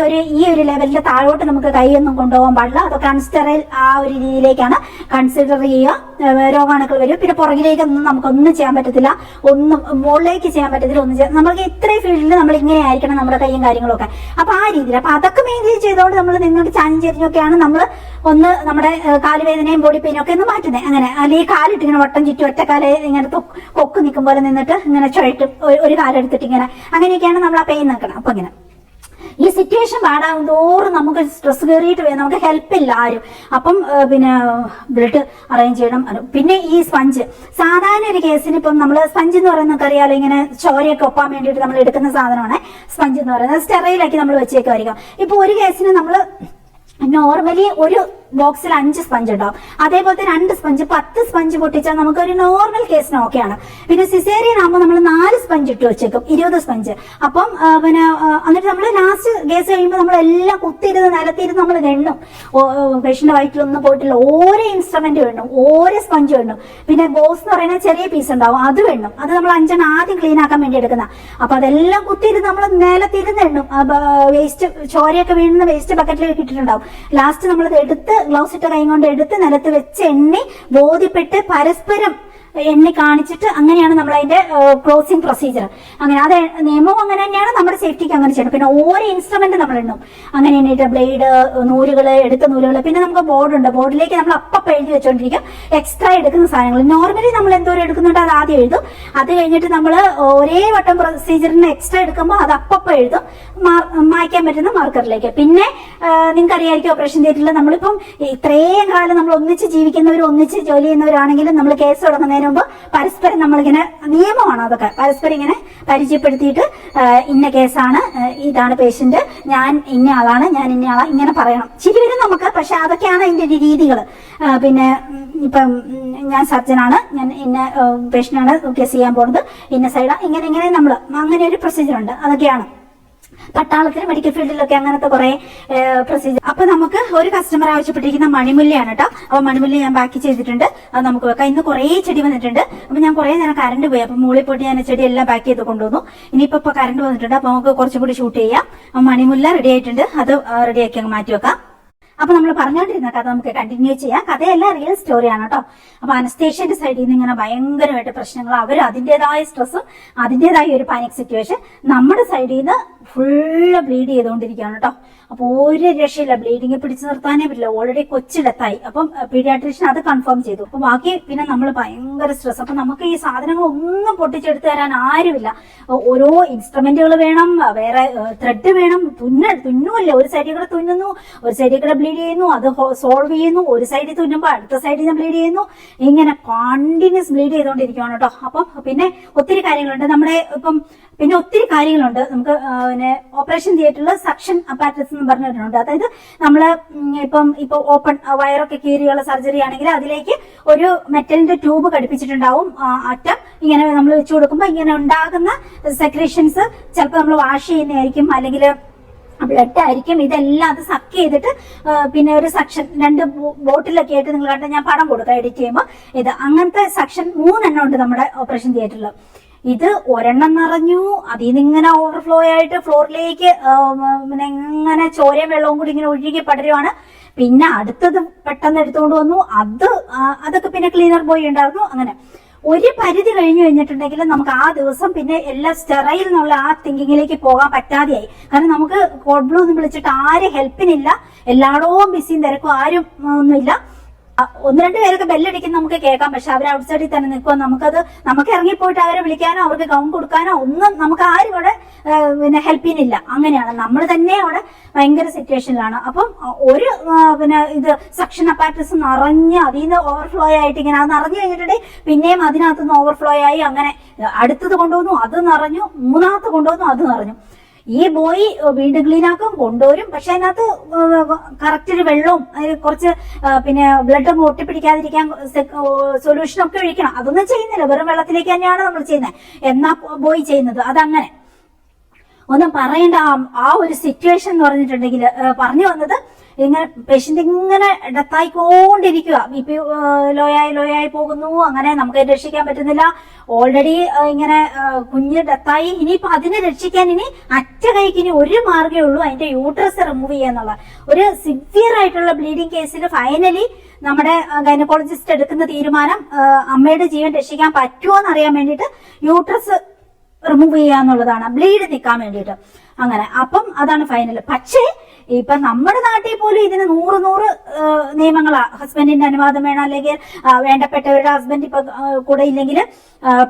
ഒരു ലെവലിന്റെ താഴോട്ട് നമുക്ക് കൈയൊന്നും കൊണ്ടുപോകാൻ പാടില്ല. അതൊക്കെ അൺസ്റ്റെറൈൽ ആ ഒരു രീതിയിലേക്കാണ് കൺസിഡർ ചെയ്യുക. രോഗാണുക്കൾ വരും. പിന്നെ പുറകിലേക്കൊന്നും നമുക്കൊന്നും ചെയ്യാൻ പറ്റത്തില്ല, ഒന്നും മുകളിലേക്ക് ചെയ്യാൻ പറ്റത്തില്ല, ഒന്നും ചെയ്യാൻ. നമുക്ക് ഇത്രയും ഫീൽഡിൽ നമ്മൾ ഇങ്ങനെ ആയിരിക്കണം നമ്മുടെ കൈയും കാര്യങ്ങളൊക്കെ. അപ്പൊ ആ രീതിയിൽ അപ്പൊ അതൊക്കെ മെയിൻറ്റെയിൻ ചെയ്തുകൊണ്ട് നമ്മൾ നിന്നോട്ട് ചാഞ്ഞും ചെരിഞ്ഞൊക്കെയാണ് നമ്മൾ ഒന്ന് നമ്മുടെ കാലുവേദനയും ബോഡി പെയിനും ഒക്കെ ഒന്ന് മാറ്റുന്നത്. അങ്ങനെ അല്ലെങ്കിൽ കാലിട്ട് ഇങ്ങനെ വട്ടം ചുറ്റും ഒറ്റക്കാല് ഇങ്ങനെ കൊക്ക് നിൽക്കും പോലെ നിന്നിട്ട് ഇങ്ങനെ ചുഴറ്റും, ഒരു കാലെടുത്തിട്ട് ഇങ്ങനെ, അങ്ങനെയൊക്കെയാണ് നമ്മൾ ആ പെയിൻ നിൽക്കണം. അപ്പൊ ഇങ്ങനെ ഈ സിറ്റുവേഷൻ പാടാകും തോറും നമുക്ക് സ്ട്രെസ് കയറിയിട്ട് വരും, നമുക്ക് ഹെൽപ്പില്ല ആരും. അപ്പം പിന്നെ ബ്ലഡ് അറേഞ്ച് ചെയ്യണം. പിന്നെ ഈ സ്പഞ്ച്, സാധാരണ ഒരു കേസിന് ഇപ്പം നമ്മൾ സ്പഞ്ച് എന്ന് പറയുന്നത് അറിയാലോ, ഇങ്ങനെ ചോരയൊക്കെ ഒപ്പാൻ വേണ്ടിയിട്ട് നമ്മൾ എടുക്കുന്ന സാധനമാണ് സ്പഞ്ച് എന്ന് പറയുന്നത്. സ്റ്റെറൈലാക്കി നമ്മൾ വെച്ചേക്കുമായിരിക്കും. ഇപ്പൊ ഒരു കേസിന് നമ്മൾ നോർമലി ഒരു ബോക്സിൽ 5 സ്പഞ്ച് ഉണ്ടാവും. അതേപോലത്തെ 2 സ്പഞ്ച് 10 സ്പഞ്ച് പൊട്ടിച്ചാൽ നമുക്ക് ഒരു നോർമൽ കേസിന് ഓക്കെയാണ്. പിന്നെ സിസേറിയൻ ആകുമ്പോൾ നമ്മൾ 4 സ്പഞ്ച് ഇട്ട് വെച്ചേക്കും, 20 സ്പഞ്ച്. അപ്പം പിന്നെ എന്നിട്ട് നമ്മൾ ലാസ്റ്റ് കേസ് കഴിയുമ്പോൾ നമ്മളെല്ലാം കുത്തിയിരുന്ന് നിലത്തിരുന്ന് നമ്മൾ എണ്ണും. പേഷ്യന്റ് വയറ്റിലൊന്നും പോയിട്ടില്ല, ഓരോ ഇൻസ്ട്രുമെന്റ് വേണം, ഓരോ സ്പഞ്ച് വേണം. പിന്നെ ബോസ് എന്ന് പറയുന്ന ചെറിയ പീസ് ഉണ്ടാവും, അത് വേണം. അത് നമ്മൾ 5 ആദ്യം ക്ലീൻ ആക്കാൻ വേണ്ടി എടുക്കുന്ന. അപ്പൊ അതെല്ലാം കുത്തിയിരുന്ന് നമ്മൾ നിലത്തിരുന്ന് എണ്ണും. വേസ്റ്റ് ചോരയൊക്കെ വീഴുന്ന വേസ്റ്റ് ബക്കറ്റിലേക്ക് ഇട്ടിട്ടുണ്ടാവും. ലാസ്റ്റ് നമ്മൾ എടുത്ത് ഗ്ലൗസ് ഇട്ട കൈ കൊണ്ട് എടുത്ത് നിലത്ത് വെച്ച് എണ്ണി ബോധ്യപ്പെട്ട് പരസ്പരം എണ്ണി കാണിച്ചിട്ട് അങ്ങനെയാണ് നമ്മൾ അതിന്റെ ക്ലോസിംഗ് പ്രൊസീജിയർ. അങ്ങനെ അത് നിയമവും അങ്ങനെ തന്നെയാണ്, നമ്മുടെ സേഫ്റ്റിക്ക് അങ്ങനെ ചെയ്യണം. പിന്നെ ഓരോ ഇൻസ്ട്രുമെന്റ് നമ്മൾ എണ്ണും. അങ്ങനെ എണ്ണിട്ട് ബ്ലേഡ്, നൂലുകള്, എടുത്ത നൂലുകള്, പിന്നെ നമുക്ക് ബോർഡുണ്ട്, ബോർഡിലേക്ക് നമ്മൾ അപ്പം എഴുതി വെച്ചോണ്ടിരിക്കും എക്സ്ട്രാ എടുക്കുന്ന സാധനങ്ങൾ. നോർമലി നമ്മൾ എന്തോരം എടുക്കുന്നുണ്ട് അത് ആദ്യം എഴുതും. അത് കഴിഞ്ഞിട്ട് നമ്മൾ ഒരേ വട്ടം പ്രൊസീജിയറിന് എക്സ്ട്രാ എടുക്കുമ്പോൾ അത് അപ്പം എഴുതും, മായ്ക്കാൻ പറ്റുന്ന മാർക്കറിലേക്ക്. പിന്നെ നിങ്ങൾക്ക് അറിയാമായിരിക്കും ഓപ്പറേഷൻ തിയേറ്ററിൽ നമ്മളിപ്പം ഇത്രയും കാലം നമ്മൾ ഒന്നിച്ച് ജീവിക്കുന്നവരും ഒന്നിച്ച് ജോലി ചെയ്യുന്നവരാണെങ്കിലും നമ്മൾ കേസ് തുടങ്ങുന്നതിന് മുമ്പ് പരസ്പരം നമ്മളിങ്ങനെ, നിയമമാണ് അതൊക്കെ, പരസ്പരം ഇങ്ങനെ പരിചയപ്പെടുത്തിയിട്ട് ഇന്ന കേസാണ്, ഇതാണ് പേഷ്യന്റ്, ഞാൻ ഇന്ന ആളാണ്, ഞാൻ ഇന്ന ആളാണ്, ഇങ്ങനെ പറയണം. ശരി വരും നമുക്ക്, പക്ഷെ അതൊക്കെയാണ് അതിന്റെ രീതികൾ. പിന്നെ ഇപ്പം ഞാൻ സർജനാണ്, ഞാൻ ഇന്ന പേഷ്യന്റാണ് കേസ് ചെയ്യാൻ പോകുന്നത്, ഇന്ന സൈഡാ, ഇങ്ങനെ നമ്മൾ അങ്ങനെ ഒരു പ്രൊസീജിയർ ഉണ്ട്. അതൊക്കെയാണ്. പട്ടാളത്തിൽ മെഡിക്കൽ ഫീൽഡിലൊക്കെ അങ്ങനത്തെ കുറെ പ്രൊസീജിയർ. അപ്പൊ നമുക്ക് ഒരു കസ്റ്റമർ ആവശ്യപ്പെട്ടിരിക്കുന്ന മണിമുല്ലയാണ് കേട്ടോ. അപ്പൊ മണിമുല്ല ഞാൻ ബാക്കി ചെയ്തിട്ടുണ്ട്, അത് നമുക്ക് വെക്കാം. ഇന്ന് കുറെ ചെടി വന്നിട്ടുണ്ട്. അപ്പൊ ഞാൻ കുറെ നേരം കറണ്ട് പോയി, അപ്പൊ മുകളിൽ പോയിട്ട് ഞാൻ ചെടി എല്ലാം പാക്ക് ചെയ്ത് കൊണ്ടുവന്നു. ഇനിയിപ്പോ കറണ്ട് വന്നിട്ടുണ്ട്, അപ്പൊ നമുക്ക് കുറച്ചും കൂടി ഷൂട്ട് ചെയ്യാം. മണിമുല്ല റെഡി ആയിട്ടുണ്ട്, അത് റെഡിയാക്കി അങ്ങ് മാറ്റി വെക്കാം. അപ്പൊ നമ്മൾ പറഞ്ഞുകൊണ്ടിരുന്ന കഥ നമുക്ക് കണ്ടിന്യൂ ചെയ്യാം. കഥയെല്ലാം റിയൽ സ്റ്റോറിയാണ് കേട്ടോ. അപ്പൊ അനസ്തേഷ്യന്റെ സൈഡിൽ നിന്ന് ഇങ്ങനെ ഭയങ്കരമായിട്ട് പ്രശ്നങ്ങൾ, അവർ അതിന്റേതായ സ്ട്രെസ്സും അതിന്റേതായ ഒരു പാനിക് സിറ്റുവേഷൻ. നമ്മുടെ സൈഡിൽ നിന്ന് ഫുള്ള് ബ്ലീഡ് ചെയ്തുകൊണ്ടിരിക്കുകയാണ് കേട്ടോ. അപ്പൊ ഒരു രക്ഷയില്ല, ബ്ലീഡിങ് പിടിച്ചു നിർത്താനേ പറ്റില്ല. ഓൾറെഡി കൊച്ചിടത്തായി. അപ്പം പീഡിയാട്രീഷ്യൻ അത് കൺഫേം ചെയ്തു. അപ്പൊ ബാക്കി പിന്നെ നമ്മൾ ഭയങ്കര സ്ട്രെസ്. അപ്പൊ നമുക്ക് ഈ സാധനങ്ങൾ ഒന്നും പൊട്ടിച്ചെടുത്ത് തരാൻ ആരുമില്ല. ഓരോ ഇൻസ്ട്രുമെന്റുകൾ വേണം, വേറെ ത്രെഡ് വേണം, തുന്നുമല്ലേ, ഒരു സൈഡിൽ കൂടെ തുന്നുന്നു, ഒരു സൈഡിൽ കൂടെ ബ്ലീഡ് ചെയ്യുന്നു, അത് സോൾവ് ചെയ്യുന്നു, ഒരു സൈഡിൽ തുന്നുമ്പോൾ അടുത്ത സൈഡിൽ നിന്ന് ബ്ലീഡ് ചെയ്യുന്നു, ഇങ്ങനെ കണ്ടിന്യൂസ് ബ്ലീഡ് ചെയ്തുകൊണ്ടിരിക്കുകയാണ് കേട്ടോ. അപ്പം പിന്നെ ഒത്തിരി കാര്യങ്ങളുണ്ട് നമ്മുടെ പിന്നെ ഒത്തിരി കാര്യങ്ങളുണ്ട് നമുക്ക്. പിന്നെ ഓപ്പറേഷൻ തിയേറ്ററിൽ സക്ഷൻ അപ്പാരറ്റസ് എന്ന് പറഞ്ഞിട്ടുണ്ട്. അതായത് നമ്മള് ഇപ്പൊ ഓപ്പൺ വയറൊക്കെ കീറിയുള്ള സർജറി ആണെങ്കിൽ അതിലേക്ക് ഒരു മെറ്റലിന്റെ ട്യൂബ് ഘടിപ്പിച്ചിട്ടുണ്ടാവും. അറ്റം ഇങ്ങനെ നമ്മൾ വെച്ചു കൊടുക്കുമ്പോൾ ഇങ്ങനെ ഉണ്ടാകുന്ന സെക്രീഷൻസ് ചിലപ്പോൾ നമ്മൾ വാഷ് ചെയ്യുന്നതായിരിക്കും, അല്ലെങ്കിൽ ബ്ലഡ് ആയിരിക്കും. ഇതെല്ലാം അത് സക്ക് ചെയ്തിട്ട് പിന്നെ ഒരു സക്ഷൻ 2 ബോട്ടിലൊക്കെ ആയിട്ട് നിങ്ങൾ കണ്ട ഞാൻ പടം കൊടുക്കാം എഡിറ്റ് ചെയ്യുമ്പോൾ. ഇത് അങ്ങനത്തെ സക്ഷൻ 3 എണ്ണം ഉണ്ട് നമ്മുടെ ഓപ്പറേഷൻ തിയേറ്ററിൽ. ഇത് ഒരെണ്ണം നിറഞ്ഞു, അതിൽ നിന്ന് ഇങ്ങനെ ഓവർഫ്ലോ ആയിട്ട് ഫ്ലോറിലേക്ക് പിന്നെ ഇങ്ങനെ ചോരയും വെള്ളവും കൂടി ഇങ്ങനെ ഒഴുകി പടരുവാണ്. പിന്നെ അടുത്തത് പെട്ടെന്ന് എടുത്തുകൊണ്ട് വന്നു, അതൊക്കെ പിന്നെ ക്ലീനർ ബോയ് ഉണ്ടായിരുന്നു. അങ്ങനെ ഒരു പരിധി കഴിഞ്ഞു കഴിഞ്ഞിട്ടുണ്ടെങ്കിൽ നമുക്ക് ആ ദിവസം പിന്നെ എല്ലാ സ്റ്റെറൈൽ എന്നുള്ള ആ തിങ്കിങ്ങിലേക്ക് പോകാൻ പറ്റാതെയായി. കാരണം നമുക്ക് കോഡ് ബ്ലൂ എന്ന് വിളിച്ചിട്ട് ആരും ഹെൽപ്പിനില്ല, എല്ലായിടവും ബിസിയും തിരക്കും, ആരും ഒന്നുമില്ല. 1-2 പേരൊക്കെ ബെല്ലടിക്കുന്ന നമുക്ക് കേൾക്കാം, പക്ഷെ അവർ ഔട്ട് സൈഡിൽ തന്നെ നിൽക്കുക. നമുക്ക് ഇറങ്ങിപ്പോയിട്ട് അവരെ വിളിക്കാനോ അവർക്ക് ഗൗൺ കൊടുക്കാനോ ഒന്നും നമുക്ക് ആരും അവിടെ പിന്നെ ഹെൽപ്പിനില്ല. അങ്ങനെയാണ് നമ്മൾ തന്നെ അവിടെ ഭയങ്കര സിറ്റുവേഷനിലാണ്. അപ്പം ഒരു പിന്നെ ഇത് സക്ഷൻ അപ്പാരറ്റസ് നിറഞ്ഞ് അതിൽ നിന്ന് ഓവർഫ്ലോ ആയിട്ട് ഇങ്ങനെ അത് നിറഞ്ഞു കഴിഞ്ഞിട്ടുണ്ടെങ്കിൽ പിന്നെയും അതിനകത്തുനിന്ന് ഓവർഫ്ലോ ആയി അങ്ങനെ അടുത്തത് കൊണ്ടുവന്നു, അത് നിറഞ്ഞു, 3ാമത്തെ കൊണ്ടുവന്നു, അത് നിറഞ്ഞു. ഈ ബോയ് വീണ്ടും ക്ലീൻ ആക്കും, കൊണ്ടുവരും. പക്ഷെ അതിനകത്ത് കറക്റ്റ് ഒരു വെള്ളവും കുറച്ച് പിന്നെ ബ്ലഡൊന്നും ഒട്ടിപ്പിടിക്കാതിരിക്കാൻ സൊല്യൂഷനൊക്കെ ഒഴിക്കണം. അതൊന്നും ചെയ്യുന്നില്ല, വെറും വെള്ളത്തിലേക്ക് തന്നെയാണ് നമ്മൾ ചെയ്യുന്നത്. എന്നാ ബോയ് ചെയ്യുന്നത് അതങ്ങനെ ഒന്നും പറയേണ്ട. ആ ഒരു സിറ്റുവേഷൻ എന്ന് പറഞ്ഞു വന്നത് ഇങ്ങനെ പേഷ്യന്റ് ഇങ്ങനെ ഡെത്തായിക്കൊണ്ടിരിക്കുക, BP ലോയായി പോകുന്നു, അങ്ങനെ നമുക്ക് രക്ഷിക്കാൻ പറ്റുന്നില്ല. ഓൾറെഡി ഇങ്ങനെ കുഞ്ഞ് ഡെത്തായി. ഇനിയിപ്പോ അതിനെ രക്ഷിക്കാൻ ഇനി അറ്റ കൈക്ക് ഇനി ഒരു മാർഗ്ഗമേ ഉള്ളൂ, അതിന്റെ യൂട്രസ് റിമൂവ് ചെയ്യാന്നുള്ള. ഒരു സിവിയർ ആയിട്ടുള്ള ബ്ലീഡിംഗ് കേസിൽ ഫൈനലി നമ്മുടെ ഗൈനക്കോളജിസ്റ്റ് എടുക്കുന്ന തീരുമാനം അമ്മയുടെ ജീവൻ രക്ഷിക്കാൻ പറ്റുമോ എന്നറിയാൻ വേണ്ടിയിട്ട് യൂട്രസ് റിമൂവ് ചെയ്യാന്നുള്ളതാണ്, ബ്ലീഡ് നിൽക്കാൻ വേണ്ടിയിട്ട്. അങ്ങനെ അപ്പം അതാണ് ഫൈനൽ. പക്ഷേ ഇപ്പൊ നമ്മുടെ നാട്ടിൽ പോലും ഇതിന് 100 നിയമങ്ങളാ. ഹസ്ബൻഡിന്റെ അനുവാദം വേണം, അല്ലെങ്കിൽ വേണ്ടപ്പെട്ടവരുടെ ഹസ്ബൻഡ് ഇപ്പൊ കൂടെ ഇല്ലെങ്കിൽ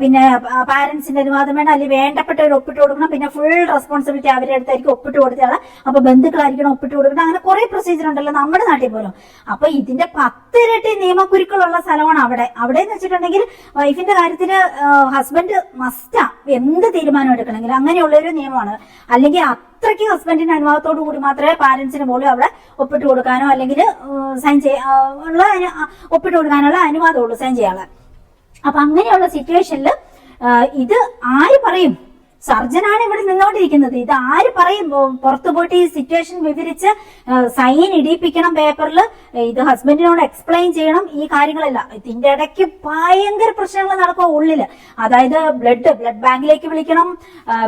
പിന്നെ പാരന്റ്സിന്റെ അനുവാദം വേണം, അല്ലെങ്കിൽ വേണ്ടപ്പെട്ടവർ ഒപ്പിട്ട് കൊടുക്കണം. പിന്നെ ഫുൾ റെസ്പോൺസിബിലിറ്റി അവരുടെ അടുത്തായിരിക്കും ഒപ്പിട്ട് കൊടുത്തയാള്. അപ്പൊ ബന്ധുക്കളായിരിക്കണം ഒപ്പിട്ട് കൊടുക്കണം. അങ്ങനെ കുറെ പ്രൊസീജിയർ ഉണ്ടല്ലോ നമ്മുടെ നാട്ടിൽ പോലും. അപ്പൊ ഇതിന്റെ 10 ഇരട്ടി നിയമക്കുരുക്കളുള്ള സ്ഥലമാണ് അവിടെ. അവിടെ എന്ന് വെച്ചിട്ടുണ്ടെങ്കിൽ വൈഫിന്റെ കാര്യത്തിന് ഹസ്ബൻഡ് മസ്റ്റാ എന്ത് തീരുമാനം എടുക്കണമെങ്കിൽ, അങ്ങനെയുള്ള ഒരു നിയമമാണ്. അല്ലെങ്കിൽ അത്രയ്ക്ക് ഹസ്ബൻഡിന്റെ അനുവാദത്തോടു കൂടി മാത്രമേ പാരന്റ്സിന് പോലും അവിടെ ഒപ്പിട്ട് കൊടുക്കാനോ അല്ലെങ്കിൽ സൈൻ ചെയ്യാനുള്ള ഒപ്പിട്ട് കൊടുക്കാനുള്ള അനുവാദമുള്ളൂ, സൈൻ ചെയ്യാനുള്ള. അപ്പൊ അങ്ങനെയുള്ള സിറ്റുവേഷനിൽ ഇത് ആര് പറയും? സർജനാണ് ഇവിടെ നിന്നോണ്ടിരിക്കുന്നത്. ഇത് ആര് പറയും? പുറത്തു പോയിട്ട് ഈ സിറ്റുവേഷൻ വിവരിച്ച് സൈൻ ഇടിയിപ്പിക്കണം പേപ്പറിൽ, ഇത് ഹസ്ബൻഡിനോട് എക്സ്പ്ലെയിൻ ചെയ്യണം ഈ കാര്യങ്ങളെല്ലാം. ഇതിന്റെ ഇടയ്ക്ക് ഭയങ്കര പ്രശ്നങ്ങൾ നടക്കുക ഉള്ളില്. അതായത് ബ്ലഡ് ബാങ്കിലേക്ക് വിളിക്കണം,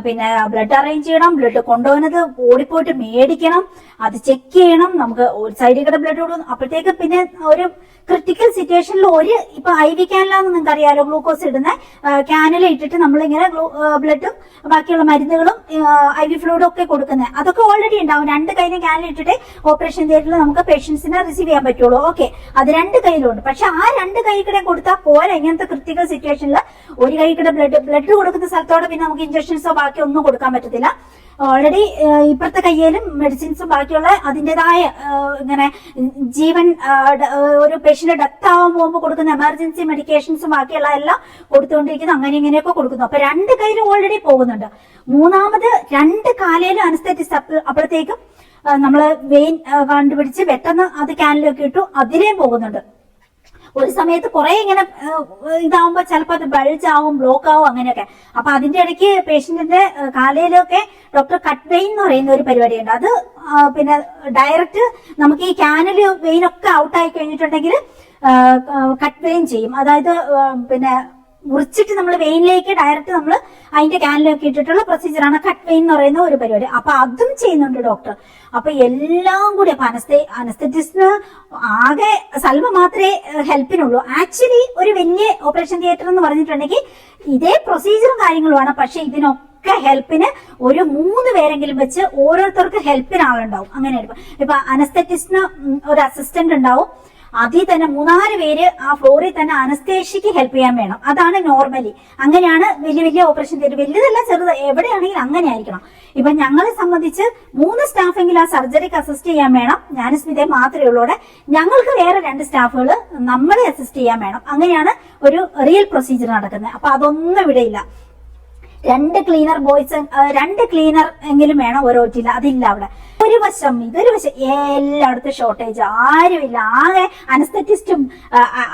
പിന്നെ ബ്ലഡ് അറേഞ്ച് ചെയ്യണം, ബ്ലഡ് കൊണ്ടുപോകുന്നത് ഓടിപ്പോയിട്ട് മേടിക്കണം, അത് ചെക്ക് ചെയ്യണം, നമുക്ക് ഒരു സൈഡിൽ കൂടെ ബ്ലഡ് കൊടുക്കും. അപ്പോഴത്തേക്ക് പിന്നെ ഒരു ക്രിട്ടിക്കൽ സിറ്റുവേഷനിൽ ഇപ്പൊ IV ക്യാനിലാന്ന് നിങ്ങൾക്ക് അറിയാലോ, ഗ്ലൂക്കോസ് ഇടുന്ന ക്യാനിൽ ഇട്ടിട്ട് നമ്മളിങ്ങനെ ബ്ലഡും ബാക്കിയുള്ള മരുന്നുകളും IV ഫ്ലൂയിഡും ഒക്കെ കൊടുക്കുന്നത്. അതൊക്കെ ഓൾറെഡി ഉണ്ടാവും. 2 കൈയിലും ക്യാനിൽ ഇട്ടിട്ട് ഓപ്പറേഷൻ തിയേറ്ററിൽ നമുക്ക് പേഷ്യൻസിനെ റിസീവ് ചെയ്യാൻ പറ്റുള്ളൂ. ഓക്കെ, അത് 2 കൈയിലുണ്ട്. പക്ഷെ ആ 2 കൈക്കിടെ കൊടുത്താൽ പോലെ ഇങ്ങനത്തെ ക്രിട്ടിക്കൽ സിറ്റുവേഷനിൽ ഒരു കൈക്കിടെ ബ്ലഡ് കൊടുക്കുന്ന സ്ഥലത്തോടെ പിന്നെ നമുക്ക് ഇഞ്ചക്ഷൻസോ ബാക്കി ഒന്നും കൊടുക്കാൻ പറ്റത്തില്ല. ഓൾറെഡി ഇപ്പുറത്തെ കയ്യിലും മെഡിസിൻസും ബാക്കിയുള്ള അതിൻ്റെതായ ഇങ്ങനെ ജീവൻ ഒരു പേഷ്യന്റ് ഡെത്ത് ആവാൻ പോകുമ്പോൾ കൊടുക്കുന്ന എമർജൻസി മെഡിക്കേഷൻസും ബാക്കിയുള്ള എല്ലാം കൊടുത്തുകൊണ്ടിരിക്കുന്നു. അങ്ങനെ ഇങ്ങനെയൊക്കെ കൊടുക്കുന്നു. അപ്പൊ 2 കയ്യിലും ഓൾറെഡി പോകുന്നുണ്ട്. 3ാമത് 2 കാലയിലും അനസ്തെറ്റിസ്റ്റ് അപ്പോഴത്തേക്കും നമ്മള് വെയിൻ കണ്ടുപിടിച്ച് പെട്ടെന്ന് അത് ക്യാനിലൊക്കെ ഇട്ടു, അതിലേയും പോകുന്നുണ്ട്. ഒരു സമയത്ത് കുറെ ഇങ്ങനെ ഇതാവുമ്പോ ചിലപ്പോൾ അത് ബൾജ് ആവും, ബ്ലോക്ക് ആവും, അങ്ങനെയൊക്കെ. അപ്പൊ അതിന്റെ ഇടയ്ക്ക് പേഷ്യന്റിന്റെ കാലയിലൊക്കെ ഡോക്ടർ കട്ട് വെയിൻ എന്ന് പറയുന്ന ഒരു പരിപാടിയുണ്ട്. അത് പിന്നെ ഡയറക്റ്റ് നമുക്ക് ഈ കാനൽ വെയിൻ ഒക്കെ ഔട്ടായി കഴിഞ്ഞിട്ടുണ്ടെങ്കിൽ കട്ട് വെയിൻ ചെയ്യും. അതായത് പിന്നെ മുറിച്ചിട്ട് നമ്മൾ വെയിനിലേക്ക് ഡയറക്റ്റ് നമ്മൾ അതിന്റെ കാനിലൊക്കെ ഇട്ടിട്ടുള്ള പ്രൊസീജിയറാണ് കട്ട് വെയിൻ എന്ന് പറയുന്ന ഒരു പരിപാടി. അപ്പൊ അതും ചെയ്യുന്നുണ്ട് ഡോക്ടർ. അപ്പൊ എല്ലാം കൂടി അപ്പൊ അനസ്തെറ്റിസ്റ്റിന് ആകെ സൽവ മാത്രമേ ഹെൽപ്പിനുള്ളൂ. ആക്ച്വലി ഒരു വലിയ ഓപ്പറേഷൻ തിയേറ്റർ എന്ന് പറഞ്ഞിട്ടുണ്ടെങ്കിൽ ഇതേ പ്രൊസീജിയറും കാര്യങ്ങളുമാണ്. പക്ഷെ ഇതിനൊക്കെ ഹെൽപ്പിന് ഒരു 3 പേരെങ്കിലും വെച്ച് ഓരോരുത്തർക്ക് ഹെൽപ്പിന് ആളുണ്ടാവും. അങ്ങനെയാണ് ഇപ്പൊ അനസ്തെറ്റിസ്റ്റിന് ഒരു അസിസ്റ്റന്റ് ഉണ്ടാവും. അതിൽ തന്നെ 3-4 പേര് ആ ഫ്ലോറിൽ തന്നെ അനസ്തേഷ്യക്ക് ഹെൽപ്പ് ചെയ്യാൻ വേണം. അതാണ് നോർമലി. അങ്ങനെയാണ് വലിയ വലിയ ഓപ്പറേഷൻ തിയേറ്റർ, വലുതല്ല ചെറുത് എവിടെയാണെങ്കിലും അങ്ങനെ ആയിരിക്കണം. ഇപ്പൊ ഞങ്ങളെ സംബന്ധിച്ച് 3 സ്റ്റാഫെങ്കിലും ആ സർജറിക്ക് അസിസ്റ്റ് ചെയ്യാൻ വേണം. ഞാൻ സ്മിതയെ മാത്രമേ ഉള്ളൂടെ. ഞങ്ങൾക്ക് വേറെ 2 സ്റ്റാഫുകൾ നമ്മളെ അസിസ്റ്റ് ചെയ്യാൻ വേണം. അങ്ങനെയാണ് ഒരു റിയൽ പ്രൊസീജിയർ നടക്കുന്നത്. അപ്പൊ അതൊന്നും ഇവിടെ ഇല്ല. 2 ക്ലീനർ ബോയ്സ്, 2 ക്ലീനർ എങ്കിലും വേണം ഓരോ OT-യിൽ. അതില്ല അവിടെ. ഒരു വശം ഇതൊരു വശം എല്ലായിടത്തും ഷോർട്ടേജ്, ആരുമില്ല. ആകെ അനസ്തെറ്റിസ്റ്റും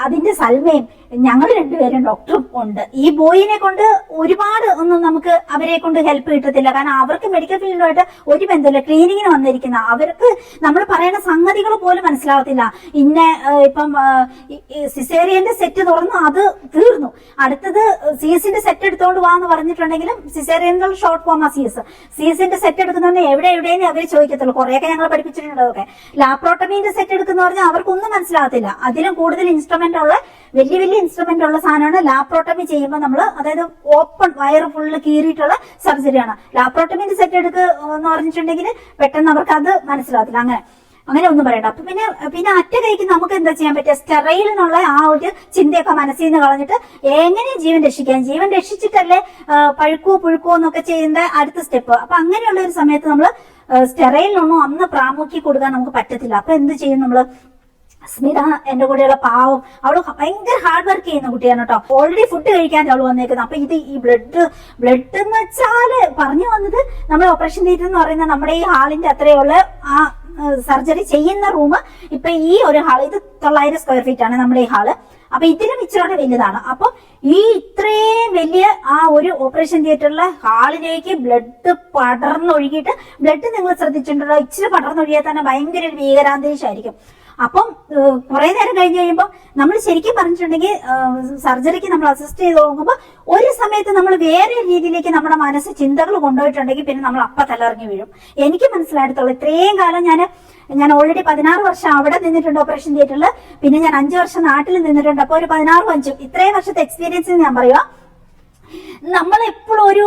അതിന്റെ സൽമയും ഞങ്ങൾ 2 പേരും ഡോക്ടറും ഉണ്ട്. ഈ ബോയിനെ കൊണ്ട് ഒരുപാട് ഒന്നും നമുക്ക് അവരെ കൊണ്ട് ഹെൽപ്പ് കിട്ടത്തില്ല. കാരണം അവർക്ക് മെഡിക്കൽ ഫീൽഡുമായിട്ട് ഒരു ബന്ധമില്ല. ക്ലീനിങ്ങിന് വന്നിരിക്കുന്ന അവർക്ക് നമ്മൾ പറയുന്ന സംഗതികൾ പോലും മനസ്സിലാവത്തില്ല. ഇപ്പം സിസേറിയന്റെ സെറ്റ് തുറന്നു, അത് തീർന്നു. അടുത്തത് CS-ന്റെ സെറ്റ് എടുത്തോണ്ട് പോവാന്ന് പറഞ്ഞിട്ടുണ്ടെങ്കിലും സിസേറിയന്റെ ഷോർട്ട് ഫോം ആ CS-ന്റെ സെറ്റ് എടുക്കുന്നതെന്ന് എവിടെയെന്ന് അവർ ചോദിക്കത്തുള്ളൂ. കുറെയൊക്കെ ഞങ്ങൾ പഠിപ്പിച്ചിട്ടുണ്ട്. അതൊക്കെ ലാപ്രോട്ടമീന്റെ സെറ്റ് എടുക്കുന്ന പറഞ്ഞാൽ അവർക്കൊന്നും മനസ്സിലാകത്തില്ല. അതിലും കൂടുതൽ ഇൻസ്ട്രുമെന്റ് ഉള്ള വലിയ വലിയ ഇൻസ്ട്രുമെന്റ് ഉള്ള സാധനമാണ് ലാപ്രോട്ടമി ചെയ്യുമ്പോൾ നമ്മൾ, അതായത് ഓപ്പൺ വയറ് ഫുള്ള് കീറിയിട്ടുള്ള സർജറിയാണ്. ലാപ്രോട്ടമിന്റെ സെറ്റ് എടുക്കുക എന്ന് പറഞ്ഞിട്ടുണ്ടെങ്കിൽ പെട്ടെന്ന് അവർക്ക് അത് മനസ്സിലാകത്തില്ല. അങ്ങനെ ഒന്നും പറയണ്ട. അപ്പൊ പിന്നെ അറ്റ കൈക്ക് നമുക്ക് എന്താ ചെയ്യാൻ പറ്റുക? സ്റ്റെറൈൽ എന്നുള്ള ആ ഒരു ചിന്തയൊക്കെ മനസ്സിൽ നിന്ന് കളഞ്ഞിട്ട് എങ്ങനെ ജീവൻ രക്ഷിക്കാൻ, ജീവൻ രക്ഷിച്ചിട്ടല്ലേ പഴുക്കോ പുഴുക്കോ എന്നൊക്കെ ചെയ്യുന്ന അടുത്ത സ്റ്റെപ്പ്. അപ്പൊ അങ്ങനെയുള്ള ഒരു സമയത്ത് നമ്മൾ സ്റ്റെറൈലിനൊന്നും അന്ന് പ്രാമുഖ്യം കൊടുക്കാൻ നമുക്ക് പറ്റത്തില്ല. അപ്പൊ എന്ത് ചെയ്യും നമ്മള്? സ്മിത എന്റെ കൂടെയുള്ള പാവം, അവള് ഭയങ്കര ഹാർഡ് വർക്ക് ചെയ്യുന്ന കുട്ടിയാണ് കേട്ടോ. ഓൾറെഡി ഫുഡ് കഴിക്കാൻ അവള് വന്നേക്കുന്നത്. അപ്പൊ ഈ ബ്ലഡ് എന്ന് വെച്ചാല് പറഞ്ഞു വന്നത്, നമ്മൾ ഓപ്പറേഷൻ തിയേറ്റർ എന്ന് പറയുന്നത് നമ്മുടെ ഈ ഹാളിന്റെ അത്രയുള്ള ആ സർജറി ചെയ്യുന്ന റൂം. ഇപ്പൊ ഈ ഒരു ഹാൾ, ഇത് 900 സ്ക്വയർ ഫീറ്റ് ആണ് നമ്മുടെ ഈ ഹാള്. അപ്പൊ ഇതിലും ഇച്ചിരി വലുതാണ്. അപ്പൊ ഈ ഇത്രയും വലിയ ആ ഒരു ഓപ്പറേഷൻ തിയേറ്ററിലെ ഹാളിലേക്ക് ബ്ലഡ് പടർന്നൊഴുകിയിട്ട്, ബ്ലഡ് നിങ്ങൾ ശ്രദ്ധിച്ചിട്ടുണ്ടോ? ഇച്ചിരി പടർന്നൊഴുകിയാൽ തന്നെ ഭയങ്കര ഒരു ഭീകരാന്തരീക്ഷമായിരിക്കും. അപ്പം കുറെ നേരം കഴിഞ്ഞ് കഴിയുമ്പോൾ നമ്മൾ ശരിക്കും പറഞ്ഞിട്ടുണ്ടെങ്കിൽ സർജറിക്ക് നമ്മൾ അസിസ്റ്റ് ചെയ്ത് നോക്കുമ്പോൾ ഒരു സമയത്ത് നമ്മൾ വേറെ രീതിയിലേക്ക് നമ്മുടെ മനസ്സ് ചിന്തകൾ കൊണ്ടുപോയിട്ടുണ്ടെങ്കിൽ പിന്നെ നമ്മൾ അപ്പം തലറിഞ്ഞു വീഴും. എനിക്ക് മനസ്സിലായിട്ടുള്ളൂ. ഇത്രയും കാലം ഞാൻ ഓൾറെഡി 16 വർഷം അവിടെ നിന്നിട്ടുണ്ട് ഓപ്പറേഷൻ തിയേറ്ററിൽ. പിന്നെ ഞാൻ 5 വർഷം നാട്ടിൽ നിന്നിട്ടുണ്ട്. അപ്പൊ ഒരു 16-5 ഇത്രയും വർഷത്തെ എക്സ്പീരിയൻസ് ഞാൻ പറയുക. നമ്മളെപ്പോഴും ഒരു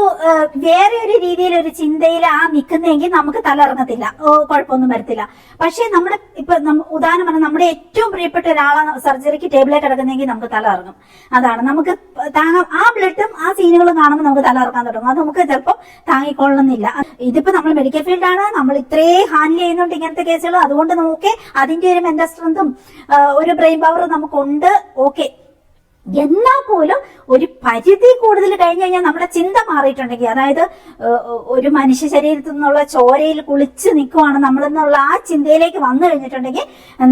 വേറെ ഒരു രീതിയിൽ ഒരു ചിന്തയിൽ നിൽക്കുന്നെങ്കിൽ നമുക്ക് തലയിറങ്ങത്തില്ല, കുഴപ്പമൊന്നും വരത്തില്ല. പക്ഷെ നമ്മുടെ ഇപ്പൊ ഉദാഹരണം പറഞ്ഞാൽ നമ്മുടെ ഏറ്റവും പ്രിയപ്പെട്ട ഒരാളാണ് സർജറിക്ക് ടേബിളിൽ കിടക്കുന്നെങ്കിൽ നമുക്ക് തലയിറങ്ങും. അതാണ് നമുക്ക് താങ്ങാം. ആ ബ്ലഡും ആ സീനുകളും കാണുമ്പോൾ നമുക്ക് തലയിറക്കാൻ തുടങ്ങും. അത് നമുക്ക് ചിലപ്പോൾ താങ്ങിക്കൊള്ളണമെന്നില്ല. ഇതിപ്പോ നമ്മൾ മെഡിക്കൽ ഫീൽഡാണ്, നമ്മൾ ഇത്രയും ഹാൻഡിൽ ചെയ്യുന്നുണ്ട് ഇങ്ങനത്തെ കേസുകൾ. അതുകൊണ്ട് നമുക്ക് അതിന്റെ ഒരു മെന്റൽ സ്ട്രെങ്തും ഒരു ബ്രെയിൻ പവറും നമുക്കുണ്ട്. ഓക്കെ, എന്നാൽ പോലും ഒരു പരിധി കൂടുതൽ കഴിഞ്ഞു കഴിഞ്ഞാൽ നമ്മുടെ ചിന്ത മാറിയിട്ടുണ്ടെങ്കിൽ, അതായത് ഒരു മനുഷ്യ ശരീരത്തിൽ നിന്നുള്ള ചോരയിൽ കുളിച്ച് നിൽക്കുവാണ് നമ്മളെന്നുള്ള ആ ചിന്തയിലേക്ക് വന്നു കഴിഞ്ഞിട്ടുണ്ടെങ്കിൽ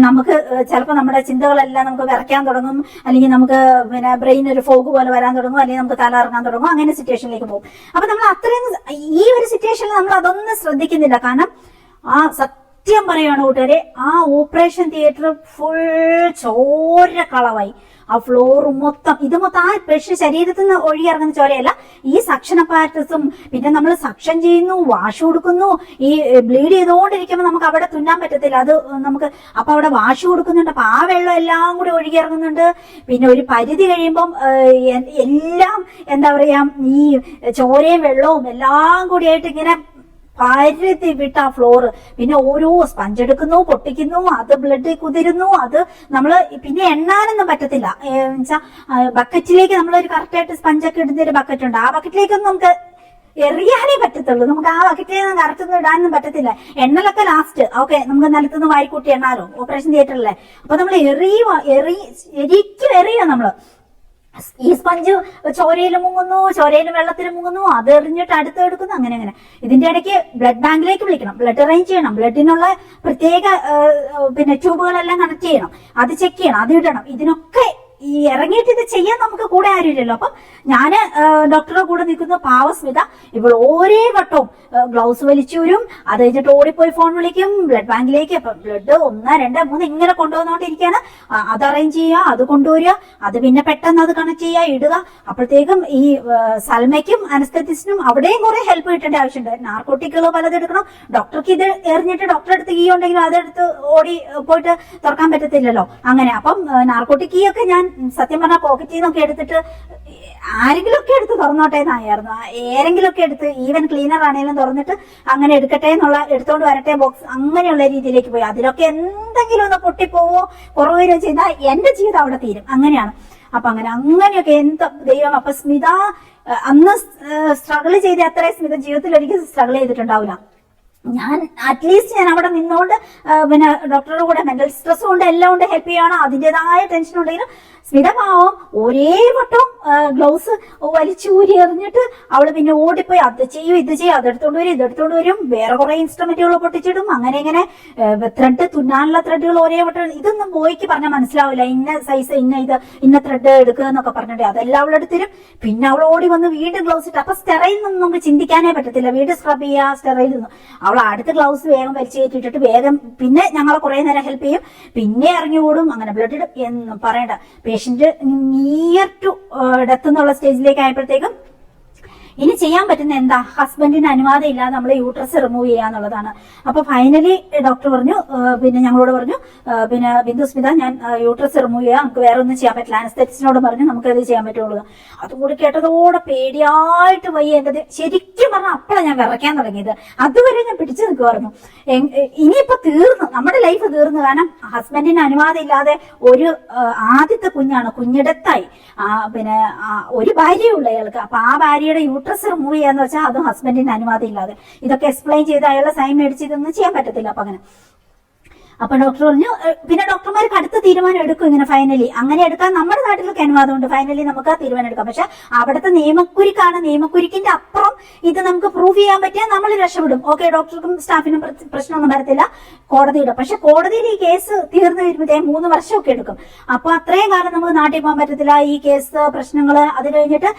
നമുക്ക് ചിലപ്പോൾ നമ്മുടെ ചിന്തകളെല്ലാം നമുക്ക് വിറയ്ക്കാൻ തുടങ്ങും, അല്ലെങ്കിൽ നമുക്ക് പിന്നെ ബ്രെയിൻ ഒരു ഫോഗ് പോലെ വരാൻ തുടങ്ങും, അല്ലെങ്കിൽ നമുക്ക് തല ഇറങ്ങാൻ തുടങ്ങും. അങ്ങനെ സിറ്റുവേഷനിലേക്ക് പോകും. അപ്പൊ നമ്മൾ അത്രയും ഈ ഒരു സിറ്റുവേഷനിൽ നമ്മൾ അതൊന്നും ശ്രദ്ധിക്കുന്നില്ല. കാരണം സത്യം പറയുകയാണ് കൂട്ടുകാരെ, ആ ഓപ്പറേഷൻ തിയേറ്റർ ഫുൾ ചോര കളവായി. ആ ഫ്ലോർ മൊത്തം ആ പേഷ്യന്റ് ശരീരത്തിൽ നിന്ന് ഒഴുകിയിറങ്ങുന്ന ചോരയല്ല, ഈ സക്ഷൻ അപ്പാരറ്റസും, പിന്നെ നമ്മൾ സക്ഷൻ ചെയ്യുന്നു, വാഷ് കൊടുക്കുന്നു. ഈ ബ്ലീഡ് ചെയ്തുകൊണ്ടിരിക്കുമ്പോൾ നമുക്ക് അവിടെ തുന്നാൻ പറ്റത്തില്ല. അത് നമുക്ക് അപ്പൊ അവിടെ വാഷ് കൊടുക്കുന്നുണ്ട്. അപ്പൊ ആ വെള്ളം എല്ലാം കൂടി ഒഴുകിയിറങ്ങുന്നുണ്ട്. പിന്നെ ഒരു പരിധി കഴിയുമ്പം എല്ലാം എന്താ പറയാ, ഈ ചോരയും വെള്ളവും എല്ലാം കൂടിയായിട്ട് ഇങ്ങനെ പരിധി വിട്ട ആ ഫ്ലോറ്. പിന്നെ ഓരോ സ്പഞ്ച് എടുക്കുന്നു, പൊട്ടിക്കുന്നു, അത് ബ്ലഡ് കുതിരുന്നു. അത് നമ്മള് പിന്നെ എണ്ണാനൊന്നും പറ്റത്തില്ല. എന്നുവെച്ചാൽ ബക്കറ്റിലേക്ക് നമ്മളൊരു കറക്റ്റായിട്ട് സ്പഞ്ചൊക്കെ ഇടുന്നൊരു ബക്കറ്റ് ഉണ്ട്. ആ ബക്കറ്റിലേക്കൊന്നും നമുക്ക് എറിയാനേ പറ്റത്തുള്ളൂ. നമുക്ക് ആ ബക്കറ്റിലേക്ക് കറക്റ്റൊന്നും ഇടാനൊന്നും പറ്റത്തില്ല. എണ്ണലൊക്കെ ലാസ്റ്റ്. ഓക്കെ, നമുക്ക് നിലത്തുനിന്ന് വാരിക്കൂട്ടി എണ്ണാലോ ഓപ്പറേഷൻ തിയേറ്ററിലെ. അപ്പൊ നമ്മൾ എറിയുക നമ്മള് ഈ സ്പഞ്ച് ചോരയിൽ മുങ്ങുന്നു, ചോരയിൽ വെള്ളത്തിൽ മുങ്ങുന്നു, അത് എറിഞ്ഞിട്ട് അടുത്ത് എടുക്കുന്നു, അങ്ങനെ. ഇതിന്റെ ഇടയ്ക്ക് ബ്ലഡ് ബാങ്കിലേക്ക് വിളിക്കണം, ബ്ലഡ് അറേഞ്ച് ചെയ്യണം, ബ്ലഡിനുള്ള പ്രത്യേക പിന്നെ ട്യൂബുകളെല്ലാം കണക്ട് ചെയ്യണം, അത് ചെക്ക് ചെയ്യണം, അത് ഇടണം. ഇതിനൊക്കെ ഈ ഇറങ്ങിയിട്ട് ഇത് ചെയ്യാൻ നമുക്ക് കൂടെ ആരുമില്ലല്ലോ. അപ്പം ഞാന് ഡോക്ടറുടെ കൂടെ നിൽക്കുന്ന പാവസ്മിത, ഇവൾ ഓരോ വട്ടവും ഗ്ലൗസ് വലിച്ചൂരും, അത് കഴിഞ്ഞിട്ട് ഓടിപ്പോയി ഫോൺ വിളിക്കും ബ്ലഡ് ബാങ്കിലേക്ക്. അപ്പൊ ബ്ലഡ് 1, 2, 3 ഇങ്ങനെ കൊണ്ടുവന്നോണ്ടിരിക്കുകയാണ്. അത് അറേഞ്ച് ചെയ്യുക, അത് കൊണ്ടുവരിക, അത് പിന്നെ പെട്ടെന്ന് അത് കണക്ട് ചെയ്യുക, ഇടുക. അപ്പോഴത്തേക്കും ഈ സൽമയ്ക്കും അനസ്തറ്റിസ്റ്റിനും അവിടെയും കുറെ ഹെൽപ്പ് കിട്ടേണ്ട ആവശ്യമുണ്ട്. നാർക്കോട്ടിക്കുകൾ പലതും എടുക്കണം. ഡോക്ടർക്ക് ഇത് എറിഞ്ഞിട്ട് ഡോക്ടറെ അടുത്ത് കീ ഉണ്ടെങ്കിലും അതെടുത്ത് ഓടി പോയിട്ട് തുറക്കാൻ പറ്റത്തില്ലല്ലോ. അങ്ങനെ അപ്പം നാർക്കോട്ടിക് കീ ഒക്കെ ഞാൻ സത്യം പറഞ്ഞാൽ പോക്കറ്റിൽ നിന്നൊക്കെ എടുത്തിട്ട് ആരെങ്കിലും ഒക്കെ എടുത്ത് തുറന്നോട്ടെ എന്നായിരുന്നു. ഏരെങ്കിലും ഒക്കെ എടുത്ത്, ഈവൻ ക്ലീനർ ആണെങ്കിലും തുറന്നിട്ട് അങ്ങനെ എടുക്കട്ടെ എന്നുള്ള, എടുത്തോണ്ട് വരട്ടെ ബോക്സ്, അങ്ങനെയുള്ള രീതിയിലേക്ക് പോയി. അതിലൊക്കെ എന്തെങ്കിലും ഒന്ന് പൊട്ടിപ്പോവോ കുറവോ ചെയ്താൽ എന്റെ ജീവിതം അവിടെ തീരും. അങ്ങനെയാണ്. അപ്പൊ അങ്ങനെയൊക്കെ എന്ത് ദൈവം. അപ്പൊ സ്മിത അന്ന് സ്ട്രഗിൾ ചെയ്ത് അത്രയും സ്മിത ജീവിതത്തിൽ ഒരിക്കലും സ്ട്രഗിൾ ചെയ്തിട്ടുണ്ടാവില്ല. ഞാൻ അറ്റ്ലീസ്റ്റ് ഞാൻ അവിടെ നിന്നുകൊണ്ട് പിന്നെ ഡോക്ടറുടെ കൂടെ മെന്റൽ സ്ട്രെസ് കൊണ്ട് എല്ലാം കൊണ്ട് ഹെൽപ്പ് ചെയ്യണം. അതിൻ്റെതായ ടെൻഷൻ ഉണ്ടെങ്കിലും സ്മിത പാവം ഒരേ വട്ടം ഗ്ലൗസ് വലിച്ചൂരി എറിഞ്ഞിട്ട് അവള് പിന്നെ ഓടിപ്പോയി അത് ചെയ്യും ഇത് ചെയ്യും, അതെടുത്തോണ്ട് വരും ഇതെടുത്തോണ്ട് വരും, വേറെ കുറെ ഇൻസ്ട്രുമെന്റുകൾ പൊട്ടിച്ചിടും. അങ്ങനെ ത്രെഡ്, തുന്നാനുള്ള ത്രെഡുകൾ ഒരേ വട്ടം. ഇതൊന്നും ബോയ്ക്ക് പറഞ്ഞാൽ മനസ്സിലാവില്ല. ഇന്ന സൈസ്, ഇന്ന ത്രെഡ് എടുക്കുക എന്നൊക്കെ പറഞ്ഞിട്ട് അതെല്ലാം അവൾ എടുത്തരും. പിന്നെ അവൾ ഓടി വന്ന് വീണ്ടും ഗ്ലൗസ് ഇട്ട്. അപ്പൊ സ്റ്റെറയിൽ നിന്നും നമുക്ക് ചിന്തിക്കാനേ പറ്റത്തില്ല. വീണ്ടും സ്ക്രബ് ചെയ്യുക, സ്റ്റെറയിൽ നിന്നും അവൾ അടുത്ത ഗ്ലൗസ് വേഗം വലിച്ചു കയറ്റിട്ടിട്ട് വേഗം പിന്നെ ഞങ്ങളെ കുറെ നേരം ഹെൽപ്പ് ചെയ്യും, പിന്നെ ഇറങ്ങി ഓടും. അങ്ങനെ ബ്ലഡ് ഇടും എന്ന് പറയണ്ട. പേഷ്യന്റ് നിയർ ടു ഡെത്ത് എന്നുള്ള സ്റ്റേജിലേക്ക് ആയപ്പോഴത്തേക്കും ഇനി ചെയ്യാൻ പറ്റുന്ന എന്താ, ഹസ്ബൻഡിന് അനുവാദം ഇല്ലാതെ നമ്മൾ യൂട്രസ് റിമൂവ് ചെയ്യാന്നുള്ളതാണ്. അപ്പൊ ഫൈനലി ഡോക്ടർ പറഞ്ഞു, പിന്നെ ഞങ്ങളോട് പറഞ്ഞു, പിന്നെ ബിന്ദു സ്മിത ഞാൻ യൂട്രസ് റിമൂവ് ചെയ്യാം, നമുക്ക് വേറെ ഒന്നും ചെയ്യാൻ പറ്റില്ല. അനസ്തെറ്റിസ്റ്റിനോട് പറഞ്ഞു നമുക്കത് ചെയ്യാൻ പറ്റുള്ളൂ. അതും കൂടി കേട്ടതോടെ പേടിയായിട്ട് വയ്യ. എന്റെ ശരിക്കും പറഞ്ഞാൽ അപ്പോഴാണ് ഞാൻ വിറയ്ക്കാൻ തുടങ്ങിയത്. അതുവരെ ഞാൻ പിടിച്ചു നിൽക്കുമായിരുന്നു. ഇനിയിപ്പോ തീർന്നു, നമ്മുടെ ലൈഫ് തീർന്നു. കാരണം ഹസ്ബൻഡിന് അനുവാദം ഇല്ലാതെ ഒരു ആദ്യത്തെ കുഞ്ഞാണ്, കുഞ്ഞിടത്തായി. പിന്നെ ഒരു ഭാര്യയുള്ള അയാൾക്ക്. അപ്പൊ ആ ഭാര്യയുടെ യൂട്രസ് റിമൂവ് ചെയ്യാന്ന് വെച്ചാൽ അതും ഹസ്ബൻഡിന് അനുവാദം ഇല്ലാതെ. ഇതൊക്കെ എക്സ്പ്ലെയിൻ ചെയ്ത് അയാളെ സൈൻ മേടിച്ച് ഇതൊന്നും ചെയ്യാൻ പറ്റത്തില്ല. അപ്പൊ ഡോക്ടർ പറഞ്ഞു, പിന്നെ ഡോക്ടർമാർക്ക് അടുത്ത തീരുമാനം എടുക്കും ഇങ്ങനെ ഫൈനലി. അങ്ങനെ എടുക്കാൻ നമ്മുടെ നാട്ടിലൊക്കെ അനുവാദമുണ്ട്, ഫൈനലി നമുക്ക് ആ തീരുമാനം എടുക്കാം. പക്ഷെ അവിടുത്തെ നിയമക്കുരുക്കാണ്. നിയമക്കുരുക്കിന്റെ അപ്പുറം ഇത് നമുക്ക് പ്രൂവ് ചെയ്യാൻ പറ്റിയാൽ നമ്മൾ രക്ഷപ്പെടും. ഓക്കെ, ഡോക്ടർക്കും സ്റ്റാഫിനും പ്രശ്നമൊന്നും വരത്തില്ല, കോടതിയുടെ. പക്ഷെ കോടതിയിൽ ഈ കേസ് തീർന്നു വരുമ്പോഴത്തേ 3 വർഷമൊക്കെ എടുക്കും. അപ്പൊ അത്രയും കാലം നമുക്ക് നാട്ടിൽ പോകാൻ പറ്റത്തില്ല. ഈ കേസ് പ്രശ്നങ്ങള്, അത് കഴിഞ്ഞിട്ട്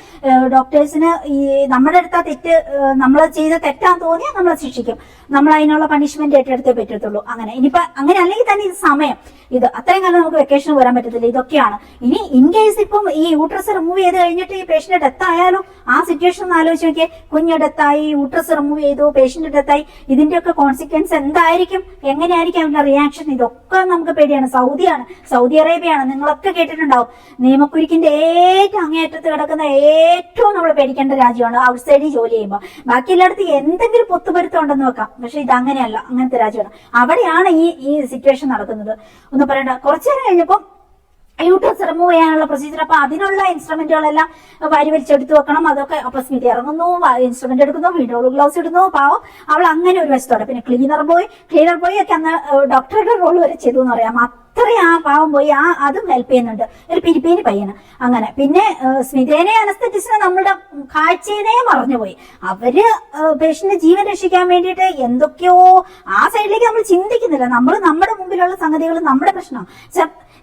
ഡോക്ടേഴ്സിന് ഈ നമ്മുടെ അടുത്ത തെറ്റ്, നമ്മൾ ചെയ്ത തെറ്റാന്ന് തോന്നിയാൽ നമ്മളെ ശിക്ഷിക്കും. നമ്മൾ അതിനുള്ള പണിഷ്മെന്റ് ഏറ്റെടുത്തേ പറ്റത്തുള്ളൂ. ഇനിയിപ്പോ അങ്ങനെ അല്ലെങ്കിൽ തന്നെ ഇത് സമയം, ഇത് അത്രയും കാലം നമുക്ക് വെക്കേഷൻ വരാൻ പറ്റത്തില്ല. ഇതൊക്കെയാണ്. ഇനി ഇൻ കേസ് ഇപ്പം ഈ യൂട്രസ് റിമൂവ് ചെയ്ത് കഴിഞ്ഞിട്ട് ഈ പേഷ്യന്റ് ഡെത്ത് ആയാലും ആ സിറ്റുവേഷൻ ഒന്ന് ആലോചിച്ച് നോക്കിയേ. കുഞ്ഞ് ഡെത്തായി, യൂട്രസ് റിമൂവ് ചെയ്തു, പേഷ്യന്റ് ഡെത്തായി, ഇതിന്റെയൊക്കെ കോൺസിക്വൻസ് എന്തായിരിക്കും, എങ്ങനെയായിരിക്കും അവരുടെ റിയാക്ഷൻ? ഇതൊക്കെ നമുക്ക് പേടിയാണ്. സൗദി അറേബ്യയാണ്, നിങ്ങളൊക്കെ കേട്ടിട്ടുണ്ടാവും. നിയമക്കുരുക്കിന്റെ ഏറ്റവും അങ്ങേയറ്റത്ത് കിടക്കുന്ന ഏറ്റവും നമ്മൾ പേടിക്കേണ്ട രാജ്യമാണ് ഔട്ട് സൈഡിൽ ജോലി ചെയ്യുമ്പോൾ. ബാക്കി എല്ലായിടത്തും എന്തെങ്കിലും പൊത്തുപരുത്തം ഉണ്ടെന്ന് വെക്കാം, പക്ഷെ ഇത് അങ്ങനെയല്ല, അങ്ങനത്തെ രാജ്യമാണ്. അവിടെയാണ് ഈ സിറ്റുവേഷൻ നടക്കുന്നത്. ഒന്ന് പറയണ്ട. കുറച്ചു നേരം കഴിഞ്ഞപ്പോൾ യൂട്രസ് റിമൂവ് ചെയ്യാനുള്ള പ്രൊസീജിയർ. അപ്പൊ അതിനുള്ള ഇൻസ്ട്രുമെന്റുകളെല്ലാം വാരി വലിച്ചെടുത്ത് വെക്കണം. അതൊക്കെ അപ്പൊ സ്മിതി ഇറങ്ങുന്നു, ഇൻസ്ട്രുമെന്റ് എടുക്കുന്നു, വീണ്ടും ഗ്ലൗസ് ഇടുന്നു. പാവം അവൾ അങ്ങനെ ഒരു വശത്തോടെ. പിന്നെ ക്ലീനർ ബോയ് ഒക്കെ അന്ന് ഡോക്ടറുടെ റോൾ വരെ ചെയ്തു എന്ന് പറയാം. അത്രയും ആ പാവം പോയി അതും ഹെൽപ്പ് ചെയ്യുന്നുണ്ട്. ഒരു പിരിപ്പേനി പയ്യന്. അങ്ങനെ പിന്നെ സ്മിതേനെ അനസ്തെറ്റിസ്റ്റിനെ നമ്മളുടെ കാഴ്ചയെ മറന്നുപോയി. അവര് പേഷ്യന്റിന്റെ ജീവൻ രക്ഷിക്കാൻ വേണ്ടിയിട്ട് എന്തൊക്കെയോ ആ സൈഡിലേക്ക് നമ്മൾ ചിന്തിക്കുന്നില്ല. നമ്മൾ നമ്മുടെ മുമ്പിലുള്ള സംഗതികൾ നമ്മുടെ പ്രശ്നം.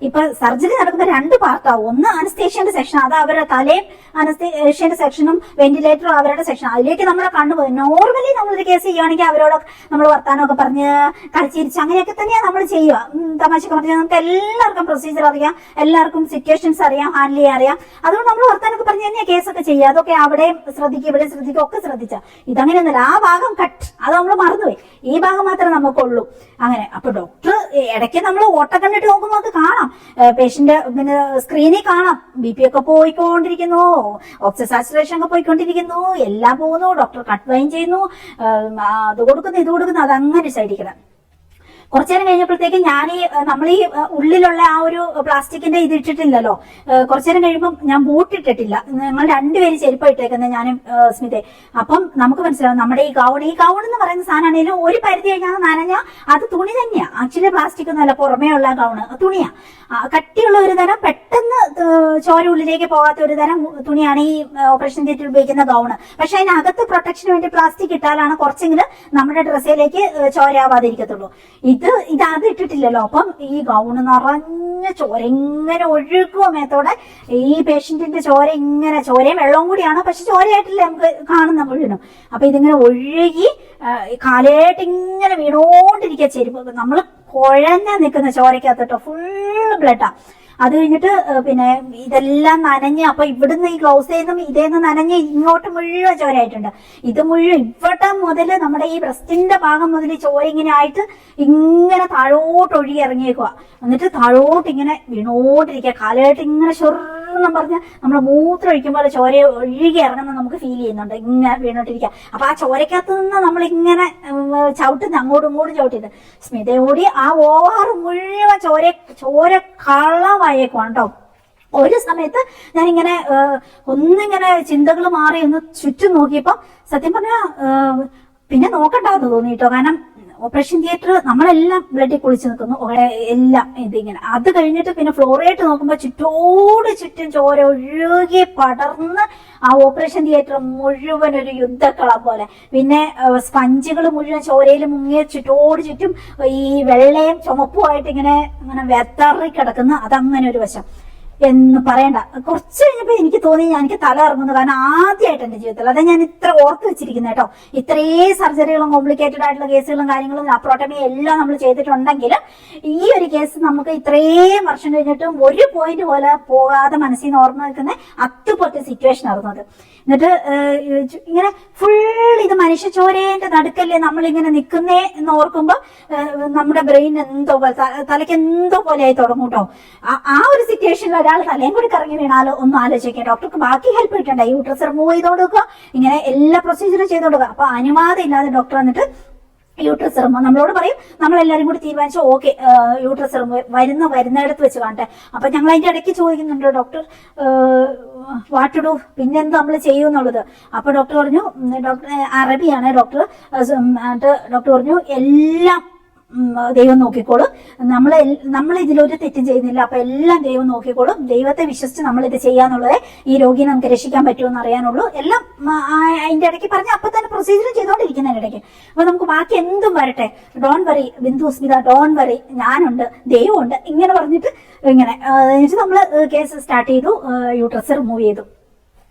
ഇപ്പൊ സർജറി നടക്കുന്ന 2 പാർട്ടാവും. ഒന്ന് അനസ്തേഷ്യന്റെ സെക്ഷൻ, അത് അവരുടെ തലയും അനസ്തേഷ്യന്റെ സെക്ഷനും വെന്റിലേറ്ററും അവരുടെ സെക്ഷൻ. അതിലേക്ക് നമ്മുടെ കണ്ണുപോയി. നോർമലി നമ്മളൊരു കേസ് ചെയ്യുകയാണെങ്കിൽ അവരോട് നമ്മൾ വർത്താനമൊക്കെ പറഞ്ഞ് കളിച്ചിരിച്ച് അങ്ങനെയൊക്കെ തന്നെയാണ് നമ്മൾ ചെയ്യുക. തമാശക്ക് പറഞ്ഞാൽ നമുക്ക് എല്ലാവർക്കും പ്രൊസീജിയർ അറിയാം, എല്ലാവർക്കും സിറ്റുവേഷൻസ് അറിയാം, ഹാൻഡിൽ ചെയ്യാൻ അറിയാം. അതുകൊണ്ട് നമ്മൾ വർത്താനൊക്കെ പറഞ്ഞ് തന്നെയാണ് കേസൊക്കെ ചെയ്യുക. അതൊക്കെ അവിടെയും ശ്രദ്ധിക്കുക, ഇവിടെ ശ്രദ്ധിക്കുക, ഒക്കെ ശ്രദ്ധിച്ച. ഇതങ്ങനെയൊന്നുമില്ല. ആ ഭാഗം കട്ട്, അത് നമ്മൾ മറന്നുപോയി. ഈ ഭാഗം മാത്രമേ നമുക്കുള്ളൂ. അങ്ങനെ അപ്പൊ ഡോക്ടർ ഇടയ്ക്ക് നമ്മൾ ഓട്ടക്കണ്ണിട്ട് നോക്കുമ്പോൾ അത് കാണാം. പേഷ്യന്റ് പിന്നെ സ്ക്രീനിൽ കാണാം BP ഒക്കെ പോയിക്കൊണ്ടിരിക്കുന്നു, ഓക്സിജൻ സാച്ചുറേഷൻ ഒക്കെ പോയിക്കൊണ്ടിരിക്കുന്നു, എല്ലാം പോകുന്നു. ഡോക്ടർ കട്ട് വൈൻ ചെയ്യുന്നു, അത് കൊടുക്കുന്നു, ഇത് കൊടുക്കുന്നു, അതങ്ങനെ സൈഡിക്കണം. കുറച്ചു നേരം കഴിഞ്ഞപ്പോഴത്തേക്ക് ഞാൻ നമ്മൾ ഈ ഉള്ളിലുള്ള ആ ഒരു പ്ലാസ്റ്റിക്കിന്റെ ഇത് ഇട്ടിട്ടില്ലല്ലോ. കുറച്ചു നേരം കഴിയുമ്പോൾ ഞാൻ ബൂട്ട് ഇട്ടിട്ടില്ല, ഞങ്ങൾ രണ്ടുപേരും ചെരുപ്പ് ഇട്ടേക്കുന്നത് ഞാനും സ്മിതേ. അപ്പം നമുക്ക് മനസ്സിലാവും നമ്മുടെ ഈ ഗൗൺ എന്ന് പറയുന്ന സാധനമാണെങ്കിലും ഒരു പരിധി കഴിഞ്ഞാൽ നനഞ്ഞാൽ അത് തുണി തന്നെയാ. ആക്ച്വലി പ്ലാസ്റ്റിക് ഒന്നുമല്ല, പുറമേ ഉള്ള ഗൗണ് തുണിയാ. കട്ടിയുള്ള ഒരു തരം, പെട്ടെന്ന് ചോര ഉള്ളിലേക്ക് പോകാത്ത ഒരു തരം തുണിയാണ് ഈ ഓപ്പറേഷൻ തിയേറ്ററിൽ ഉപയോഗിക്കുന്ന ഗൗണ്. പക്ഷെ അതിനകത്ത് പ്രൊട്ടക്ഷന് വേണ്ടി പ്ലാസ്റ്റിക് ഇട്ടാലാണ് കുറച്ചെങ്കിലും നമ്മുടെ ഡ്രസ്സിലേക്ക് ചോരയാവാതിരിക്കത്തുള്ളൂ. അത് ഇട്ടിട്ടില്ലല്ലോ. അപ്പം ഈ ഗൗണ് നിറഞ്ഞ ചോര ഇങ്ങനെ ഒഴുകുക മേത്തോടെ. ഈ പേഷ്യന്റിന്റെ ചോരയും വെള്ളവും കൂടിയാണ്, പക്ഷെ ചോരയായിട്ടില്ല നമുക്ക് കാണുന്ന മുഴുവനും. അപ്പൊ ഇതിങ്ങനെ ഒഴുകി കാലായിട്ട് ഇങ്ങനെ വീണോണ്ടിരിക്കുക. ചെരുപ്പ് നമ്മൾ കുഴഞ്ഞ നിൽക്കുന്ന ചോരക്കകത്തിട്ടോ, ഫുള്ള് ബ്ലഡാ. അത് കഴിഞ്ഞിട്ട് പിന്നെ ഇതെല്ലാം നനഞ്ഞ്, അപ്പൊ ഇവിടുന്ന് ഈ ഗ്ലൗസേന്നും ഇതേന്ന് നനഞ്ഞ് ഇങ്ങോട്ട് മുഴുവൻ ചോരയായിട്ടുണ്ട്. ഇത് മുഴുവൻ ഇവിടെ മുതല് നമ്മുടെ ഈ ബ്രസ്റ്റിന്റെ ഭാഗം മുതൽ ചോര ഇങ്ങനെ ആയിട്ട് ഇങ്ങനെ താഴോട്ട് ഒഴുകി ഇറങ്ങിയേക്കുക. എന്നിട്ട് താഴോട്ട് ഇങ്ങനെ വീണോണ്ടിരിക്കുക. കാലായിട്ട് ഇങ്ങനെ ഷൊറെന്നും പറഞ്ഞ് നമ്മൾ മൂത്രം ഒഴിക്കുമ്പോൾ ചോര ഒഴുകി ഇറങ്ങുന്ന നമുക്ക് ഫീൽ ചെയ്യുന്നുണ്ട്, ഇങ്ങനെ വീണോട്ടിരിക്കുക. അപ്പൊ ആ ചോരക്കകത്ത് നിന്ന് നമ്മളിങ്ങനെ ചവിട്ടുന്ന അങ്ങോട്ടും ഇങ്ങോട്ടും ചവിട്ടിയത് സ്മിതയോടി ആ ഓവർ മുഴുവൻ ചോര കള്ളമായേക്കുവാണ് കേട്ടോ. ഒരു സമയത്ത് ഞാനിങ്ങനെ ഒന്നിങ്ങനെ ചിന്തകൾ മാറി ഒന്ന് ചുറ്റും നോക്കിയപ്പോ സത്യം പറഞ്ഞാ പിന്നെ നോക്കണ്ടാന്ന് തോന്നി കേട്ടോ. കാരണം ഓപ്പറേഷൻ തിയേറ്റർ നമ്മളെല്ലാം ബ്ലഡിൽ കുളിച്ച് നിൽക്കുന്നു, എല്ലാം ഇതിങ്ങനെ. അത് കഴിഞ്ഞിട്ട് പിന്നെ ഫ്ലോറായിട്ട് നോക്കുമ്പോൾ ചുറ്റും ചോര ഒഴുകി പടർന്ന് ആ ഓപ്പറേഷൻ തിയേറ്റർ മുഴുവൻ ഒരു യുദ്ധക്കളം പോലെ. പിന്നെ സ്പഞ്ചുകൾ മുഴുവൻ ചോരയിൽ മുങ്ങിയ ചുറ്റും ഈ വെള്ളയും ചുമപ്പുമായിട്ട് ഇങ്ങനെ വെത്തറി കിടക്കുന്ന അതങ്ങനെ ഒരു വശം. എന്ന് പറയണ്ട. കുറച്ച് കഴിഞ്ഞപ്പോ എനിക്ക് തോന്നി എനിക്ക് തല ഇറങ്ങുന്നു. കാരണം ആദ്യമായിട്ട് എന്റെ ജീവിതത്തിൽ അതാ ഞാൻ ഇത്ര ഓർത്ത് വെച്ചിരിക്കുന്നത് കേട്ടോ. ഇത്രയും സർജറികളും കോംപ്ലിക്കേറ്റഡ് ആയിട്ടുള്ള കേസുകളും കാര്യങ്ങളും അപ്രോട്ടമി എല്ലാം നമ്മൾ ചെയ്തിട്ടുണ്ടെങ്കിൽ ഈ ഒരു കേസ് നമുക്ക് ഇത്രയും വർഷം കഴിഞ്ഞിട്ടും ഒരു പോയിന്റ് പോലെ പോകാതെ മനസ്സിൽ നിന്ന് ഓർമ്മ നിൽക്കുന്ന അതുപോലത്തെ സിറ്റുവേഷൻ ആയിരുന്നു അത്. എന്നിട്ട് ഇങ്ങനെ ഫുൾ ഇത് മനുഷ്യ ചോരേന്റെ നടുക്കല്ലേ നമ്മളിങ്ങനെ നിൽക്കുന്നേ എന്ന് ഓർക്കുമ്പോ നമ്മുടെ ബ്രെയിൻ എന്തോ പോലെ, തലയ്ക്ക് എന്തോ പോലെ ആയി തുടങ്ങും കേട്ടോ. ആ ഒരു സിറ്റുവേഷനിൽ ഒരാൾ തലയും കൂടി കറങ്ങി വീണാലോ ഒന്നും ആലോചിക്കാം. ഡോക്ടർക്ക് ബാക്കി ഹെൽപ്പ് കിട്ടണ്ട, യൂട്രസ് റിമൂവ് ചെയ്തോണ്ട് കൊടുക്കുക, ഇങ്ങനെ എല്ലാ പ്രൊസീജിയറും ചെയ്തോണ്ട് കൊടുക്കുക. അപ്പൊ അനുവാദം ഇല്ലാതെ ഡോക്ടർ വന്നിട്ട് യൂട്രസ് റിമൂവ് നമ്മളോട് പറയും. നമ്മളെല്ലാരും കൂടി തീരുമാനിച്ചു ഓക്കെ യൂട്രസ് റിമൂവ് വരുന്നിടത്ത് വെച്ച് കാണട്ടെ. അപ്പൊ ഞങ്ങൾ അതിന്റെ ഇടയ്ക്ക് ചോദിക്കുന്നുണ്ട് ഡോക്ടർ വാട്ട് ടു ഡു, പിന്നെന്ത് നമ്മൾ ചെയ്യും എന്നുള്ളത്. അപ്പൊ ഡോക്ടർ പറഞ്ഞു, ഡോക്ടർ അറബിയാണ് ഡോക്ടർ. ഡോക്ടർ പറഞ്ഞു എല്ലാം ദൈവം നോക്കിക്കോളും, നമ്മൾ ഇതിലൊരു തെറ്റും ചെയ്യുന്നില്ല, അപ്പൊ എല്ലാം ദൈവം നോക്കിക്കോളും, ദൈവത്തെ വിശ്വസിച്ച് നമ്മൾ ഇത് ചെയ്യാന്നുള്ളത് ഈ രോഗിയെ നമുക്ക് രക്ഷിക്കാൻ പറ്റുമെന്ന് അറിയാനുള്ളൂ. എല്ലാം അതിന്റെ ഇടയ്ക്ക് പറഞ്ഞ് അപ്പൊ തന്നെ പ്രൊസീജിയർ ചെയ്തോണ്ടിരിക്കുന്നതിന്റെ ഇടയ്ക്ക്. അപ്പൊ നമുക്ക് ബാക്കി എന്തും വരട്ടെ, don't worry Bindu Smitha, don't worry, ഞാനുണ്ട്, ദൈവമുണ്ട്, ഇങ്ങനെ പറഞ്ഞിട്ട് ഇങ്ങനെ നമ്മള് കേസ് സ്റ്റാർട്ട് ചെയ്തു. യൂട്രസ് റിമൂവ് ചെയ്തു.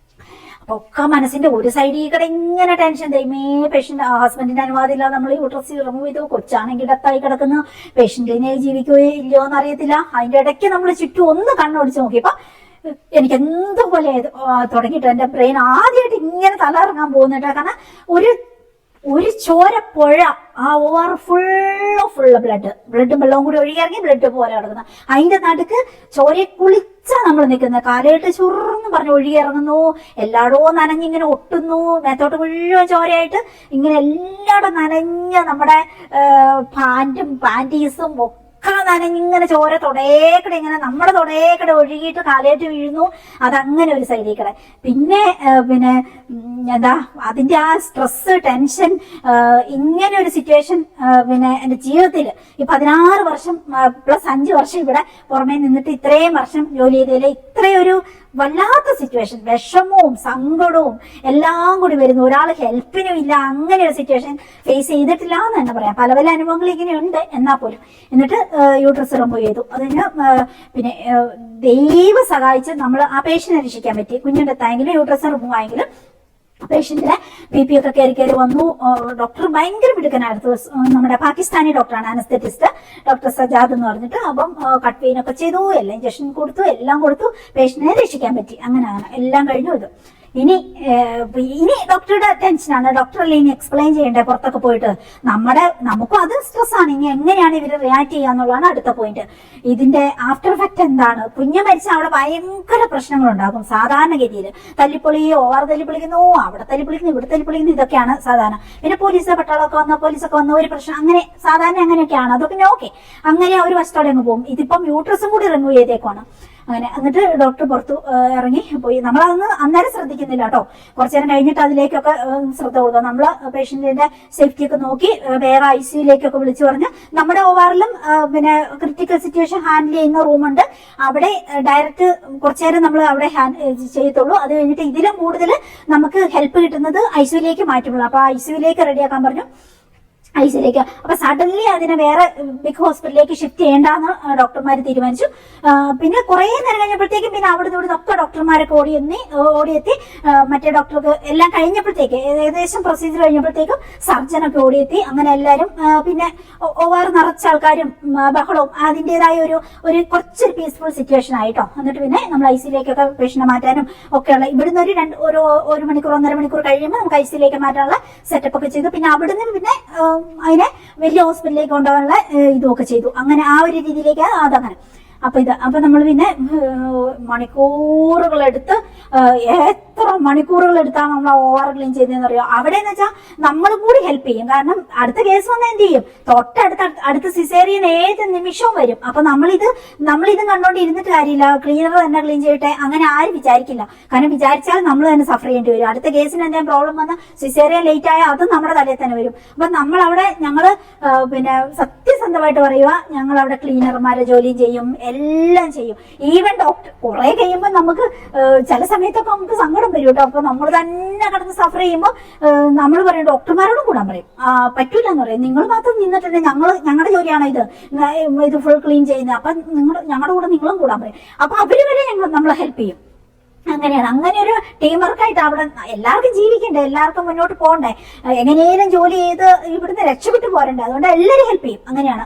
അപ്പൊ ഒക്കെ മനസ്സിന്റെ ഒരു സൈഡിൽ കൂടെ ഇങ്ങനെ ടെൻഷൻ, ദൈവമേ പേഷ്യന്റ് ഹസ്ബൻഡിന്റെ അനുവാദം ഇല്ലാതെ നമ്മൾ യൂട്രസ് റിമൂവ് ചെയ്തു, കൊച്ചാണെങ്കിൽ ഡെത്തായി കിടക്കുന്നു, പേഷ്യന്റിനെ ജീവിക്കുകയോ ഇല്ലയോ എന്ന് അറിയത്തില്ല. അതിന്റെ ഇടയ്ക്ക് നമ്മൾ ചുറ്റും ഒന്ന് കണ്ണോടിച്ച് നോക്കിയപ്പോ എനിക്ക് എന്തുപോലെ തുടങ്ങിയിട്ട് എന്റെ ബ്രെയിൻ ആദ്യമായിട്ട് ഇങ്ങനെ തലയിറങ്ങാൻ പോകുന്നുണ്ട്. കാരണം ഒരു ചോരപ്പുഴ, ആ ഓവർ ഫുള്ള് ബ്ലഡും വെള്ളവും കൂടി ഒഴുകിയിറങ്ങി ബ്ലഡ് പോലെ കിടക്കുന്നത്. അതിന്റെ നടുക്ക് ചോരയെ കുളിച്ചാ നമ്മൾ നിൽക്കുന്നത്. കാലയിട്ട് ചുറന്ന് പറഞ്ഞ് ഒഴുകിയിറങ്ങുന്നു, എല്ലായിടവും നനഞ്ഞിങ്ങനെ ഒട്ടുന്നു, മേത്തോട്ട് മുഴുവൻ ചോരയായിട്ട് ഇങ്ങനെ എല്ലായിടും നനഞ്ഞ നമ്മുടെ പാൻറ്റീസും ഒക്കെ നനഞ്ഞിങ്ങനെ ചോര തൊടേക്കടെ ഇങ്ങനെ നമ്മുടെ തൊടേക്കടെ ഒഴുകിയിട്ട് കാലേറ്റ് വീഴുന്നു. അതങ്ങനെ ഒരു സൈഡിൽ കൂടെ. പിന്നെ എന്താ അതിന്റെ ആ സ്ട്രെസ്, ടെൻഷൻ, ഇങ്ങനെ ഒരു സിറ്റുവേഷൻ പിന്നെ എന്റെ ജീവിതത്തിൽ ഈ 16 വർഷം പ്ലസ് 5 വർഷം ഇവിടെ പുറമേ നിന്നിട്ട് ഇത്രയും വർഷം ജോലി ചെയ്തതിൽ ഇത്രയൊരു വല്ലാത്ത സിറ്റുവേഷൻ, വിഷമവും സങ്കടവും എല്ലാം കൂടി വരുന്നു. ഒരാൾ ഹെൽപ്പിനും ഇല്ല, അങ്ങനെ ഒരു സിറ്റുവേഷൻ ഫേസ് ചെയ്തിട്ടില്ല എന്ന് തന്നെ പറയാം. പല പല അനുഭവങ്ങൾ ഇങ്ങനെയുണ്ട് എന്നാൽ പോലും. എന്നിട്ട് യൂട്രസ് റിമൂവ് ചെയ്തു. അതിന് പിന്നെ ദൈവം സഹായിച്ച് നമ്മൾ ആ പേഷ്യനെ രക്ഷിക്കാൻ പറ്റി. കുഞ്ഞിന്റെ തായെങ്കിലും യൂട്രസ് റിമൂവ് ആയെങ്കിലും പേഷ്യന്റിനെ BP ഒക്കെ കയറി വന്നു. ഡോക്ടർ ഭയങ്കര മിടുക്കനായിരുന്നു. നമ്മുടെ പാകിസ്ഥാനി ഡോക്ടറാണ്, അനസ്തെറ്റിസ്റ്റ് ഡോക്ടർ സജാദ് എന്ന് പറഞ്ഞിട്ട്. അപ്പം കട്ട് പെയിൻ ഒക്കെ ചെയ്തു, എല്ലാം ഇഞ്ചക്ഷൻ കൊടുത്തു, എല്ലാം കൊടുത്തു, പേഷ്യന്റിനെ രക്ഷിക്കാൻ പറ്റി. അങ്ങനെ എല്ലാം കഴിഞ്ഞു. ഇനി ഡോക്ടറുടെ ടെൻഷനാണ്, ഡോക്ടറല്ലേ ഇനി എക്സ്പ്ലെയിൻ ചെയ്യണ്ടേ പുറത്തൊക്കെ പോയിട്ട്. നമുക്കും അത് സ്ട്രെസ്സാണ്. ഇനി എങ്ങനെയാണ് ഇവർ റിയാക്ട് ചെയ്യാന്നുള്ളതാണ് അടുത്ത പോയിന്റ്. ഇതിന്റെ ആഫ്റ്റർ എഫക്ട് എന്താണ്? കുഞ്ഞ് മരിച്ച അവിടെ ഭയങ്കര പ്രശ്നങ്ങളുണ്ടാകും സാധാരണഗതിയിൽ. തല്ലിപ്പൊളിയോ, ഓവർ തല്ലിപ്പൊളിക്കുന്നു, അവിടെ തല്ലിപ്പൊളിക്കുന്നു, ഇവിടെ തല്ലിപ്പൊളിക്കുന്നു, ഇതൊക്കെയാണ് സാധാരണ. പിന്നെ പോലീസൊക്കെ വന്ന ഒരു പ്രശ്നം, അങ്ങനെ സാധാരണ അങ്ങനെയൊക്കെയാണ്. അതൊക്കെ ഓക്കെ, അങ്ങനെ ഒരു വശത്തോടെ അങ്ങ് പോകും. ഇതിപ്പം യൂട്രസും കൂടി റിമൂവ് ചെയ്തേക്കുവാണ്. അങ്ങനെ എന്നിട്ട് ഡോക്ടർ പുറത്തു ഇറങ്ങി പോയി. നമ്മളതൊന്ന് അന്നേരം ശ്രദ്ധിക്കുന്നില്ല കേട്ടോ, കുറച്ചു നേരം കഴിഞ്ഞിട്ട് അതിലേക്കൊക്കെ ശ്രദ്ധ കൊടുക്കുക. നമ്മൾ പേഷ്യന്റിന്റെ സേഫ്റ്റി ഒക്കെ നോക്കി വേറെ ICUയിലേക്കൊക്കെ വിളിച്ചു പറഞ്ഞ് നമ്മുടെ ORലും പിന്നെ ക്രിട്ടിക്കൽ സിറ്റുവേഷൻ ഹാൻഡിൽ ചെയ്യുന്ന റൂമുണ്ട്. അവിടെ ഡയറക്റ്റ് കുറച്ചു നേരം നമ്മൾ അവിടെ ചെയ്യത്തുള്ളൂ. അത് കഴിഞ്ഞിട്ട് ഇതിലും കൂടുതൽ നമുക്ക് ഹെൽപ്പ് കിട്ടുന്നത് ICUയിലേക്ക് മാറ്റുള്ളൂ. അപ്പൊ ICUയിലേക്ക് റെഡിയാക്കാൻ പറഞ്ഞു, ICUയിലേക്ക്. അപ്പൊ സഡൻലി അതിനെ വേറെ ബിഗ് ഹോസ്പിറ്റലിലേക്ക് ഷിഫ്റ്റ് ചെയ്യേണ്ടെന്ന് ഡോക്ടർമാർ തീരുമാനിച്ചു. പിന്നെ കുറെ നേരം കഴിഞ്ഞപ്പോഴത്തേക്കും പിന്നെ അവിടുന്ന് ഇവിടുന്ന് ഒക്കെ ഡോക്ടർമാരൊക്കെ ഓടിയെത്തി. മറ്റേ ഡോക്ടർക്ക് എല്ലാം കഴിഞ്ഞപ്പോഴത്തേക്ക്, ഏകദേശം പ്രൊസീജിയർ കഴിഞ്ഞപ്പോഴത്തേക്കും സർജനൊക്കെ ഓടിയെത്തി. അങ്ങനെ എല്ലാവരും പിന്നെ OR നിറച്ച ആൾക്കാരും ബഹളവും അതിൻ്റെതായ ഒരു കുറച്ചൊരു പീസ്ഫുൾ സിറ്റുവേഷൻ ആയിട്ടോ. എന്നിട്ട് പിന്നെ നമ്മൾ ICUയിലേക്കൊക്കെ പേഷ്യന്റിനെ മാറ്റാനും ഒക്കെയുള്ള ഇവിടുന്ന് ഒരു മണിക്കൂർ 1.5 മണിക്കൂർ കഴിയുമ്പോൾ നമുക്ക് ICUയിലേക്ക് മാറ്റാനുള്ള സെറ്റപ്പ് ഒക്കെ ചെയ്തു. പിന്നെ അവിടുന്ന് പിന്നെ അതിനെ വലിയ ഹോസ്പിറ്റലിലേക്ക് കൊണ്ടുപോകാനുള്ള ഇതുമൊക്കെ ചെയ്തു. അങ്ങനെ ആ ഒരു രീതിയിലേക്ക് അതങ്ങനെ. അപ്പൊ നമ്മൾ പിന്നെ മണിക്കൂറുകളെടുത്ത്, എത്ര മണിക്കൂറുകളെടുത്താണ് നമ്മൾ OR ക്ലീൻ ചെയ്തതെന്ന് അറിയാം. അവിടെ എന്ന് വെച്ചാൽ നമ്മളും കൂടി ഹെൽപ്പ് ചെയ്യും. കാരണം അടുത്ത കേസ് വന്നാൽ എന്ത് ചെയ്യും, അടുത്ത സിസേറിയൻ ഏത് നിമിഷവും വരും. അപ്പൊ നമ്മളിത് കണ്ടോണ്ട് ഇരുന്നിട്ട് കാര്യമില്ല, ക്ലീനർ തന്നെ ക്ലീൻ ചെയ്യട്ടെ അങ്ങനെ ആരും വിചാരിക്കില്ല. കാരണം വിചാരിച്ചാൽ നമ്മൾ തന്നെ സഫർ ചെയ്യേണ്ടി വരും. അടുത്ത കേസിന് എന്തെങ്കിലും പ്രോബ്ലം വന്ന് സിസേറിയൻ ലേറ്റ് ആയാൽ അതും നമ്മുടെ തലയിൽ തന്നെ വരും. അപ്പൊ ഞങ്ങള് പിന്നെ സത്യസന്ധമായിട്ട് പറയുക, ഞങ്ങൾ അവിടെ ക്ലീനർമാരെ ജോലിയും ചെയ്യും, എല്ലാം ചെയ്യും. ഈവൻ ഡോക്ടർ കുറെ കഴിയുമ്പോൾ നമുക്ക് ചില സമയത്തൊക്കെ നമുക്ക് സങ്കടം വരും കേട്ടോ. അപ്പൊ നമ്മൾ തന്നെ കിടന്ന് സഫർ ചെയ്യുമ്പോൾ നമ്മൾ പറയും, ഡോക്ടർമാരോടും കൂടാൻ പറയും, പറ്റൂല എന്ന് പറയും. നിങ്ങൾ മാത്രം നിന്നിട്ടുണ്ട്, ഞങ്ങളുടെ ജോലിയാണോ ഇത് ഫുൾ ക്ലീൻ ചെയ്യുന്നത്, അപ്പൊ ഞങ്ങളുടെ കൂടെ നിങ്ങളും കൂടാൻ പറയും. അപ്പൊ അവര് വരെ നമ്മളെ ഹെൽപ്പ് ചെയ്യും. അങ്ങനെയാണ്. അങ്ങനെ ഒരു ടീം വർക്കായിട്ട് അവിടെ എല്ലാവർക്കും ജീവിക്കണ്ടേ, എല്ലാവർക്കും മുന്നോട്ട് പോകണ്ടേ, എങ്ങനെയും ജോലി ചെയ്ത് ഇവിടുന്ന് രക്ഷപ്പെട്ടു പോരണ്ടേ. അതുകൊണ്ട് എല്ലാവരും ഹെൽപ്പ് ചെയ്യും. അങ്ങനെയാണ്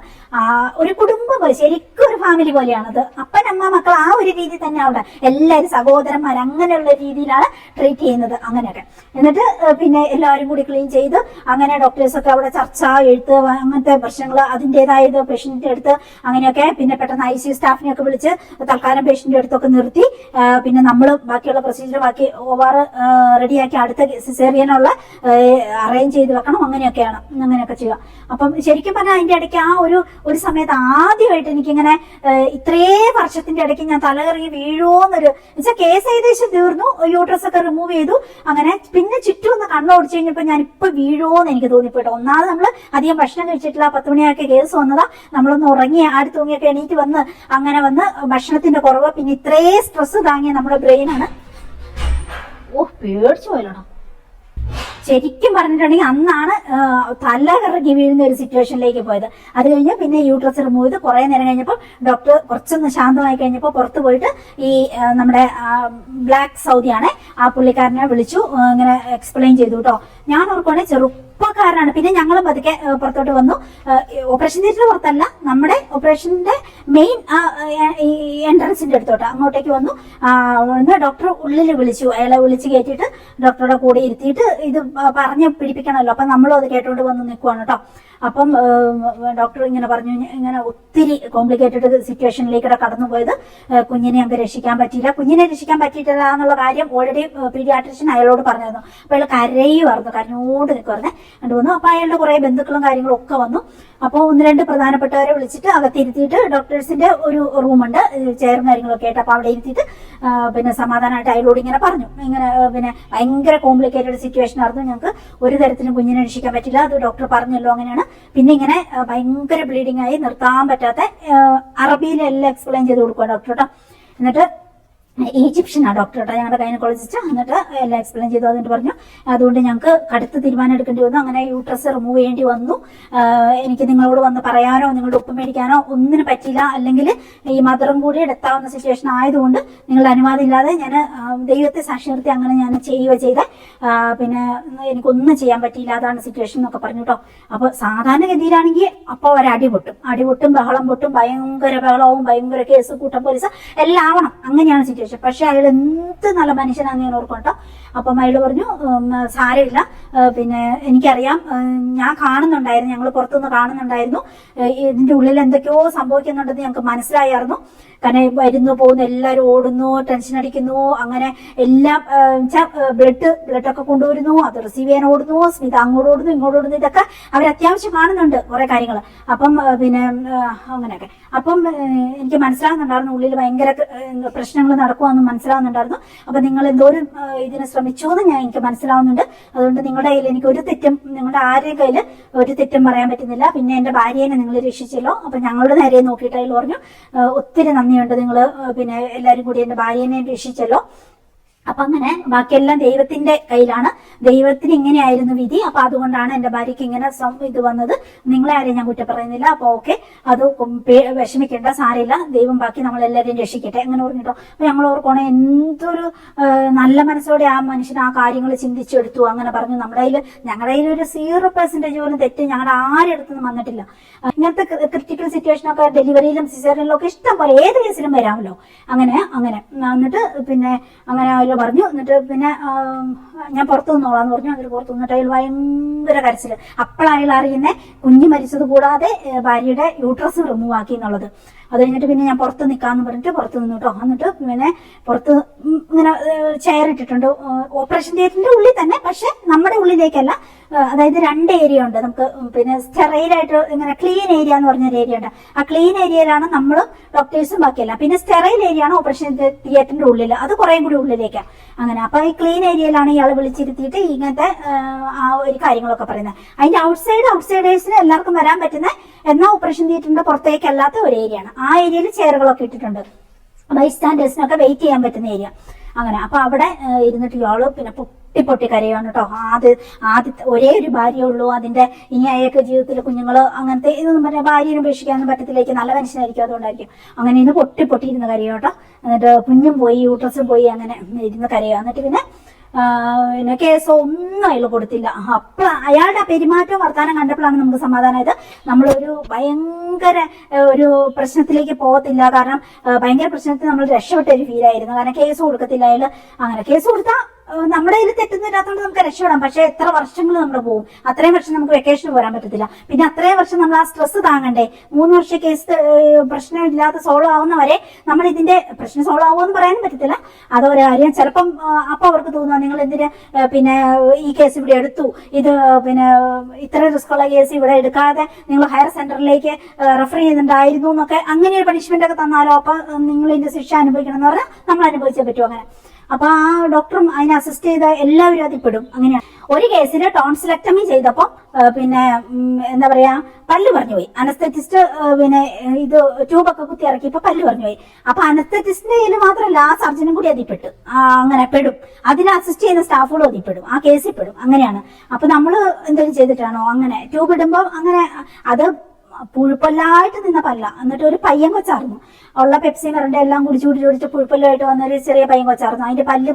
ഒരു കുടുംബം പോലെ, ശരിക്കും ഒരു ഫാമിലി പോലെയാണത്. അപ്പൻ, അമ്മ, മക്കൾ ആ ഒരു രീതി തന്നെ അവിടെ എല്ലാവരും സഹോദരന്മാർ അങ്ങനെയുള്ള രീതിയിലാണ് ട്രീറ്റ് ചെയ്യുന്നത്. അങ്ങനെയൊക്കെ. എന്നിട്ട് പിന്നെ എല്ലാവരും കൂടി ക്ലീൻ ചെയ്ത് അങ്ങനെ ഡോക്ടേഴ്സൊക്കെ അവിടെ ചർച്ച, എഴുത്ത്, അങ്ങനത്തെ പ്രശ്നങ്ങൾ അതിൻ്റെതായത് പേഷ്യന്റിന്റെ അടുത്ത് അങ്ങനെയൊക്കെ. പിന്നെ പെട്ടെന്ന് ICU സ്റ്റാഫിനെയൊക്കെ വിളിച്ച് തൽക്കാലം പേഷ്യന്റിന്റെ അടുത്തൊക്കെ നിർത്തി. പിന്നെ നമ്മൾ ബാക്കിയുള്ള പ്രൊസീജിയർ OR റെഡിയാക്കി അടുത്ത സിസേറിയനുള്ള അറേഞ്ച് ചെയ്ത് വെക്കണം. അങ്ങനെയൊക്കെ ചെയ്യുക. അപ്പം ശരിക്കും പറഞ്ഞാൽ അതിന്റെ ഇടയ്ക്ക് ആ ഒരു സമയത്ത് ആദ്യമായിട്ട് എനിക്കിങ്ങനെ ഇത്രേ വർഷത്തിന്റെ ഇടയ്ക്ക് ഞാൻ തലകറങ്ങി വീഴുമോന്നൊരു വെച്ചാൽ കേസ് ഏകദേശം തീർന്നു, യൂട്രസ് ഒക്കെ റിമൂവ് ചെയ്തു. അങ്ങനെ പിന്നെ ചുറ്റും ഒന്ന് കണ്ണോടിച്ചു കഴിഞ്ഞപ്പോൾ ഞാൻ ഇപ്പൊ വീഴുമോന്ന് എനിക്ക് തോന്നിപ്പോട്ടോ. ഒന്നാമത് നമ്മൾ അധികം ഭക്ഷണം കഴിച്ചിട്ടില്ല, 10 മണിയൊക്കെ കേസ് വന്നതാ. നമ്മളൊന്ന് ഉറങ്ങി ആടി തൂങ്ങിയൊക്കെ എണീറ്റ് വന്ന് അങ്ങനെ വന്ന് ഭക്ഷണത്തിന്റെ കുറവ്, പിന്നെ ഇത്രേ സ്ട്രെസ് താങ്ങിയ നമ്മുടെ ബ്രെയിനാണ്. പേടിച്ചു പോയല്ലോ. ശരിക്കും പറഞ്ഞിട്ടുണ്ടെങ്കിൽ അന്നാണ് തല കറങ്ങി വീഴുന്ന ഒരു സിറ്റുവേഷനിലേക്ക് പോയത്. അത് കഴിഞ്ഞ് പിന്നെ യൂട്രസ് റിമൂവ് ചെയ്ത് കുറെ നേരം കഴിഞ്ഞപ്പോൾ ഡോക്ടർ കുറച്ചൊന്ന് ശാന്തമായി കഴിഞ്ഞപ്പോൾ പുറത്ത് പോയിട്ട് ഈ നമ്മുടെ ബ്ലാക്ക് സൗദിയാണ് ആ പുള്ളിക്കാരനെ വിളിച്ചു, ഇങ്ങനെ എക്സ്പ്ലെയിൻ ചെയ്തു കേട്ടോ. ഞാൻ ഓർക്കുവാണെങ്കിൽ ചെറുപ്പക്കാരനാണ്. പിന്നെ ഞങ്ങളും പതുക്കെ പുറത്തോട്ട് വന്നു. ഓപ്പറേഷൻ തിയേറ്ററിന് പുറത്തല്ല, നമ്മുടെ ഓപ്പറേഷന്റെ മെയിൻ എൻട്രൻസിന്റെ അടുത്തോട്ട് അങ്ങോട്ടേക്ക് വന്നു. ഡോക്ടർ ഉള്ളിൽ വിളിച്ചു, അയാളെ വിളിച്ച് കയറ്റിയിട്ട് ഡോക്ടറുടെ കൂടെ ഇരുത്തിയിട്ട് ഇത് പറഞ്ഞ് പിടിപ്പിക്കണമല്ലോ. അപ്പൊ നമ്മളും അത് കേട്ടോണ്ട് വന്ന് നിൽക്കുവാണ് കേട്ടോ. അപ്പം ഡോക്ടർ ഇങ്ങനെ പറഞ്ഞു, ഇങ്ങനെ ഒത്തിരി കോംപ്ലിക്കേറ്റഡ് സിറ്റുവേഷനിലേക്കൂടെ കടന്നുപോയത്, കുഞ്ഞിനെ അങ്ങ് രക്ഷിക്കാൻ പറ്റിയില്ല. കുഞ്ഞിനെ രക്ഷിക്കാൻ പറ്റിയിട്ടില്ല എന്നുള്ള കാര്യം ഓൾറെഡി പീഡിയാട്രിഷ്യൻ അയാളോട് പറഞ്ഞിരുന്നു. അപ്പൊ അയാൾ കരയുമായിരുന്നു, കരഞ്ഞോട് നിൽക്കുവായിരുന്നേ. കണ്ടുവന്നു. അപ്പൊ അയാളുടെ കുറെ ബന്ധുക്കളും കാര്യങ്ങളും ഒക്കെ വന്നു. അപ്പോൾ 1-2 പ്രധാനപ്പെട്ടവരെ വിളിച്ചിട്ട് അകത്തിരുത്തിയിട്ട് ഡോക്ടേഴ്സിന്റെ ഒരു റൂമുണ്ട്, ചെയറും കാര്യങ്ങളൊക്കെ ആയിട്ട്. അപ്പൊ അവിടെ ഇരുത്തിയിട്ട് പിന്നെ സമാധാനമായിട്ട് അയാളോട് ഇങ്ങനെ പറഞ്ഞു, ഇങ്ങനെ പിന്നെ ഭയങ്കര കോംപ്ലിക്കേറ്റഡ് സിറ്റുവേഷൻ ആയിരുന്നു, ഞങ്ങൾക്ക് ഒരു തരത്തിലും കുഞ്ഞിനെ രക്ഷിക്കാൻ പറ്റില്ല, അത് ഡോക്ടർ പറഞ്ഞല്ലോ. അങ്ങനെയാണ്. പിന്നെ ഇങ്ങനെ ഭയങ്കര ബ്ലീഡിംഗ് ആയി, നിർത്താൻ പറ്റാത്ത അറബിയിലെല്ലാം എക്സ്പ്ലെയിൻ ചെയ്ത് കൊടുക്കുക ഡോക്ടർ കേട്ടോ. എന്നിട്ട് ഈജിപ്ഷ്യനാണ് ഡോക്ടർ കേട്ടോ, ഞങ്ങളുടെ ഗൈനക്കോളജിസ്റ്റ്. എന്നിട്ട് എല്ലാം എക്സ്പ്ലെയിൻ ചെയ്തു. എന്നിട്ട് പറഞ്ഞു അതുകൊണ്ട് ഞങ്ങൾക്ക് കടുത്ത തീരുമാനം എടുക്കേണ്ടി വന്നു. അങ്ങനെ യൂട്രസ് റിമൂവ് ചെയ്യേണ്ടി വന്നു. എനിക്ക് നിങ്ങളോട് വന്ന് പറയാനോ നിങ്ങളുടെ ഒപ്പം മേടിക്കാനോ ഒന്നിനും പറ്റില്ല. അല്ലെങ്കിൽ ഈ മദറും കൂടി എടുത്താവുന്ന സിറ്റുവേഷൻ ആയതുകൊണ്ട് നിങ്ങളുടെ അനുവാദം ഇല്ലാതെ ഞാൻ ദൈവത്തെ സാക്ഷി നിർത്തി അങ്ങനെ ഞാൻ ചെയ്ത പിന്നെ എനിക്കൊന്നും ചെയ്യാൻ പറ്റിയില്ല, അതാണ് സിറ്റുവേഷൻ എന്നൊക്കെ പറഞ്ഞു കേട്ടോ. അപ്പൊ സാധാരണഗതിയിലാണെങ്കിൽ അപ്പോൾ ഒരു അടിപൊട്ടും ബഹളം പൊട്ടും, ഭയങ്കര ബഹളവും ഭയങ്കര കേസ്, കൂട്ടം പോലീസ് എല്ലാം ആവണം. അങ്ങനെയാണ് സിറ്റുവേഷൻ. സിറ്റുവേഷൻ. പക്ഷെ അയാൾ എന്ത് നല്ല മനുഷ്യനാന്ന് ഞാൻ ഓർക്കും കേട്ടോ. അപ്പം അയാൾ പറഞ്ഞു സാരമില്ല, പിന്നെ എനിക്കറിയാം, ഞാൻ കാണുന്നുണ്ടായിരുന്നു, ഞങ്ങൾ പുറത്തുനിന്ന് കാണുന്നുണ്ടായിരുന്നു, ഇതിന്റെ ഉള്ളിൽ എന്തൊക്കെയോ സംഭവിക്കുന്നുണ്ടെന്ന് ഞങ്ങൾക്ക് മനസ്സിലായിരുന്നു. കാരണം വരുന്നു പോകുന്നു എല്ലാവരും ഓടുന്നു, ടെൻഷൻ അടിക്കുന്നു, അങ്ങനെ എല്ലാം ബ്ലഡൊക്കെ കൊണ്ടുവരുന്നു, അത് റിസീവ് ചെയ്യാൻ ഓടുന്നു, സ്മിത അങ്ങോട്ട് ഓടുന്നു ഇങ്ങോട്ട് ഓടുന്നു, ഇതൊക്കെ അവർ അത്യാവശ്യം കാണുന്നുണ്ട് കുറെ കാര്യങ്ങൾ. അപ്പം പിന്നെ അങ്ങനെയൊക്കെ അപ്പം എനിക്ക് മനസ്സിലാകുന്നുണ്ടായിരുന്നു ഉള്ളിൽ ഭയങ്കര പ്രശ്നങ്ങൾ നടക്കുവാന്ന് മനസ്സിലാവുന്നുണ്ടായിരുന്നു. അപ്പൊ നിങ്ങൾ എന്തോരം ഇതിനെ ശ്രമിച്ചു എന്ന് എനിക്ക് മനസ്സിലാവുന്നുണ്ട്. അതുകൊണ്ട് നിങ്ങളുടെ കയ്യിൽ എനിക്ക് ഒരു തെറ്റും, നിങ്ങളുടെ ആരുടെയും കയ്യിൽ ഒരു തെറ്റും പറയാൻ പറ്റുന്നില്ല. പിന്നെ എന്റെ ഭാര്യനെ നിങ്ങൾ രക്ഷിച്ചല്ലോ. അപ്പൊ ഞങ്ങളുടെ നേരെ നോക്കിയിട്ട് അയാൾ പറഞ്ഞു ഒത്തിരി നന്ദിയുണ്ട്, നിങ്ങൾ പിന്നെ എല്ലാവരും കൂടി എന്റെ ഭാര്യനെ രക്ഷിച്ചല്ലോ. അപ്പൊ അങ്ങനെ ബാക്കിയെല്ലാം ദൈവത്തിന്റെ കയ്യിലാണ്, ദൈവത്തിന് ഇങ്ങനെയായിരുന്നു വിധി. അപ്പൊ അതുകൊണ്ടാണ് എന്റെ ഭാര്യയ്ക്ക് ഇങ്ങനെ ഇത് വന്നത്. നിങ്ങളെ ആരെയും ഞാൻ കുറ്റം പറയുന്നില്ല. അപ്പൊ ഓക്കെ, അത് വിഷമിക്കേണ്ട, സാരമില്ല, ദൈവം ബാക്കി നമ്മളെല്ലാവരെയും രക്ഷിക്കട്ടെ അങ്ങനെ പറഞ്ഞിട്ടോ. അപ്പൊ ഞങ്ങൾ ഓർക്കണേ എന്തൊരു നല്ല മനസ്സോടെ ആ മനുഷ്യൻ ആ കാര്യങ്ങൾ ചിന്തിച്ചെടുത്തു. അങ്ങനെ പറഞ്ഞു. ഞങ്ങളുടെ കയ്യിൽ ഒരു 0% പോലും തെറ്റ് ഞങ്ങളുടെ ആരെടുത്തൊന്നും വന്നിട്ടില്ല. ഇങ്ങനത്തെ ക്രിട്ടിക്കൽ സിറ്റുവേഷനൊക്കെ ഡെലിവറിയിലും സിസേറിയനിലും ഒക്കെ ഇഷ്ടം പോലെ ഏത് കേസിലും വരാമല്ലോ. അങ്ങനെ എന്നിട്ട് പിന്നെ അങ്ങനെ പറഞ്ഞു. എന്നിട്ട് പിന്നെ ഞാൻ പുറത്തു നിന്നോളാന്ന് പറഞ്ഞു. എന്നിട്ട് പുറത്തു നിന്നിട്ട് അയാൾ ഭയങ്കര കരച്ചില്. അപ്പോഴയാൾ അറിയുന്നേ കുഞ്ഞ് മരിച്ചത് കൂടാതെ ഭാര്യയുടെ യൂട്രസ് റിമൂവ് ആക്കി എന്നുള്ളത്. അത് കഴിഞ്ഞിട്ട് പിന്നെ ഞാൻ പുറത്ത് നിൽക്കാന്ന് പറഞ്ഞിട്ട് പുറത്ത് നിന്നു കേട്ടോ. എന്നിട്ട് പിന്നെ പുറത്ത് ഇങ്ങനെ ചെയർ ഇട്ടിട്ടുണ്ട് ഓപ്പറേഷൻ തിയേറ്ററിന്റെ ഉള്ളിൽ തന്നെ, പക്ഷെ നമ്മുടെ ഉള്ളിലേക്കല്ല. അതായത് 2 ഏരിയ ഉണ്ട് നമുക്ക്. പിന്നെ സ്റ്റെറൈലായിട്ട് ഇങ്ങനെ ക്ലീൻ ഏരിയ എന്ന് പറഞ്ഞൊരു ഏരിയ ഉണ്ട്. ആ ക്ലീൻ ഏരിയയിലാണ് നമ്മളും ഡോക്ടേഴ്സും ബാക്കിയല്ല. പിന്നെ സ്റ്റെറൈൽ ഏരിയ ആണ് ഓപ്പറേഷൻ തിയേറ്ററിന്റെ ഉള്ളിൽ, അത് കുറേ കൂടി ഉള്ളിലേക്കാണ്. അങ്ങനെ അപ്പൊ ഈ ക്ലീൻ ഏരിയയിലാണ് ഇയാളെ വിളിച്ചിരുത്തിയിട്ട് ഇങ്ങനത്തെ ആ ഒരു കാര്യങ്ങളൊക്കെ പറയുന്നത്. അതിന്റെ ഔട്ട്സൈഡേഴ്സിന് എല്ലാവർക്കും വരാൻ പറ്റുന്ന, എന്നാൽ ഓപ്പറേഷൻ തിയേറ്ററിന്റെ പുറത്തേക്കല്ലാത്ത ഒരു ഏരിയ ആണ്. ആ ഏരിയയിൽ ചെയറുകളൊക്കെ ഇട്ടിട്ടുണ്ട്, ബൈസ്റ്റാൻഡേഴ്സിനൊക്കെ വെയിറ്റ് ചെയ്യാൻ പറ്റുന്ന ഏരിയ. അങ്ങനെ അപ്പൊ അവിടെ ഇരുന്നിട്ട് ഇയാള് പിന്നെ പൊട്ടി കരയാണ് കേട്ടോ. ആദ്യത്തെ ഒരേ ഒരു ഭാര്യ ഉള്ളൂ. അതിന്റെ ഇനി അയാൾക്ക് ജീവിതത്തിൽ കുഞ്ഞുങ്ങള് അങ്ങനത്തെ ഇതൊന്നും പറഞ്ഞാൽ ഭാര്യനെ ഉപേക്ഷിക്കാനൊന്നും പറ്റത്തിലേക്ക്, നല്ല മനുഷ്യനായിരിക്കും, അതുകൊണ്ടായിരിക്കും അങ്ങനെ ഇന്ന് പൊട്ടിയിരുന്ന് കരയോ കേട്ടോ. എന്നിട്ട് കുഞ്ഞും പോയി യൂട്രസും പോയി, അങ്ങനെ ഇരുന്ന് കരയോ. എന്നിട്ട് പിന്നെ കേസോ ഒന്നും അയാൾ കൊടുത്തില്ല. അപ്പൊ അയാളുടെ പെരുമാറ്റവും വർത്താനം കണ്ടപ്പോഴാണ് നമുക്ക് സമാധാനമായത്. നമ്മളൊരു ഭയങ്കര ഒരു പ്രശ്നത്തിലേക്ക് പോകത്തില്ല. കാരണം ഭയങ്കര പ്രശ്നത്തിൽ നമ്മൾ രക്ഷപ്പെട്ട ഒരു ഫീലായിരുന്നു. കാരണം കേസ് കൊടുക്കത്തില്ല അയാൾ. അങ്ങനെ കേസ് കൊടുത്താൽ നമ്മുടെ കയ്യിൽ തെറ്റുന്നില്ലാത്തതുകൊണ്ട് നമുക്ക് രക്ഷപ്പെടാം. പക്ഷെ എത്ര വർഷങ്ങൾ നമ്മൾ പോകും. അത്രയും വർഷം നമുക്ക് വെക്കേഷന് പോരാൻ പറ്റത്തില്ല. പിന്നെ അത്രയും വർഷം നമ്മൾ ആ സ്ട്രെസ് താങ്ങണ്ടേ. 3 വർഷം കേസ് പ്രശ്നമില്ലാതെ സോൾവ് ആവുന്നവരെ നമ്മൾ ഇതിന്റെ പ്രശ്നം സോൾവ് ആവുമെന്ന് പറയാനും പറ്റത്തില്ല. അതൊരു കാര്യം. ചിലപ്പം അപ്പൊ അവർക്ക് തോന്നുക നിങ്ങൾ എന്തിന് പിന്നെ ഈ കേസ് ഇവിടെ എടുത്തു, ഇത് പിന്നെ ഇത്ര റിസ്ക് ഉള്ള കേസ് ഇവിടെ എടുക്കാതെ നിങ്ങൾ ഹയർ സെന്ററിലേക്ക് റെഫർ ചെയ്യുന്നുണ്ടായിരുന്നു എന്നൊക്കെ, അങ്ങനെ ഒരു പണിഷ്മെന്റ് ഒക്കെ തന്നാലോ. അപ്പൊ നിങ്ങൾ ഇതിന്റെ ശിക്ഷ അനുഭവിക്കണം എന്ന് പറഞ്ഞാൽ നമ്മൾ അനുഭവിച്ചേ പറ്റൂ. അങ്ങനെ അപ്പൊ ആ ഡോക്ടറും അതിനെ അസിസ്റ്റ് ചെയ്ത എല്ലാവരും അതിൽപ്പെടും. അങ്ങനെയാണ്. ഒരു കേസിൽ ടോൺസിലെക്ടമി ചെയ്തപ്പോ പിന്നെ എന്താ പറയാ പല്ല് പറഞ്ഞു പോയി. അനസ്തറ്റിസ്റ്റ് പിന്നെ ഇത് ട്യൂബൊക്കെ കുത്തി ഇറക്കിയപ്പോ പല്ല് പറഞ്ഞു പോയി. അപ്പൊ അനസ്തറ്റിസ്റ്റിന്റെ കയ്യിൽ മാത്രമല്ല ആ സർജനും കൂടി അതിൽപ്പെട്ടു. അങ്ങനെ പെടും. അതിനെ അസിസ്റ്റ് ചെയ്യുന്ന സ്റ്റാഫുകളും അതിൽപ്പെടും, ആ കേസിൽ പെടും. അങ്ങനെയാണ്. അപ്പൊ നമ്മള് എന്തെങ്കിലും ചെയ്തിട്ടാണോ അങ്ങനെ ട്യൂബ് ഇടുമ്പോ അങ്ങനെ അത് പുഴുപ്പല്ലായിട്ട് നിന്ന പല്ല. എന്നിട്ട് ഒരു പയ്യൻ കൊച്ചായിരുന്നു. ഉള്ള പെപ്സി മരണ്ട എല്ലാം കുടിച്ച് പുഴുപ്പല്ലായിട്ട് വന്നൊരു ചെറിയ പയ്യൻ കൊച്ചായിരുന്നു. അതിന്റെ പല്ല്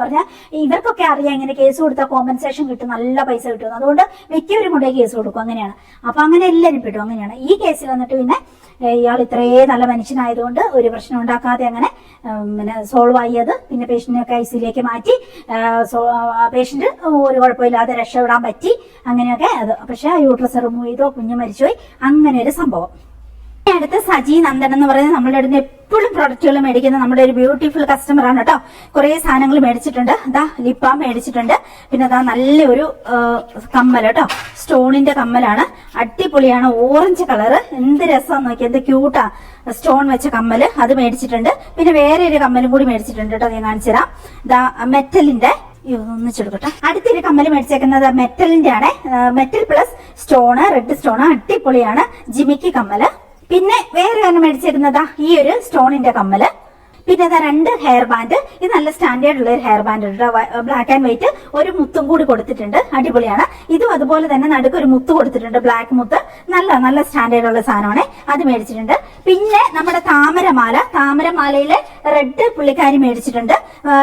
പറഞ്ഞാൽ ഇവർക്കൊക്കെ അറിയാം ഇങ്ങനെ കേസ് കൊടുത്താൽ കോമ്പൻസേഷൻ കിട്ടും, നല്ല പൈസ കിട്ടും. അതുകൊണ്ട് മിക്കവരും കൊണ്ടേ കേസ് കൊടുക്കും. അങ്ങനെയാണ്. അപ്പൊ അങ്ങനെ എല്ലാവരും പെട്ടു. അങ്ങനെയാണ് ഈ കേസിൽ വന്നിട്ട് പിന്നെ ഇയാൾ ഇത്രയേ നല്ല മനുഷ്യനായതുകൊണ്ട് ഒരു പ്രശ്നം ഉണ്ടാക്കാതെ അങ്ങനെ പിന്നെ സോൾവ് ആയത്. പിന്നെ പേഷ്യന്റിനൊക്കെ ഐസിയിലേക്ക് മാറ്റി പേഷ്യന്റ് ഒരു കുഴപ്പമില്ലാതെ രക്ഷപ്പെടാൻ പറ്റി. അങ്ങനെയൊക്കെ അത്. പക്ഷെ യൂട്രസ് റിമൂവ് ചെയ്തോ, കുഞ്ഞ് മരിച്ചുപോയി, അങ്ങനെ ഒരു സംഭവം. അടുത്ത സജി നന്ദൻ എന്ന് പറയുന്നത് നമ്മുടെ അടുത്ത് എപ്പോഴും പ്രൊഡക്റ്റുകൾ മേടിക്കുന്ന നമ്മുടെ ഒരു ബ്യൂട്ടിഫുൾ കസ്റ്റമർ ആണ് കേട്ടോ. കുറെ സാധനങ്ങൾ മേടിച്ചിട്ടുണ്ട്. അതാ ലിപ്പാം മേടിച്ചിട്ടുണ്ട്. പിന്നെ അതാ നല്ലൊരു കമ്മൽ കേട്ടോ, സ്റ്റോണിന്റെ കമ്മലാണ്. അടിപൊളിയാണ്, ഓറഞ്ച് കളറ്, എന്ത് രസം നോക്കി, എന്ത് ക്യൂട്ടാ സ്റ്റോൺ വെച്ച കമ്മല്, അത് മേടിച്ചിട്ടുണ്ട്. പിന്നെ വേറെ ഒരു കമ്മലും കൂടി മേടിച്ചിട്ടുണ്ട് കേട്ടോ, ഞാൻ കാണിച്ചു തരാം. ഇതാ മെറ്റലിന്റെ ഒന്നിച്ചെടുക്കട്ടെ. അടുത്തൊരു കമ്മല് മേടിച്ചേക്കുന്നത് മെറ്റലിന്റെ ആണ്. Metal plus stone, red stone, അടിപൊളിയാണ്. ജിമിക്കി കമ്മല്. പിന്നെ വേറെ ഒന്ന് മേടിച്ചേക്കുന്നതാ ഈ ഒരു സ്റ്റോണിന്റെ കമ്മല്. പിന്നെ അതാ 2 ഹെയർ ബാൻഡ്. ഇത് നല്ല സ്റ്റാൻഡേർഡ് ഉള്ള ഒരു ഹെയർ ബാൻഡ് ഉണ്ട്, ബ്ലാക്ക് ആൻഡ് വൈറ്റ്. ഒരു മുത്തും കൂടി കൊടുത്തിട്ടുണ്ട്, അടിപൊളിയാണ്. ഇതും അതുപോലെ തന്നെ നടുക്ക് ഒരു മുത്ത് കൊടുത്തിട്ടുണ്ട്, ബ്ലാക്ക് മുത്ത്. നല്ല സ്റ്റാൻഡേർഡ് ഉള്ള സാധനമാണ്, അത് മേടിച്ചിട്ടുണ്ട്. പിന്നെ നമ്മുടെ താമരമാലയിലെ റെഡ് പുള്ളിക്കാരി മേടിച്ചിട്ടുണ്ട്.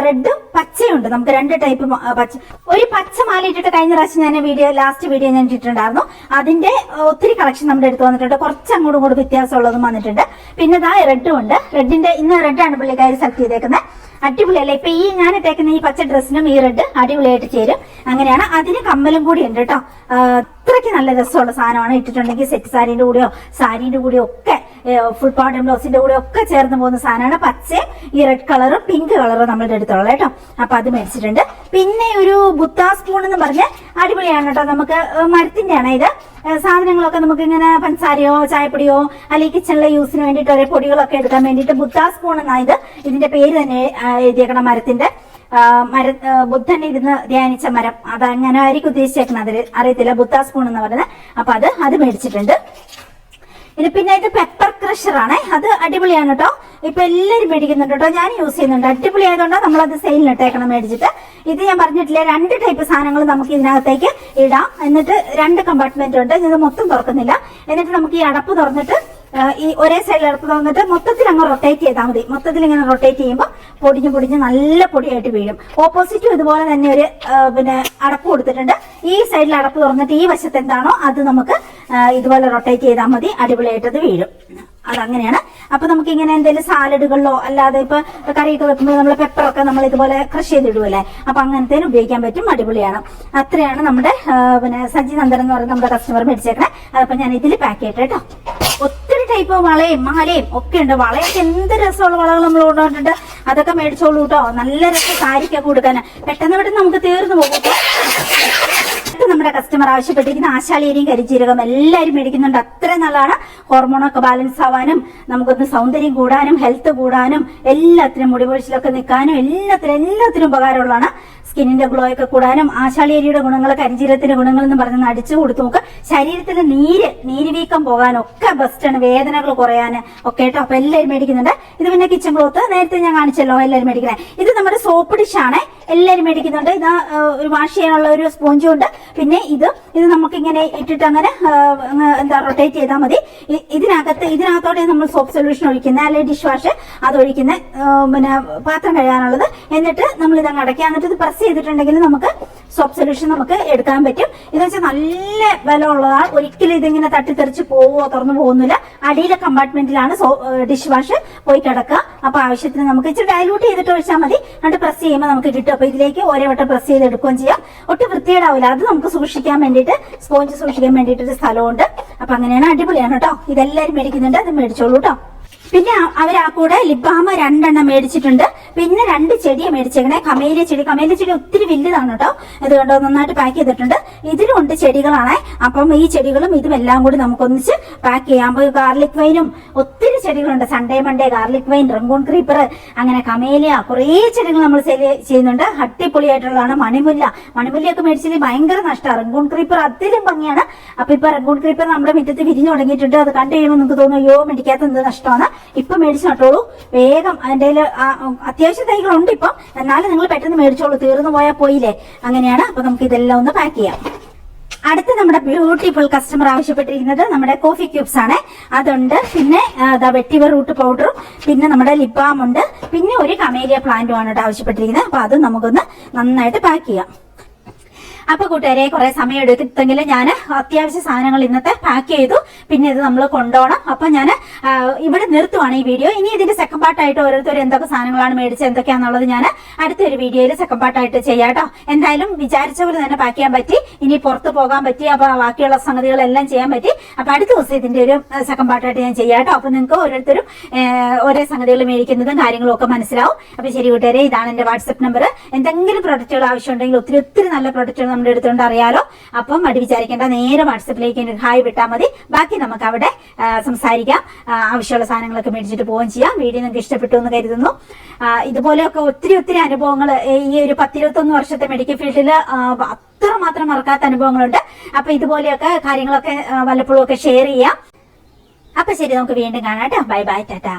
റെഡും പച്ചയുണ്ട്, നമുക്ക് 2 ടൈപ്പ് പച്ച. ഒരു പച്ച മാല ഇട്ടിട്ട് കഴിഞ്ഞ പ്രാവശ്യം ഞാൻ ലാസ്റ്റ് വീഡിയോ ഞാൻ ഇട്ടിട്ടുണ്ടായിരുന്നു. അതിന്റെ ഒത്തിരി കളക്ഷൻ നമ്മുടെ അടുത്ത് വന്നിട്ടുണ്ട്. കുറച്ച് അങ്ങോട്ടും വ്യത്യാസമുള്ളതും വന്നിട്ടുണ്ട്. പിന്നെ ഇതാ റെഡും ഉണ്ട്. റെഡിന്റെ ഇന്ന് റെഡാണ് പുള്ളിക്കാരി സെലക്ട് ചെയ്തേക്കുന്നത്. അടിപൊളിയല്ലേ? ഇപ്പൊ ഈ ഞാൻ ഇട്ടേക്കുന്ന ഈ പച്ച ഡ്രസ്സിനും ഈ റെഡ് അടിപൊളിയായിട്ട് ചേരും. അങ്ങനെയാണ്. അതിന് കമ്മലും കൂടി ഉണ്ട് കേട്ടോ. അത്രയ്ക്ക് നല്ല രസമുള്ള സാധനമാണ്. ഇട്ടിട്ടുണ്ടെങ്കിൽ സെറ്റ് സാരീന്റെ കൂടെയോ സാരീന്റെ കൂടെയോ ഒക്കെ ഫുൾ ബോട്ടം ബ്ലൗസിന്റെ കൂടെ ഒക്കെ ചേർന്ന് പോകുന്ന സാധനമാണ്. പച്ച, ഈ റെഡ് കളറും പിങ്ക് കളറും നമ്മളുടെ അടുത്തുള്ളത് കേട്ടോ. അപ്പൊ അത് മേടിച്ചിട്ടുണ്ട്. പിന്നെ ഒരു ബുദ്ധ സ്പൂൺ എന്ന് പറഞ്ഞ അടിപൊളിയാണ് കേട്ടോ. നമുക്ക് മരത്തിന്റെ ആണ് ഇത്. സാധനങ്ങളൊക്കെ നമുക്ക് ഇങ്ങനെ പഞ്ചസാരയോ ചായപ്പൊടിയോ അല്ലെങ്കിൽ കിച്ചണിലെ യൂസിന് വേണ്ടിയിട്ട് ഒരേ പൊടികളൊക്കെ എടുക്കാൻ വേണ്ടിയിട്ട് ബുദ്ധ സ്പൂൺ എന്നാണ് ഇത്. ഇതിന്റെ പേര് തന്നെ എഴുതിയേക്കണം. മരത്തിന്റെ ബുദ്ധൻ ഇരുന്ന് ധ്യാനിച്ച മരം, അതങ്ങനെ ആയിരിക്കും ഉദ്ദേശിച്ചേക്കണം. അതിൽ അറിയത്തില്ല. ബുദ്ധ സ്പൂൺ എന്ന് പറയുന്നത്. അപ്പൊ അത് മേടിച്ചിട്ടുണ്ട്. പിന്നെ ഇത് പെപ്പർ ക്രഷർ ആണ്. അത് അടിപൊളിയാണ് കേട്ടോ. ഇപ്പൊ എല്ലാരും മേടിക്കുന്നുണ്ട് കേട്ടോ. ഞാൻ യൂസ് ചെയ്യുന്നുണ്ട്. അടിപൊളിയായതുകൊണ്ടാണ് നമ്മളത് സെയിലിനിട്ടേക്കണം മേടിച്ചിട്ട്. ഇത് ഞാൻ പറഞ്ഞിട്ടില്ലേ, 2 ടൈപ്പ് സാധനങ്ങൾ നമുക്ക് ഇതിനകത്തേക്ക് ഇടാം. എന്നിട്ട് 2 കമ്പാർട്ട്മെന്റ് ഉണ്ട്. ഇത് മൊത്തം തുറക്കുന്നില്ല. എന്നിട്ട് നമുക്ക് ഈ അടപ്പ് തുറന്നിട്ട് ഈ ഒരേ സൈഡിൽ അടപ്പ് തുറന്നിട്ട് മൊത്തത്തിൽ അങ്ങ് റൊട്ടേറ്റ് ചെയ്താൽ മതി. മൊത്തത്തിൽ ഇങ്ങനെ റൊട്ടേറ്റ് ചെയ്യുമ്പോൾ പൊടിഞ്ഞ് നല്ല പൊടിയായിട്ട് വീഴും. ഓപ്പോസിറ്റും ഇതുപോലെ തന്നെ ഒരു അടപ്പ് കൊടുത്തിട്ടുണ്ട്. ഈ സൈഡിൽ അടപ്പ് തുറന്നിട്ട് ഈ വശത്ത് എന്താണോ അത് നമുക്ക് ഇതുപോലെ റൊട്ടേറ്റ് ചെയ്താൽ മതി. അടിപൊളിയായിട്ടത് വീഴും. അതങ്ങനെയാണ്. അപ്പൊ നമുക്ക് ഇങ്ങനെ എന്തെങ്കിലും സാലഡുകളിലോ അല്ലാതെ ഇപ്പൊ കറിയൊക്കെ വെക്കുമ്പോൾ നമ്മൾ പെപ്പറൊക്കെ നമ്മൾ ഇതുപോലെ ക്രഷ് ചെയ്തിടുവല്ലേ, അപ്പൊ അങ്ങനത്തേന് ഉപയോഗിക്കാൻ പറ്റും. അടിപൊളിയാണ്. അത്രയാണ് നമ്മുടെ സജി നന്ദൻ എന്ന് പറയുന്ന നമ്മുടെ കസ്റ്റമർ മേടിച്ചേക്കണേ. അതപ്പോ ഞാൻ ഇതിൽ പാക്ക് ചെയ്യട്ടെ കേട്ടോ. ഒത്തിരി ടൈപ്പ് വളയും മാലയും ഒക്കെ ഉണ്ട്. വളയൊക്കെ എന്ത് രസമുള്ള വളകൾ നമ്മൾ കൊണ്ടുവന്നിട്ടുണ്ട്. അതൊക്കെ മേടിച്ചോളൂ കേട്ടോ. നല്ല രസം സാരിക്കൊക്കെ കൊടുക്കാൻ. പെട്ടെന്ന് നമുക്ക് തീർന്നു പോകും. നമ്മുടെ കസ്റ്റമർ ആവശ്യപ്പെട്ടിരിക്കുന്ന ആശാളിയരിയും കരിജീരകം എല്ലാവരും മേടിക്കുന്നുണ്ട്. അത്ര നല്ലതാണ്. ഹോർമോണൊക്കെ ബാലൻസ് ആവാനും നമുക്കൊന്ന് സൗന്ദര്യം കൂടാനും ഹെൽത്ത് കൂടാനും എല്ലാത്തിനും മുടിപൊഴിച്ചിലൊക്കെ നിൽക്കാനും എല്ലാത്തിനും ഉപകാരമുള്ളതാണ്. സ്കിന്നിന്റെ ഗ്ലോ ഒക്കെ കൂടാനും ആശാളിയരിയുടെ ഗുണങ്ങൾ കരിജീരകത്തിന്റെ ഗുണങ്ങൾ എന്ന് പറഞ്ഞ് അടിച്ചു കൊടുത്തു നോക്ക്. ശരീരത്തിലെ നീര് വീക്കം പോകാനും ഒക്കെ ബെസ്റ്റാണ്. വേദനകൾ കുറയാനും ഒക്കെ കേട്ടോ. അപ്പൊ എല്ലാവരും മേടിക്കുന്നുണ്ട്. ഇത് പിന്നെ കിച്ചൺ ക്ലോത്ത് നേരത്തെ ഞാൻ കാണിച്ചല്ലോ. എല്ലാവരും മേടിക്കുന്നത്. ഇത് നമ്മുടെ സോപ്പ് ഡിഷാണ്. എല്ലാവരും മേടിക്കുന്നുണ്ട്. ഇത് ഒരു വാഷ് ചെയ്യാനുള്ള ഒരു സ്പോഞ്ചും ഉണ്ട്. പിന്നെ ഇത് നമുക്ക് ഇങ്ങനെ ഇട്ടിട്ട് അങ്ങനെ റൊട്ടേറ്റ് ചെയ്താൽ മതി. ഇതിനകത്തോടെ നമ്മൾ സോപ്പ് സൊല്യൂഷൻ ഒഴിക്കുന്നത്, അല്ലെങ്കിൽ ഡിഷ് വാഷ് അത് ഒഴിക്കുന്ന പാത്രം കഴുകാനുള്ളത്. എന്നിട്ട് നമ്മൾ ഇതങ്ങ് അടയ്ക്കുക. എന്നിട്ട് ഇത് പ്രസ് ചെയ്തിട്ടുണ്ടെങ്കിൽ നമുക്ക് സോപ്പ് സൊല്യൂഷൻ നമുക്ക് എടുക്കാൻ പറ്റും. ഇതെന്ന് വെച്ചാൽ നല്ല ബലമുള്ളതാണ്. ഒരിക്കലും ഇതിങ്ങനെ തട്ടിത്തെറിച്ച് തുറന്നു പോകുന്നില്ല. അടിയിലെ കമ്പാർട്ട്മെന്റിലാണ് ഡിഷ് വാഷ് പോയി കിടക്കുക. അപ്പൊ ആവശ്യത്തിന് നമുക്ക് ഇച്ചിരി ഡയലൂട്ട് ചെയ്തിട്ട് ഒഴിച്ചാൽ മതി. എന്നിട്ട് പ്രസ് ചെയ്യുമ്പോൾ നമുക്ക് കിട്ടും. അപ്പൊ ഇതിലേക്ക് ഓരോ വട്ടം പ്രസ് ചെയ്ത് എടുക്കുകയും ചെയ്യാം. ഒട്ടും വൃത്തിയേടാവില്ല. അത് നമുക്ക് സൂക്ഷിക്കാൻ വേണ്ടിയിട്ട്, സ്പോഞ്ച് സൂക്ഷിക്കാൻ വേണ്ടിയിട്ടൊരു സ്ഥലമുണ്ട്. അപ്പൊ അങ്ങനെയാണ്. അടിപൊളിയാണ് കേട്ടോ. ഇതെല്ലാവരും മേടിക്കുന്നുണ്ട്. അത് മേടിച്ചോളൂ കേട്ടോ. പിന്നെ അവരാ കൂടെ ലിബാമ 2 എണ്ണം മേടിച്ചിട്ടുണ്ട്. പിന്നെ 2 ചെടിയെ മേടിച്ചേക്കണേ. കമേലിയ ചെടി ഒത്തിരി വലുതാണ് കേട്ടോ. ഇത് കണ്ടോ, നന്നായിട്ട് പാക്ക് ചെയ്തിട്ടുണ്ട്. ഇതിലുണ്ട് ചെടികളാണ്. അപ്പം ഈ ചെടികളും ഇതും എല്ലാം കൂടി നമുക്കൊന്നിച്ച് പാക്ക് ചെയ്യാം. അപ്പൊ ഗാർലിക് വൈനും ഒത്തിരി ചെടികളുണ്ട്. Sunday Monday garlic wine, Rangoon creeper, അങ്ങനെ കമേലിയ, കുറേ ചെടികൾ നമ്മൾ സെയിൽ ചെയ്യുന്നുണ്ട്. അടിപൊളിയായിട്ടുള്ളതാണ്. മണിമുല്ലയൊക്കെ മേടിച്ചത് ഭയങ്കര നഷ്ടമാണ്. റംഗൂൺ ക്രീപ്പർ അതിലും ഭംഗിയാണ്. അപ്പൊ ഇപ്പൊ റംഗൂൺ ക്രീപ്പർ നമ്മുടെ മുറ്റത്ത് വിരിഞ്ഞു തുടങ്ങിയിട്ടുണ്ട്. അത് കണ്ടു കഴിയുമ്പോൾ നിങ്ങൾക്ക് തോന്നുന്നു അയ്യോ മേടിക്കാത്ത എന്ത് നഷ്ടമാണ്. ഇപ്പൊ മേടിച്ചു നട്ടോളൂ വേഗം. അതിന്റെ അത്യാവശ്യം തൈകളുണ്ട് ഇപ്പം. എന്നാലും നിങ്ങൾ പെട്ടെന്ന് മേടിച്ചോളൂ. തീർന്നു പോയാൽ പോയില്ലേ. അങ്ങനെയാണ്. അപ്പൊ നമുക്ക് ഇതെല്ലാം ഒന്ന് പാക്ക് ചെയ്യാം. അടുത്ത നമ്മുടെ ബ്യൂട്ടിഫുൾ കസ്റ്റമർ ആവശ്യപ്പെട്ടിരിക്കുന്നത് നമ്മുടെ കോഫി ക്യൂബ്സ് ആണ്. അതുണ്ട്. പിന്നെ വെട്ടിവർ റൂട്ട് പൗഡറും പിന്നെ നമ്മുടെ ലിപ് ബാം ഉണ്ട്. പിന്നെ ഒരു കമേലിയ പ്ലാന്റും ആണ് ആവശ്യപ്പെട്ടിരിക്കുന്നത്. അപ്പൊ അത് നമുക്കൊന്ന് നന്നായിട്ട് പാക്ക് ചെയ്യാം. അപ്പൊ കൂട്ടുകാരെ, കുറെ സമയം എടുത്തെങ്കിലും ഞാൻ അത്യാവശ്യ സാധനങ്ങൾ ഇന്നത്തെ പാക്ക് ചെയ്തു. പിന്നെ ഇത് നമ്മൾ കൊണ്ടുപോകണം. അപ്പൊ ഞാൻ ഇവിടെ നിർത്തുവാണ് ഈ വീഡിയോ. ഇനി ഇതിന്റെ സെക്കൻഡ് പാർട്ടായിട്ട് ഓരോരുത്തർ എന്തൊക്കെ സാധനങ്ങളാണ് മേടിച്ചത് എന്തൊക്കെയാണെന്നുള്ളത് ഞാൻ അടുത്തൊരു വീഡിയോയിൽ സെക്കൻഡ് പാർട്ടായിട്ട് ചെയ്യാം കേട്ടോ. എന്തായാലും വിചാരിച്ച പോലെ തന്നെ പാക്ക് ചെയ്യാൻ പറ്റി. ഇനി പുറത്ത് പോകാൻ പറ്റി. അപ്പൊ ബാക്കിയുള്ള സംഗതികളെല്ലാം ചെയ്യാൻ പറ്റി. അപ്പൊ അടുത്ത ദിവസം ഇതിന്റെ ഒരു സെക്കൻഡ് പാർട്ടായിട്ട് ഞാൻ ചെയ്യാം കേട്ടോ. അപ്പൊ നിങ്ങൾക്ക് ഓരോരുത്തരും ഓരോ സംഗതികൾ മേടിക്കുന്നതും കാര്യങ്ങളും ഒക്കെ മനസ്സിലാവും. അപ്പൊ ശരി കൂട്ടുകാരെ, ഇതാണ് എന്റെ വാട്സ്ആപ്പ് നമ്പർ. എന്തെങ്കിലും പ്രൊഡക്റ്റുകൾ ആവശ്യമുണ്ടെങ്കിൽ ഒത്തിരി നല്ല പ്രൊഡക്റ്റുകൾ നമ്മുടെ എടുത്തുകൊണ്ട് അറിയാലോ. അപ്പം മടി വിചാരിക്കേണ്ട, നേരെ വാട്സപ്പിലേക്ക് ഹായ് വിട്ടാൽ മതി. ബാക്കി നമുക്ക് അവിടെ സംസാരിക്കാം. ആവശ്യമുള്ള സാധനങ്ങളൊക്കെ മേടിച്ചിട്ട് പോവുകയും ചെയ്യാം. വീഡിയോ നിങ്ങൾക്ക് ഇഷ്ടപ്പെട്ടു എന്ന് കരുതുന്നു. ഇതുപോലെയൊക്കെ ഒത്തിരി അനുഭവങ്ങൾ ഈ ഒരു 10-21 വർഷത്തെ മെഡിക്കൽ ഫീൽഡിൽ അത്രമാത്രം മറക്കാത്ത അനുഭവങ്ങളുണ്ട്. അപ്പൊ ഇതുപോലെയൊക്കെ കാര്യങ്ങളൊക്കെ വല്ലപ്പോഴും ഒക്കെ ഷെയർ ചെയ്യാം. അപ്പൊ ശരി, നമുക്ക് വീണ്ടും കാണാം കേട്ടോ. Bye bye, Tata.